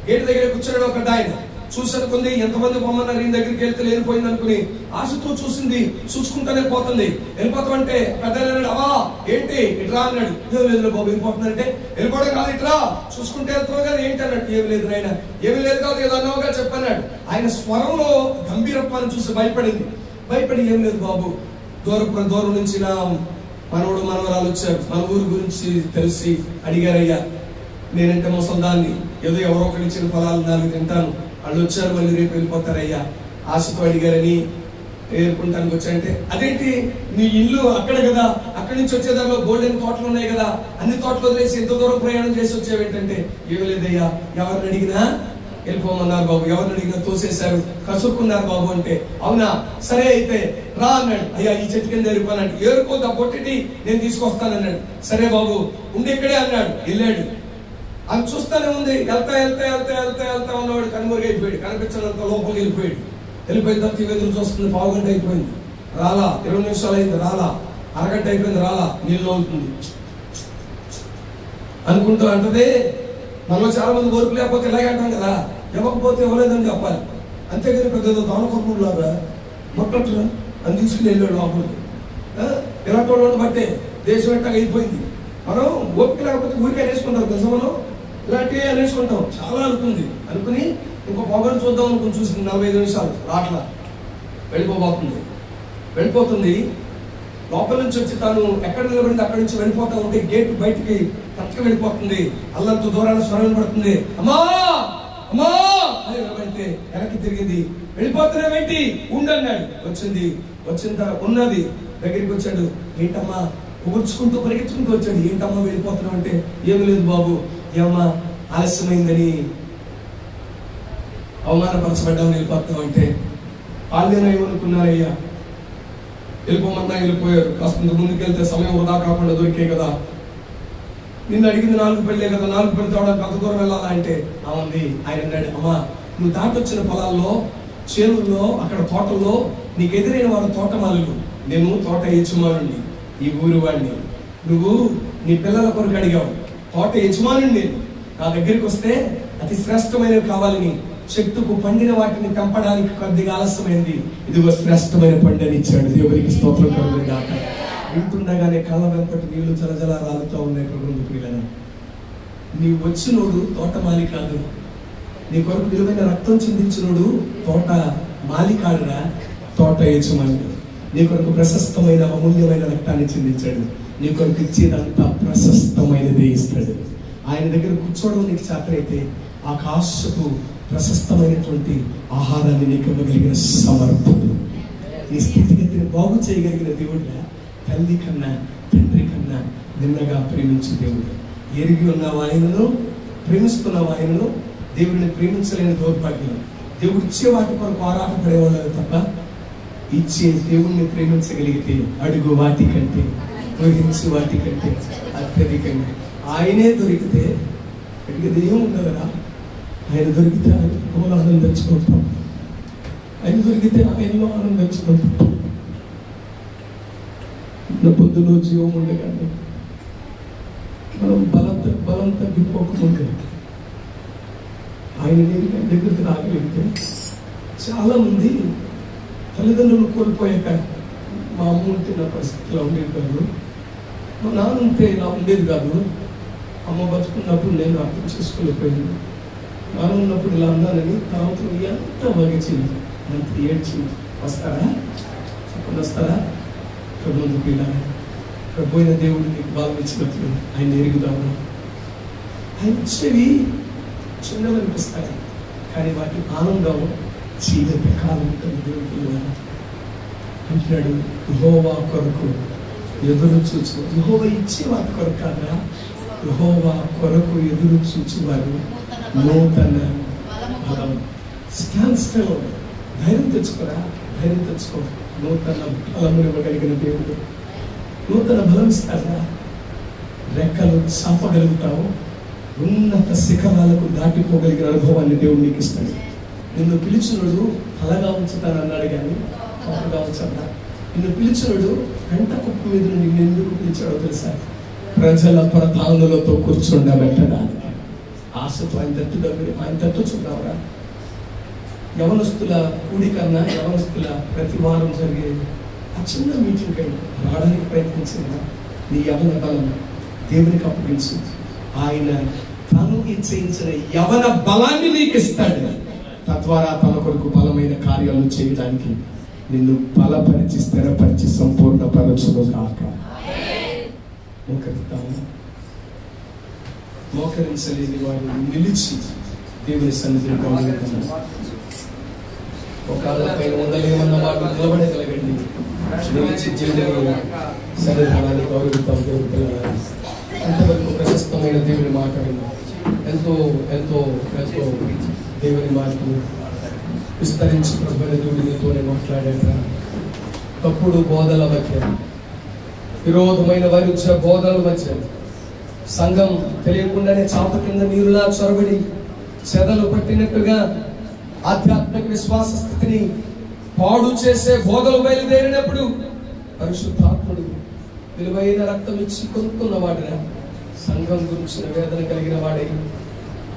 Speaker 1: గేటు దగ్గర కూర్చున్నాడు ఒక ఆయన. చూసనుకుంది, ఎంతమంది పొమ్మన్నారు, ఈయన దగ్గరికి వెళ్తే లేనిపోయింది అనుకుని ఆశతో చూసింది. చూసుకుంటానే పోతుంది. వెళ్ళిపోతామంటే పెద్ద అవా ఏంటి ఇట్రా అన్నాడు. ఏమి లేదు బాబు వెళ్ళిపోతున్నారంటే, వెళ్ళిపోవడం కాదు ఇట్రా చూసుకుంటే వెళ్తావు కదా ఏంటి అన్నట్టు. ఏమి లేదు నాయన, ఏమి లేదు కాదు ఏదో అన్నోగా చెప్పన్నాడు. ఆయన స్వరంలో గంభీరత్వాన్ని చూసి భయపడి ఏం లేదు బాబు, దూరం నుంచి నా మనవడు మనవరాలు వచ్చారు, మన ఊరు గురించి తెలిసి అడిగారయ్యా. నేనంటే ముసల్దాన్ని, ఏదో ఎవరో ఒకటి ఇచ్చిన ఫలాలు 4 తింటాను, వాళ్ళు వచ్చారు మళ్ళీ రేపు వెళ్ళిపోతారయ్యా, ఆశతో అడిగారని ఏరుకుంటానికి వచ్చాయంటే, అదేంటి నీ ఇల్లు అక్కడ కదా, అక్కడి నుంచి వచ్చేదానిలో గోల్డెన్ తోటలు ఉన్నాయి కదా, అన్ని తోటలు వదిలేసి ఎంత దూరం ప్రయాణం చేసి వచ్చేవేంటంటే, ఏమి లేదయ్యా ఎవరిని అడిగినా వెళ్ళిపోమన్నారు బాబు, ఎవరిని అడిగినా తోసేశారు, కసుక్కున్నారు బాబు అంటే, అవునా సరే అయితే రా అన్నాడు. అయ్యా ఈ చెట్టు కింద ఏరుకోనంటే, ఏరుకోద్దా పొట్టి నేను తీసుకొస్తానన్నాడు. సరే బాబు ఉండి ఇక్కడే అన్నాడు. వెళ్ళాడు. అది చూస్తానే ఉంది. వెళ్తా ఉన్నవాడు కనుమరుగు అయిపోయాడు. కనిపించినంత లోపలికి వెళ్ళిపోయిన తర్వాత ఎదురు చూస్తుంది. 1/2 గంట అయిపోయింది, రాలా. 20 నిమిషాలు అయింది, రాలా. అరగంట అయిపోయింది రాలా, నీళ్ళు అవుతుంది అనుకుంటూ అంటదే. మనలో చాలా మంది ఓర్పు లేకపోతే ఇలాగే అంటాం కదా, ఇవ్వకపోతే ఇవ్వలేదని చెప్పాలి. అంతేగాని పెద్ద దానకొరకుడు లాగా మొట్టట్లా అని తీసుకుని వెళ్ళాడు లోపలికి. ఇలాంటి వాళ్ళని బట్టే దేశం ఎట్టగా అయిపోయింది. మనం ఓపిక లేకపోతే ఊరికే అనేసుకుంటాం తెలుసా, మనం ఇలాంటివి అనేసుకుంటాం. చాలా అనుకుని ఇంకో పొగరు చూద్దాం అనుకుని చూసింది. 45 నిమిషాలు రాట్లా, వెళ్ళిపోతుంది. లోపల నుంచి వచ్చి తాను ఎక్కడ నిలబడింది అక్కడి నుంచి వెళ్ళిపోతా ఉంటే గేట్ బయటికి కరెక్ట్గా వెళ్ళిపోతుంది. అల్లంత దూరాన్ని స్వరం పడుతుంది, అమ్మా అమ్మా అని నిలబడితే వెనక్కి తిరిగింది. వెళ్ళిపోతున్నావేంటి, ఉండన్నాడు. వచ్చిన తర్వాత ఉన్నది దగ్గరికి వచ్చాడు. ఏంటమ్మా ఊడ్చుకుంటూ పరిగెత్తుకుంటూ వచ్చాడు. ఏంటమ్మా వెళ్ళిపోతున్నావు అంటే, ఏమి లేదు బాబు, ఏమమ్మా ఆలస్యమైందని అవమానపరచబడ్డామని వెళ్ళిపోతున్నావు అంటే, వాళ్ళేనా ఏమనుకున్నారయ్యా, వెళ్ళిపోమన్నా వెళ్ళిపోయారు. కాస్త ముందుకు వెళ్తే సమయం వృధా కాకుండా దొరికే కదా, నిన్ను అడిగింది 4 పెళ్ళే కదా, 4 పెళ్లి తేవడానికి అంత దూరం వెళ్ళాలా అంటే అవుంది. ఆయన అన్నాడు, అమ్మా నువ్వు దాటొచ్చిన పొలాల్లో, చేనుల్లో, అక్కడ తోటల్లో నీకు ఎదురైన వాడు తోటమాలులు, నేను తోట యజమానుడిని, ఈ ఊరు వాడిని. నువ్వు నీ పిల్లల కొరకు అడిగావు, తోట యజమానుడిని నేను. నా దగ్గరికి వస్తే అతి శ్రేష్టమైనవి కావాలని చెట్టుకు పండిన వాటిని తెంపడానికి కొద్దిగా ఆలస్యమైంది, ఇదిగో శ్రేష్టమైన పండుని ఇచ్చాడు. దేవునికి స్తోత్రం కలుగును గాక. వింటుండగానే కళ్ళ వెంపటి నీళ్లు జలజల రాలుతూ ఉన్నాయి. ప్రభుత్వ ప్రియులను, నీ వచ్చినోడు తోటమాలి కాదు, నీ కొరకు విలువైన రక్తం చిందించినోడు తోట మాలి కాడురా, తోట యజమానుడు. నీ కొరకు ప్రశస్తమైన అమూల్యమైన రక్తాన్ని చిందించాడు. నీ కొరకు ఇచ్చేదంతా ప్రశస్తమైనదే ఇస్తాడు. ఆయన దగ్గర కూర్చోవడం నీకు చేతనైతే ఆకాశపు ప్రశస్తమైనటువంటి ఆహారాన్ని నీకు ఇవ్వగలిగిన సమర్థుడు. నీ స్థితిగతిని బాగు చేయగలిగిన దేవుడుగా, తల్లి కన్నా తండ్రి కన్నా నిన్నగా ప్రేమించే దేవుడు. ఎరిగి ఉన్న ఆయనను, ప్రేమిస్తున్న ఆయనను, దేవుడిని ప్రేమించలేని దౌర్భాగ్యం. దేవుడు ఇచ్చే వాటి కొరకు ఆరాటపడేవాళ్ళు తప్ప, ఇచ్చే దేవుణ్ణి ప్రేమించగలిగితే అడుగు వాటి కంటే, ఊహించు వాటి కంటే అత్యధికంగా ఆయనే దొరికితే అడిగేది ఏముండదురా. ఆయన దొరికితే ఆయనలో ఆనందించుకుంటాం, ఆయన దొరికితే ఆయనలో ఆనందించుకుంటాం. పొద్దులో జీవం ఉండగానే మనం బలం తగ్గిపోకముందే ఆయన దగ్గరికి రాగలిగితే, చాలా మంది తల్లిదండ్రులు కోల్పోయాక, మా అమ్మ ఉంటే నా పరిస్థితిలో ఉండేది కాదు, మా నాన్న ఉంటే ఇలా ఉండేది కాదు, అమ్మ బతుకున్నప్పుడు నేను అర్థం చేసుకోలేకపోయాను, నాన్న ఉన్నప్పుడు ఇలా అన్నానని తర్వాత ఎంత వగించింది, ఎంత ఏడ్చింది. వస్తారా చెప్పండి, వస్తారా? ప్రభుత్వకు ఇలా పోయిన దేవుడు నీకు బాగా ఇచ్చినప్పుడు ఆయన ఎరుగుదాము. ఆయన ఇచ్చేవి చిన్నవి అనిపిస్తాయి, కానీ వాటి ఆనందం జీవిత కాలం ఉంటుంది. దేవుడు అంటున్నాడు, యెహోవా కొరకు ఎదురు చూచు. యెహోవా ఇచ్చే వాటి కొరకు కాదా, యెహోవా కొరకు ఎదురు చూచువారు నూతన బలం. స్టాండ్ స్టిల్, ధైర్యం తెచ్చుకోరా, ధైర్యం తెచ్చుకో. నూతన బలమును ఇవ్వగలిగిన దేవుడు నూతన బలం ఇస్తాడా. రెక్కలు చాపగలుగుతావు, ఉన్నత శిఖరాలకు దాటిపోగలిగిన అనుభవాన్ని దేవుడు నీకు ఇస్తాడు. నిన్ను పిలిచినోడు తలగా ఉంచుతాను అన్నాడు, కానీ తలగా ఉంచడా. నిన్ను పిలిచినోడు వెంట కుప్ప మీద నిన్ను ఎందుకు పిలిచాడో తెలుసా? ప్రజల ప్రధానులతో కూర్చుండబెట్టడానికి. ఆశతో ఆయన తట్టు చూద్దాంరా. యవనస్తుల కూడికన్నా, యవనస్తుల ప్రతి వారం జరిగే ఆ చిన్న మీటింగ్ అయినా రావడానికి ప్రయత్నించిన నీ యవన బలం దేవునికి అప్పగించు. ఆయన తాను ఇచ్చేయించిన యవన బలాన్ని నీకు ఇస్తాడు. తద్వారా తన కొరకు బలమైన కార్యాలు చేయడానికి నిన్ను బలపరిచి, స్థిరపరిచి, సంపూర్ణపరచును గాక. మోకరించలేని వాడు నిలిచి దేవుని సన్నిధిని గౌరవించాలి. ఒక పైన ఉండలేమన్న వాడు నిలబడగలగండి. నిలిచి దేవుని సన్నిధానాన్ని గౌరవిస్తాం. దేవుని పిల్లలు అంతవరకు ప్రశస్తమైన దేవుని మాట్లాడిన ఎంతో ఎంతో ఎంతో దేవుని మాటలు విస్తరించి ప్రభుత్వ దేవుడి నీతోనే మాట్లాడాక. తప్పుడు బోధల మధ్య, విరోధమైన వైరుధ్య బోధనల మధ్య సంఘం తెలియకుండానే చాప కింద నీరులా చొరబడి చెదలు పట్టినట్టుగా ఆధ్యాత్మిక విశ్వాస స్థితిని పాడు చేసే బోధలు బయలుదేరినప్పుడు పరిశుద్ధాత్ముడు విలువైన రక్తం ఇచ్చి కొనుక్కున్నవాడినా, సంఘం గురించిన వేదన కలిగిన వాడై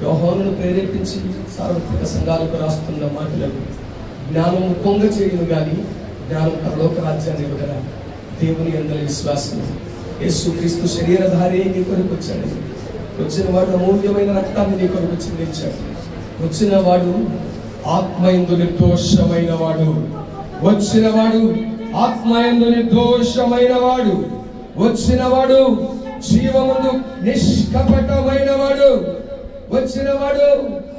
Speaker 1: యోహానును ప్రేరేపించి సార్వత్రిక సంఘాలకు రాస్తున్న మాటలకు జ్ఞానం పొంగ చేయను కానీ జ్ఞానం పరలోక రాజ్యాన్ని ఇవ్వగల దేవుని అందరి విశ్వాసం. యేసుక్రీస్తు శరీరధారి నీ కొరకు వచ్చాడు. వచ్చిన వాడు అమూల్యమైన రక్తాన్ని నీ కొరకు చిందించాడు. వచ్చిన వాడు ఆత్మయందు నిర్దోషమైన వాడు. వచ్చిన వాడు ఆత్మయందు నిర్దోషమైన వాడు. వచ్చిన వాడు జీవముందు నిష్కపటమైన వాడు. వచ్చిన వాడు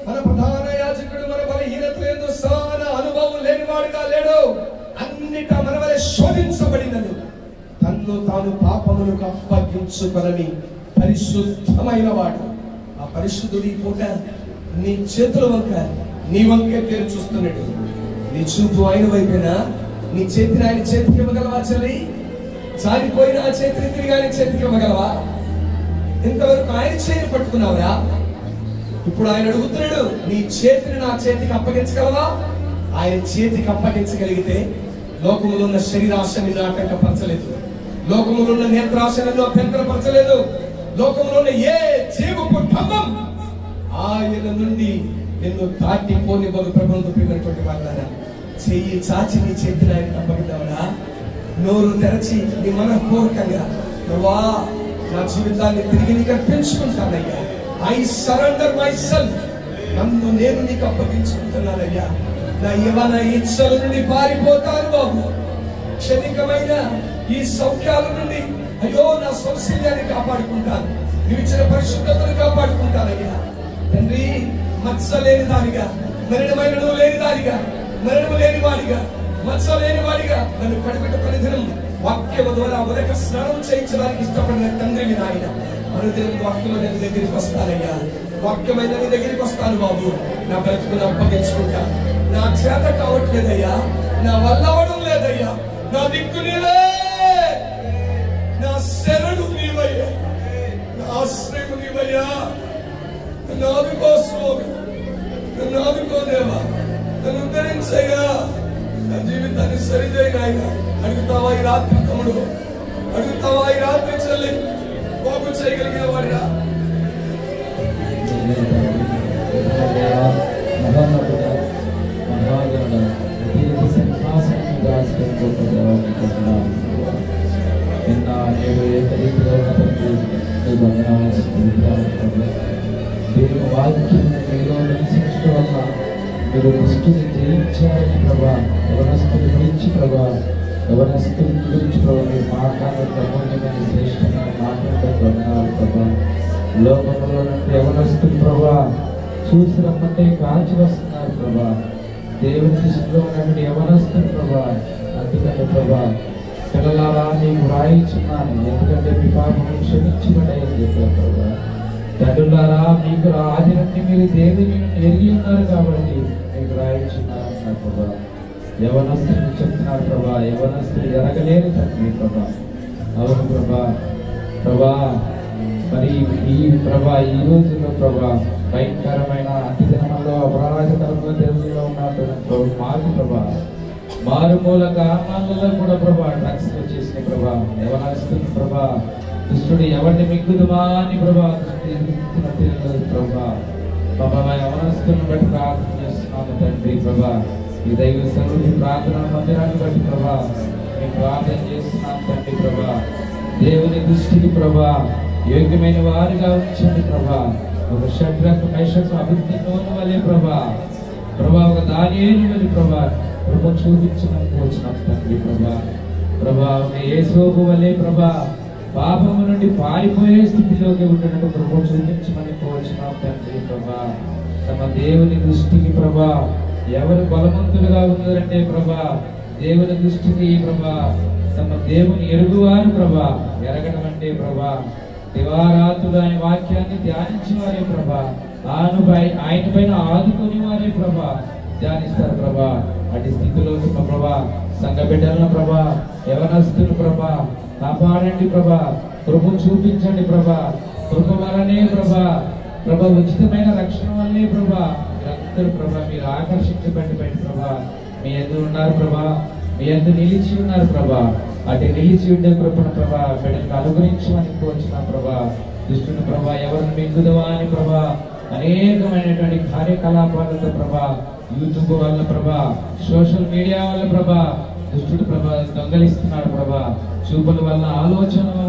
Speaker 1: మన ప్రధాన యాజకుడు మన బలహీనతలు ఎందు సమాన అనుభవం లేనివాడుగా లేడు. అన్నిట మన వలె శోధించబడినను తన్ను తాను పాపములకు అప్పగించుకొనని పరిశుద్ధమైన వాడు. ఆ పరిశుద్ధుడు ఈ పూట నీ చేతుల వంక నీ వంకే పేరు చూస్తున్నాడు. నీ చూపు ఆయన వైపేనా? నీ చేతిని ఆయన చేతికి ఇవ్వగలవా చెల్లి? జారిపోయిన ఆ చేతిని తిరిగి ఆయన చేతికి ఇవ్వగలవా? ఇంతవరకు ఆయన చేతిని పట్టుకున్నావురా? ఇప్పుడు ఆయన అడుగుతున్నాడు, నీ చేతిని నా చేతికి అప్పగించగలవా? ఆయన చేతికి అప్పగించగలిగితే లోకములో ఉన్న శరీరాశ నిన్ను ఆటంకపరచలేదు. లోకములో ఉన్న నేత్రాశ నిన్ను అభ్యంతరపరచలేదు. లోకములో ఉన్న ఏ జీవపు ఖంభం ఆయన నుండి నిన్ను దాటిపోనివ్వదు. ప్రభువును ప్రియమైనటువంటి వాళ్ళారా, చెయ్యి చాచి నీ చేతిని ఆయనకి అప్పగిద్దామరా? నోరు తెరచి నీ మనఃపూర్వకంగా, ప్రభువా నా జీవితాన్ని తిరిగి నీకు అర్పించుకుంటానయ్యా, ఐ సరెండర్ మై సెల్ఫ్, నన్ను నేను నీకు అప్పగించుకుంటున్నానయ్యా. నా యవ్వన ఇచ్చల నుండి పారిపోతాను బాబు. క్షణికమైన ఈ సౌఖ్యాల నుండి అయ్యో నా సౌశల్యాన్ని కాపాడుకుంటాను, నువ్వు ఇచ్చిన పరిశుద్ధతను కాపాడుకుంటానయ్యా. తండ్రి, మచ్చ లేని దానిగా, మరణమైన నువ్వు లేని దానిగా, మరణము లేని వాడిగా, మచ్చ లేని వాడిగా నన్ను కడిపెట్ట ప్రతిదినం వాక్యము ద్వారా ఉదక స్నానం చేయించడానికి ఇష్టపడిన తండ్రిని నాయన, అనుదినం వాక్యమైన నీ దగ్గరికి వస్తానయ్యా. వాక్యమైన నీ దగ్గరికి వస్తాను బాబు. నా బ్రతుకును అప్పగించుకుంటా. నా చేత కావట్లేదయ్యా, నా వల్ల అవడం లేదయ్యా. నా దిక్కు నీవే, నా శరణు నీవయ్యా, నా ఆశ్రయము నీవయ్యా. నన్ను ఆదుకోదేవా, నన్ను ఉద్ధరించయ్యా. నా జీవితాన్ని సరిచేయగా అడుగుతావా ఈ రాత్రి తమ్ముడు? అడుగుతావా ఈ రాత్రి చెల్లి? బాగు చేయగలిగిన వాడిరా.
Speaker 2: మీరు దృష్టిని జయించారని ప్రభా, యవనస్తుల గురించి ప్రభా, యవనస్తుల గురించి ప్రభా మీరు మాట్లాడే అమూల్యమైన శ్రేష్టమైన మాట్లాడే ప్రభా. లోకంలో నుండి యవనస్తులు ప్రభా చూసి రమ్మంటే కాల్చి వస్తున్నారు ప్రభా. దేవుని దృష్టిలో ఉన్నటువంటి యవనస్తులు ప్రభా. అందుకంటే ప్రభా పిల్లలారా నీకు రాయించున్నాను, ఎందుకంటే మీ పాపము క్షమించబడేది చెప్పారు ప్రభా. తండ్రులారా మీకు ఆది నుండి మీరు దేవుని ఎరిగి ఉన్నారు కాబట్టి మీకు రాయించున్నారు ప్రభా. యవనస్తులు చెప్తున్నారు ప్రభా, యవనస్తులు ఎరగలేరు తండ్రి ప్రభా. అవును ప్రభా. ప్రభా మరి ఈ ప్రభా ఈ రోజుల్లో ప్రభా భయంకరమైన అతి దినములో అపరాధకరంగా దేవుల్లో ఉన్నట్టు మాకు ప్రభా మారుమూల గ్రామాలలో కూడా ప్రభా డ్రగ్స్ చేసిన ప్రభా యవనస్తులు ప్రభా దుష్టుడు ఎవరిని మిగ్గుదుమా అని ప్రభా ప్రభా ప్రభా యవనస్తులను బట్టి ప్రార్థన చేస్తున్నాము తండ్రి ప్రభా. ఈ దైవ సర్వుడి ప్రార్థన మందిరాన్ని బట్టి ప్రభా మేము ప్రార్థన చేస్తున్నాం తండ్రి ప్రభా. దేవుని దృష్టికి ప్రభా యోగ్యమైన వారిగా ఉంచండి ప్రభా. ఒక షడ్రకు మేషకు అభివృద్ధి నోను వలె ప్రభా, ప్రభా ఒక దానియేలు వలె ప్రభా ప్రభా చూపించినాం తండ్రి ప్రభా. ప్రభా ఒక యేసోబు వలె ప్రభా పాపము నుండి పారిపోయే స్థితిలోకి ఉన్నట్టు ప్రభు చూపించమని కోరుచున్నాం తండ్రి ప్రభా. తమ దేవుని దృష్టికి ప్రభా ఎవరు బలవంతులుగా ఉన్నారంటే ప్రభా దేవుని దృష్టికి ప్రభా తమ దేవుని ఎరుగువారు ప్రభా. ఎరగడం అంటే ప్రభా దివారాత్రులు ఆయన వాక్యాన్ని ధ్యానించిన వారే ప్రభా, ఆయన పైన ఆదుకుని వారే ప్రభా ధ్యానిస్తారు ప్రభా. అటు స్థితిలో ప్రభా సంఘ బిడ్డలను ప్రభా యవనస్తులు ప్రభా కాపాడండి ప్రభా. కృప చూపించండి ప్రభా. కృప వలనే ప్రభా ప్రభా ఉచితమైన రక్షణ వల్లే ప్రభా మీరందరూ ప్రభా మీరు ఆకర్షించబడి ప్రభా మీ ఎదురు ఉన్నారు ప్రభా, మీ ఎదురు నిలిచి ఉన్నారు ప్రభా. అటు నిలిచి ఉండే కృపను ప్రభా బిడ్డలకు అనుగ్రహించమని కోరుచున్నాం ప్రభా. దుష్టుని ప్రభా ఎవరిని మింగుదవా అని ప్రభా అనేకమైనటువంటి కార్యకలాపాలతో ప్రభా, యూట్యూబ్ వల్ల ప్రభా, సోషల్ మీడియా వల్ల ప్రభా దుష్టుడు ప్రభా దొంగలిస్తున్నాడు ప్రభా, చూపుల వల్ల ఆలోచన వల్ల